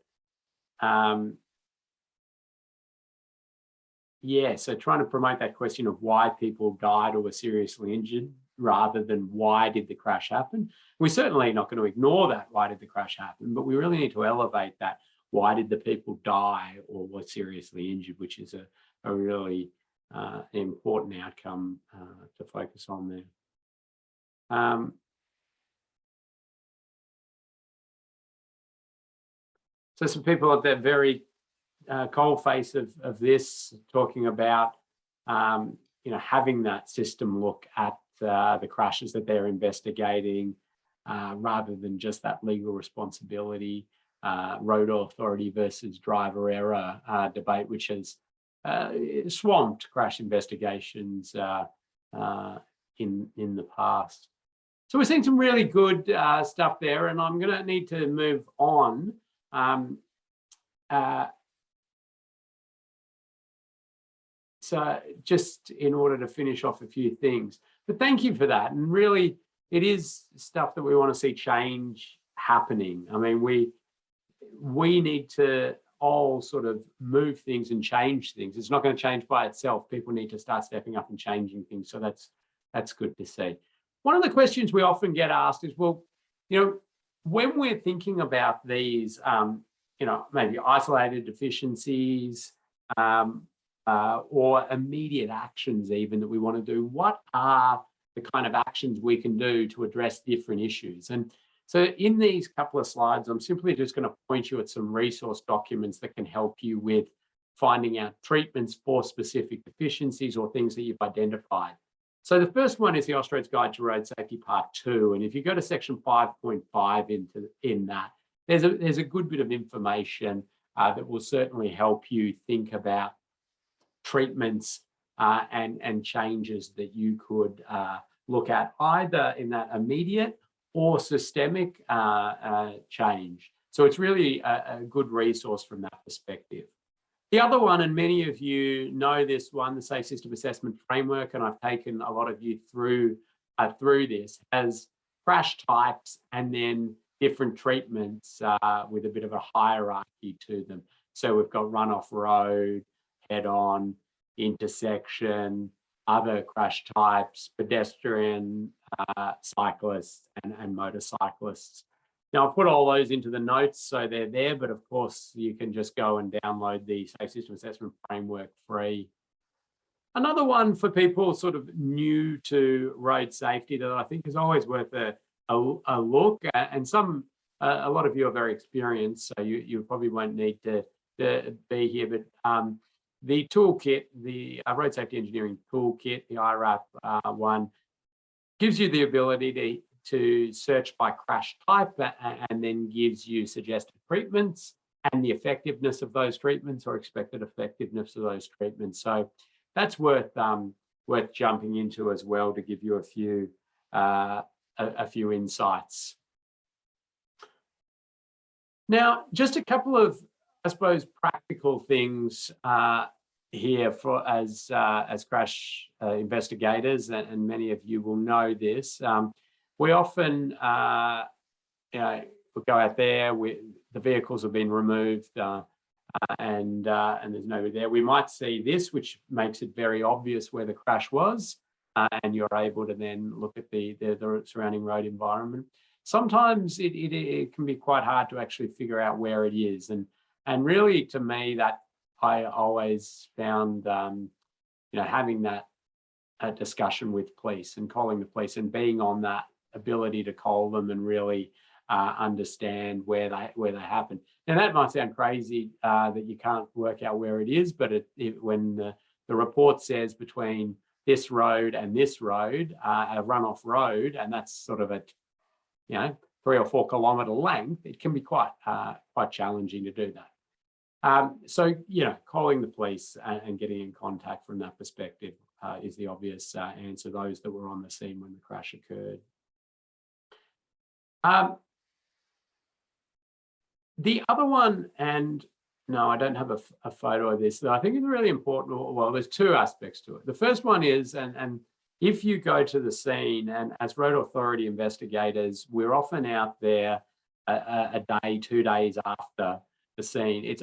Yeah, so trying to promote that question of why people died or were seriously injured rather than why did the crash happen. We're certainly not going to ignore that, why did the crash happen, but we really need to elevate that, why did the people die or were seriously injured, which is a really important outcome to focus on there. So some people at that very cold face of this talking about, having that system look at the crashes that they're investigating rather than just that legal responsibility, road authority versus driver error debate, which has swamped crash investigations in the past. So we're seeing some really good stuff there, and I'm going to need to move on. So just in order to finish off a few things, but thank you for that. And really, it is stuff that we want to see change happening. I mean, we need to all sort of move things and change things. It's not going to change by itself. People need to start stepping up and changing things. So that's good to see. One of the questions we often get asked is, well, when we're thinking about these, maybe isolated deficiencies or immediate actions even that we want to do, what are the kind of actions we can do to address different issues? And so in these couple of slides, I'm simply just going to point you at some resource documents that can help you with finding out treatments for specific deficiencies or things that you've identified. So the first one is the Austroads Guide to Road Safety Part 2. And if you go to section 5.5 in that, there's a good bit of information that will certainly help you think about treatments and changes that you could look at either in that immediate or systemic change. So it's really a good resource from that perspective. The other one, and many of you know this one, the Safe System Assessment Framework, and I've taken a lot of you through this, has crash types and then different treatments with a bit of a hierarchy to them. So we've got run-off road, head-on, intersection, other crash types, pedestrian, cyclists, and motorcyclists. Now, I'll put all those into the notes so they're there, but of course, you can just go and download the Safe System Assessment Framework free. Another one for people sort of new to road safety that I think is always worth a look, and a lot of you are very experienced, so you probably won't need to be here, but the toolkit, the Road Safety Engineering Toolkit, the IRAP one, gives you the ability to search by crash type and then gives you suggested treatments and the effectiveness of those treatments or expected effectiveness of those treatments. So that's worth jumping into as well to give you a few insights. Now, just a couple of, I suppose, practical things here for as crash investigators, and many of you will know this. We often, we'll go out there. The vehicles have been removed, and there's nobody there. We might see this, which makes it very obvious where the crash was, and you're able to then look at the surrounding road environment. Sometimes it can be quite hard to actually figure out where it is, and really, to me, that I always found, having that discussion with police and calling the police and being on that ability to call them and really understand where they happen. Now, that might sound crazy that you can't work out where it is, but when the report says between this road and this road, a runoff road, and that's sort of a 3 or 4 kilometre length, it can be quite challenging to do that. So, calling the police and getting in contact from that perspective is the obvious answer, those that were on the scene when the crash occurred. The other one, and no, I don't have a photo of this, that I think is really important. Well, there's 2 aspects to it. The first one is, and if you go to the scene, and as road authority investigators, we're often out there a day, 2 days after the scene. It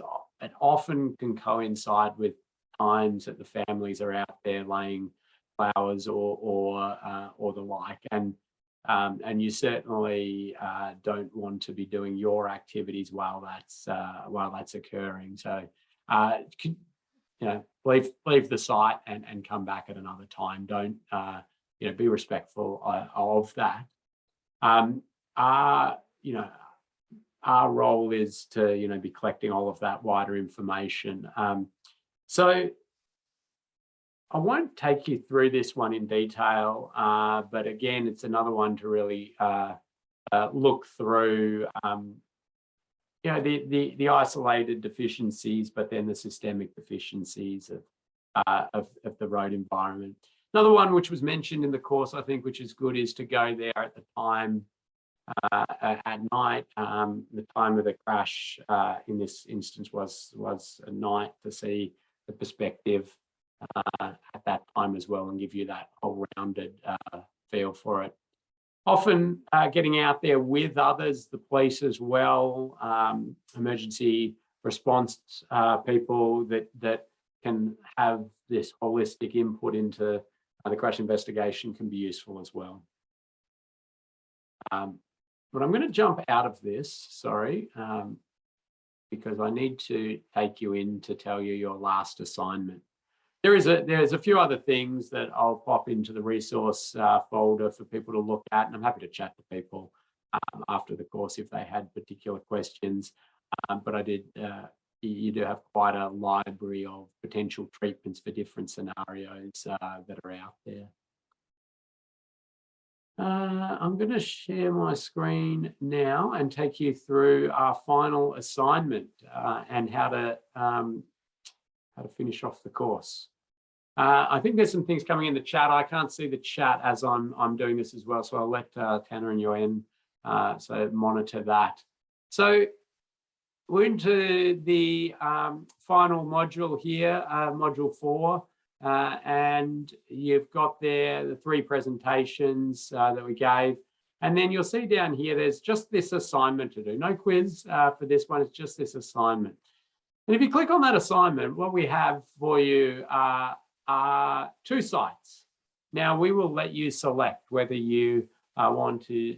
often can coincide with times that the families are out there laying flowers or the like, and you certainly don't want to be doing your activities while that's occurring. So, leave the site and come back at another time. Don't be respectful of that. Our role is to be collecting all of that wider information. So I won't take you through this one in detail, but again, it's another one to really look through, the isolated deficiencies, but then the systemic deficiencies of the road environment. Another one which was mentioned in the course, I think, which is good, is to go there at the time at night. The time of the crash in this instance was at night, to see the perspective at that time as well, and give you that whole rounded feel for it. Often getting out there with others, the police as well, emergency response people that can have this holistic input into the crash investigation can be useful as well. But I'm going to jump out of this, sorry, because I need to take you in to tell you your last assignment. There's a few other things that I'll pop into the resource folder for people to look at, and I'm happy to chat to people after the course if they had particular questions. But I did, you do have quite a library of potential treatments for different scenarios that are out there. I'm going to share my screen now and take you through our final assignment and how to finish off the course. I think there's some things coming in the chat. I can't see the chat as I'm doing this as well, so I'll let Tanner and Yoann so monitor that. So we're into the final module here, module 4, and you've got there the 3 presentations that we gave, and then you'll see down here there's just this assignment to do. No quiz for this one, it's just this assignment. And if you click on that assignment, what we have for you are 2 sites. Now, we will let you select whether you want to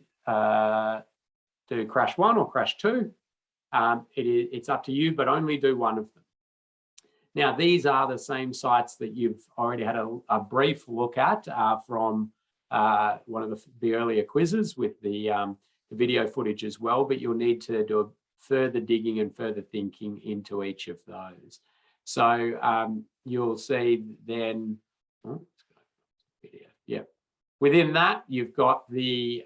do crash 1 or crash 2. It's up to you, but only do one of them. Now, these are the same sites that you've already had a brief look at from one of the earlier quizzes with the video footage as well, but you'll need to do a further digging and further thinking into each of those. So you'll see then, within that, you've got the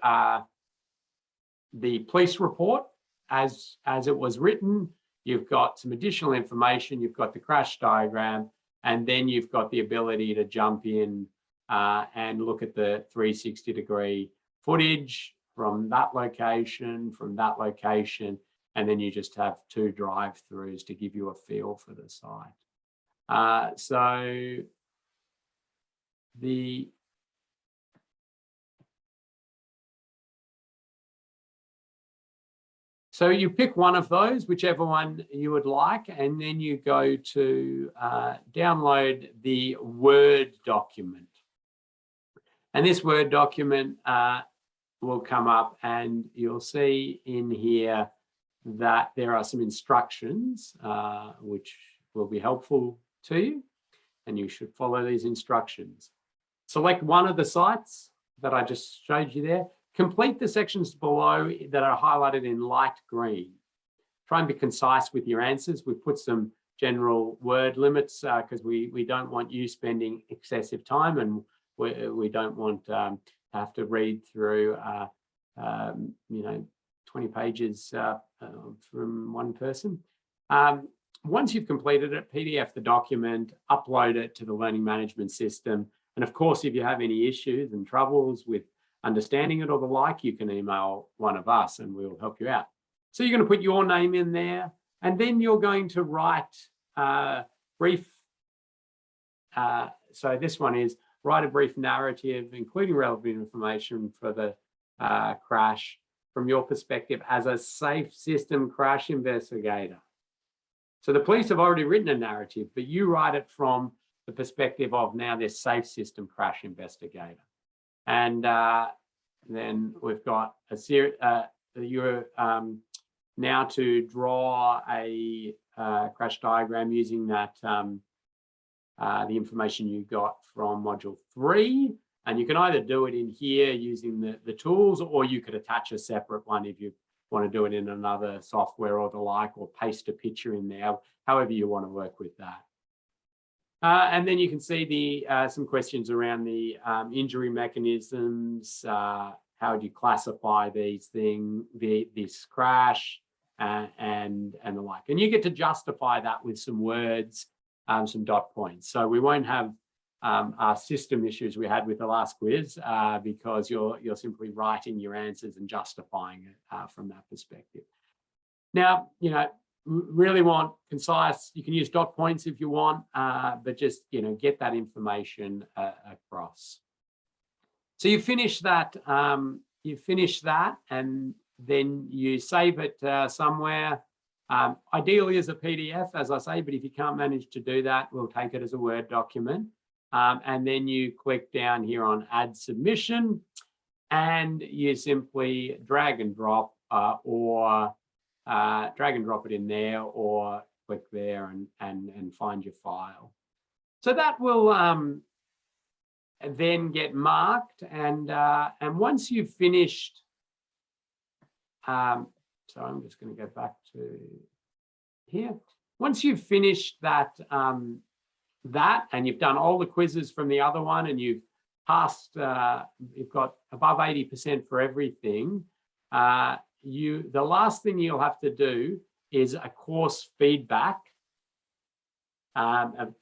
police report as it was written. You've got some additional information. You've got the crash diagram, and then you've got the ability to jump in and look at the 360-degree footage from that location, and then you just have 2 drive-throughs to give you a feel for the site. So you pick one of those, whichever one you would like, and then you go to download the Word document. And this Word document will come up, and you'll see in here that there are some instructions which will be helpful to you, and you should follow these instructions. Select one of the sites that I just showed you there. Complete the sections below that are highlighted in light green. Try and be concise with your answers. We've put some general word limits because we don't want you spending excessive time, and we don't want to have to read through 20 pages from one person. Once you've completed it, PDF the document, upload it to the learning management system. And of course, if you have any issues and troubles with understanding it or the like, you can email one of us and we'll help you out. So you're going to put your name in there, and then you're going to write brief. So this one is write a brief narrative, including relevant information for the crash from your perspective as a safe system crash investigator. So the police have already written a narrative, but you write it from the perspective of now this safe system crash investigator. And then we've got a series, you're now to draw a crash diagram using that the information you got from module 3. And you can either do it in here using the tools, or you could attach a separate one if you want to do it in another software or the like, or paste a picture in there, however you want to work with that. And then you can see the some questions around the injury mechanisms. How do you classify these things, this crash, and the like. And you get to justify that with some words, some dot points. So we won't have our system issues we had with the last quiz because you're simply writing your answers and justifying it from that perspective. Now, really want concise. You can use dot points if you want, but just get that information across. So you finish that. And then you save it somewhere. Ideally as a PDF, as I say, but if you can't manage to do that, we'll take it as a Word document. And then you click down here on Add Submission, and you simply drag and drop it in there, or click there and find your file. So that will then get marked, and once you've finished, so I'm just going to go back to here. Once you've finished that and you've done all the quizzes from the other one, and you've passed, you've got above 80% for everything, the last thing you'll have to do is a course feedback.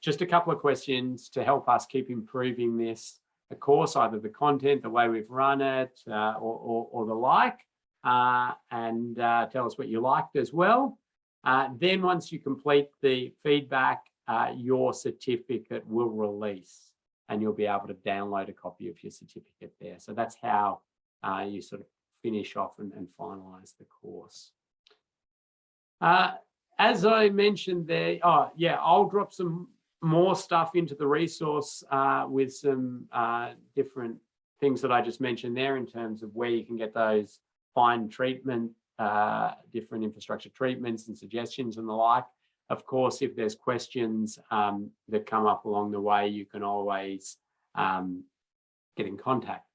Just a couple of questions to help us keep improving this course, either the content, the way we've run it, or the like, and tell us what you liked as well. Then once you complete the feedback, your certificate will release, and you'll be able to download a copy of your certificate there. So that's how you sort of finish off and finalize the course. As I mentioned there, I'll drop some more stuff into the resource with some different things that I just mentioned there in terms of where you can get those fine treatment, different infrastructure treatments and suggestions and the like. Of course, if there's questions that come up along the way, you can always get in contact.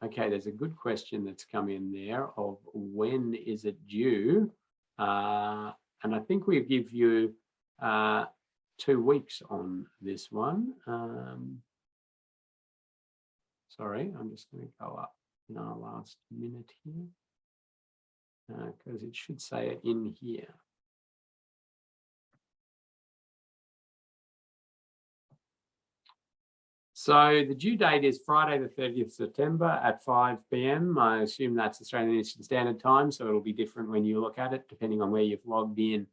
Okay, there's a good question that's come in there of when is it due? And I think we give you 2 weeks on this one. Sorry, I'm just going to go up in our last minute here because it should say it in here. So the due date is Friday, the 30th September at 5 p.m. I assume that's Australian Eastern Standard Time, so it'll be different when you look at it, depending on where you've logged in.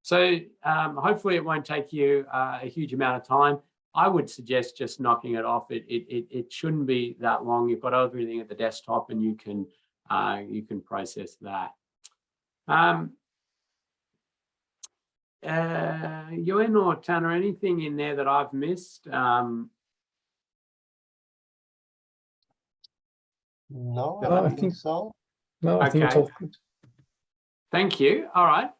So hopefully it won't take you a huge amount of time. I would suggest just knocking it off. It shouldn't be that long. You've got everything at the desktop, and you can process that. Yuan or Tanner, anything in there that I've missed? No, No, I I don't think think- so. No, I think it's Okay. all good. Thank you. All right.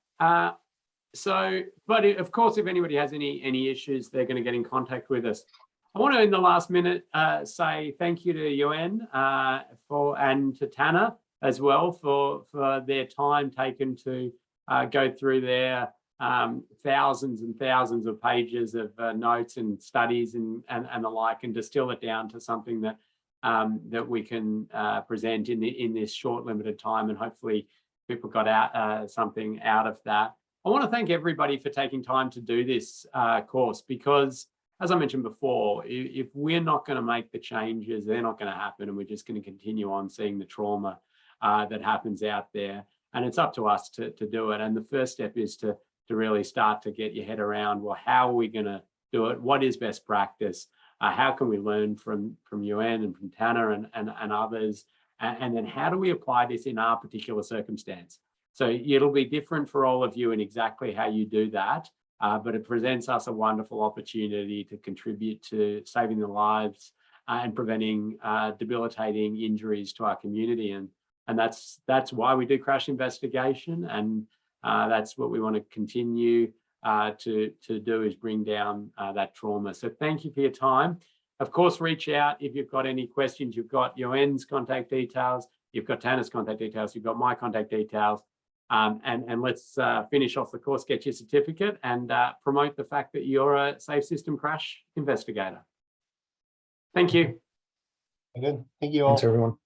But of course, if anybody has any issues, they're going to get in contact with us. I want to, in the last minute, say thank you to Yuan and to Tanner as well for their time taken to go through their thousands and thousands of pages of notes and studies and the like, and distill it down to something that that we can present in this short limited time, and hopefully people got out something out of that. I want to thank everybody for taking time to do this course, because as I mentioned before, if we're not going to make the changes, they're not going to happen, and we're just going to continue on seeing the trauma that happens out there. And it's up to us to do it. And the first step is to really start to get your head around, well, how are we going to do it? What is best practice? How can we learn from Yuan and from Tanner and others? And then how do we apply this in our particular circumstance? So it'll be different for all of you in exactly how you do that, but it presents us a wonderful opportunity to contribute to saving the lives and preventing debilitating injuries to our community. And that's why we do crash investigation, and that's what we want to continue to do, is bring down that trauma. So thank you for your time. Of course, reach out if you've got any questions. You've got Yuan's contact details, you've got Tanner's contact details, you've got my contact details. And let's finish off the course, get your certificate, and promote the fact that you're a safe system crash investigator. Thank you. Good. Thank you all. Thanks, everyone.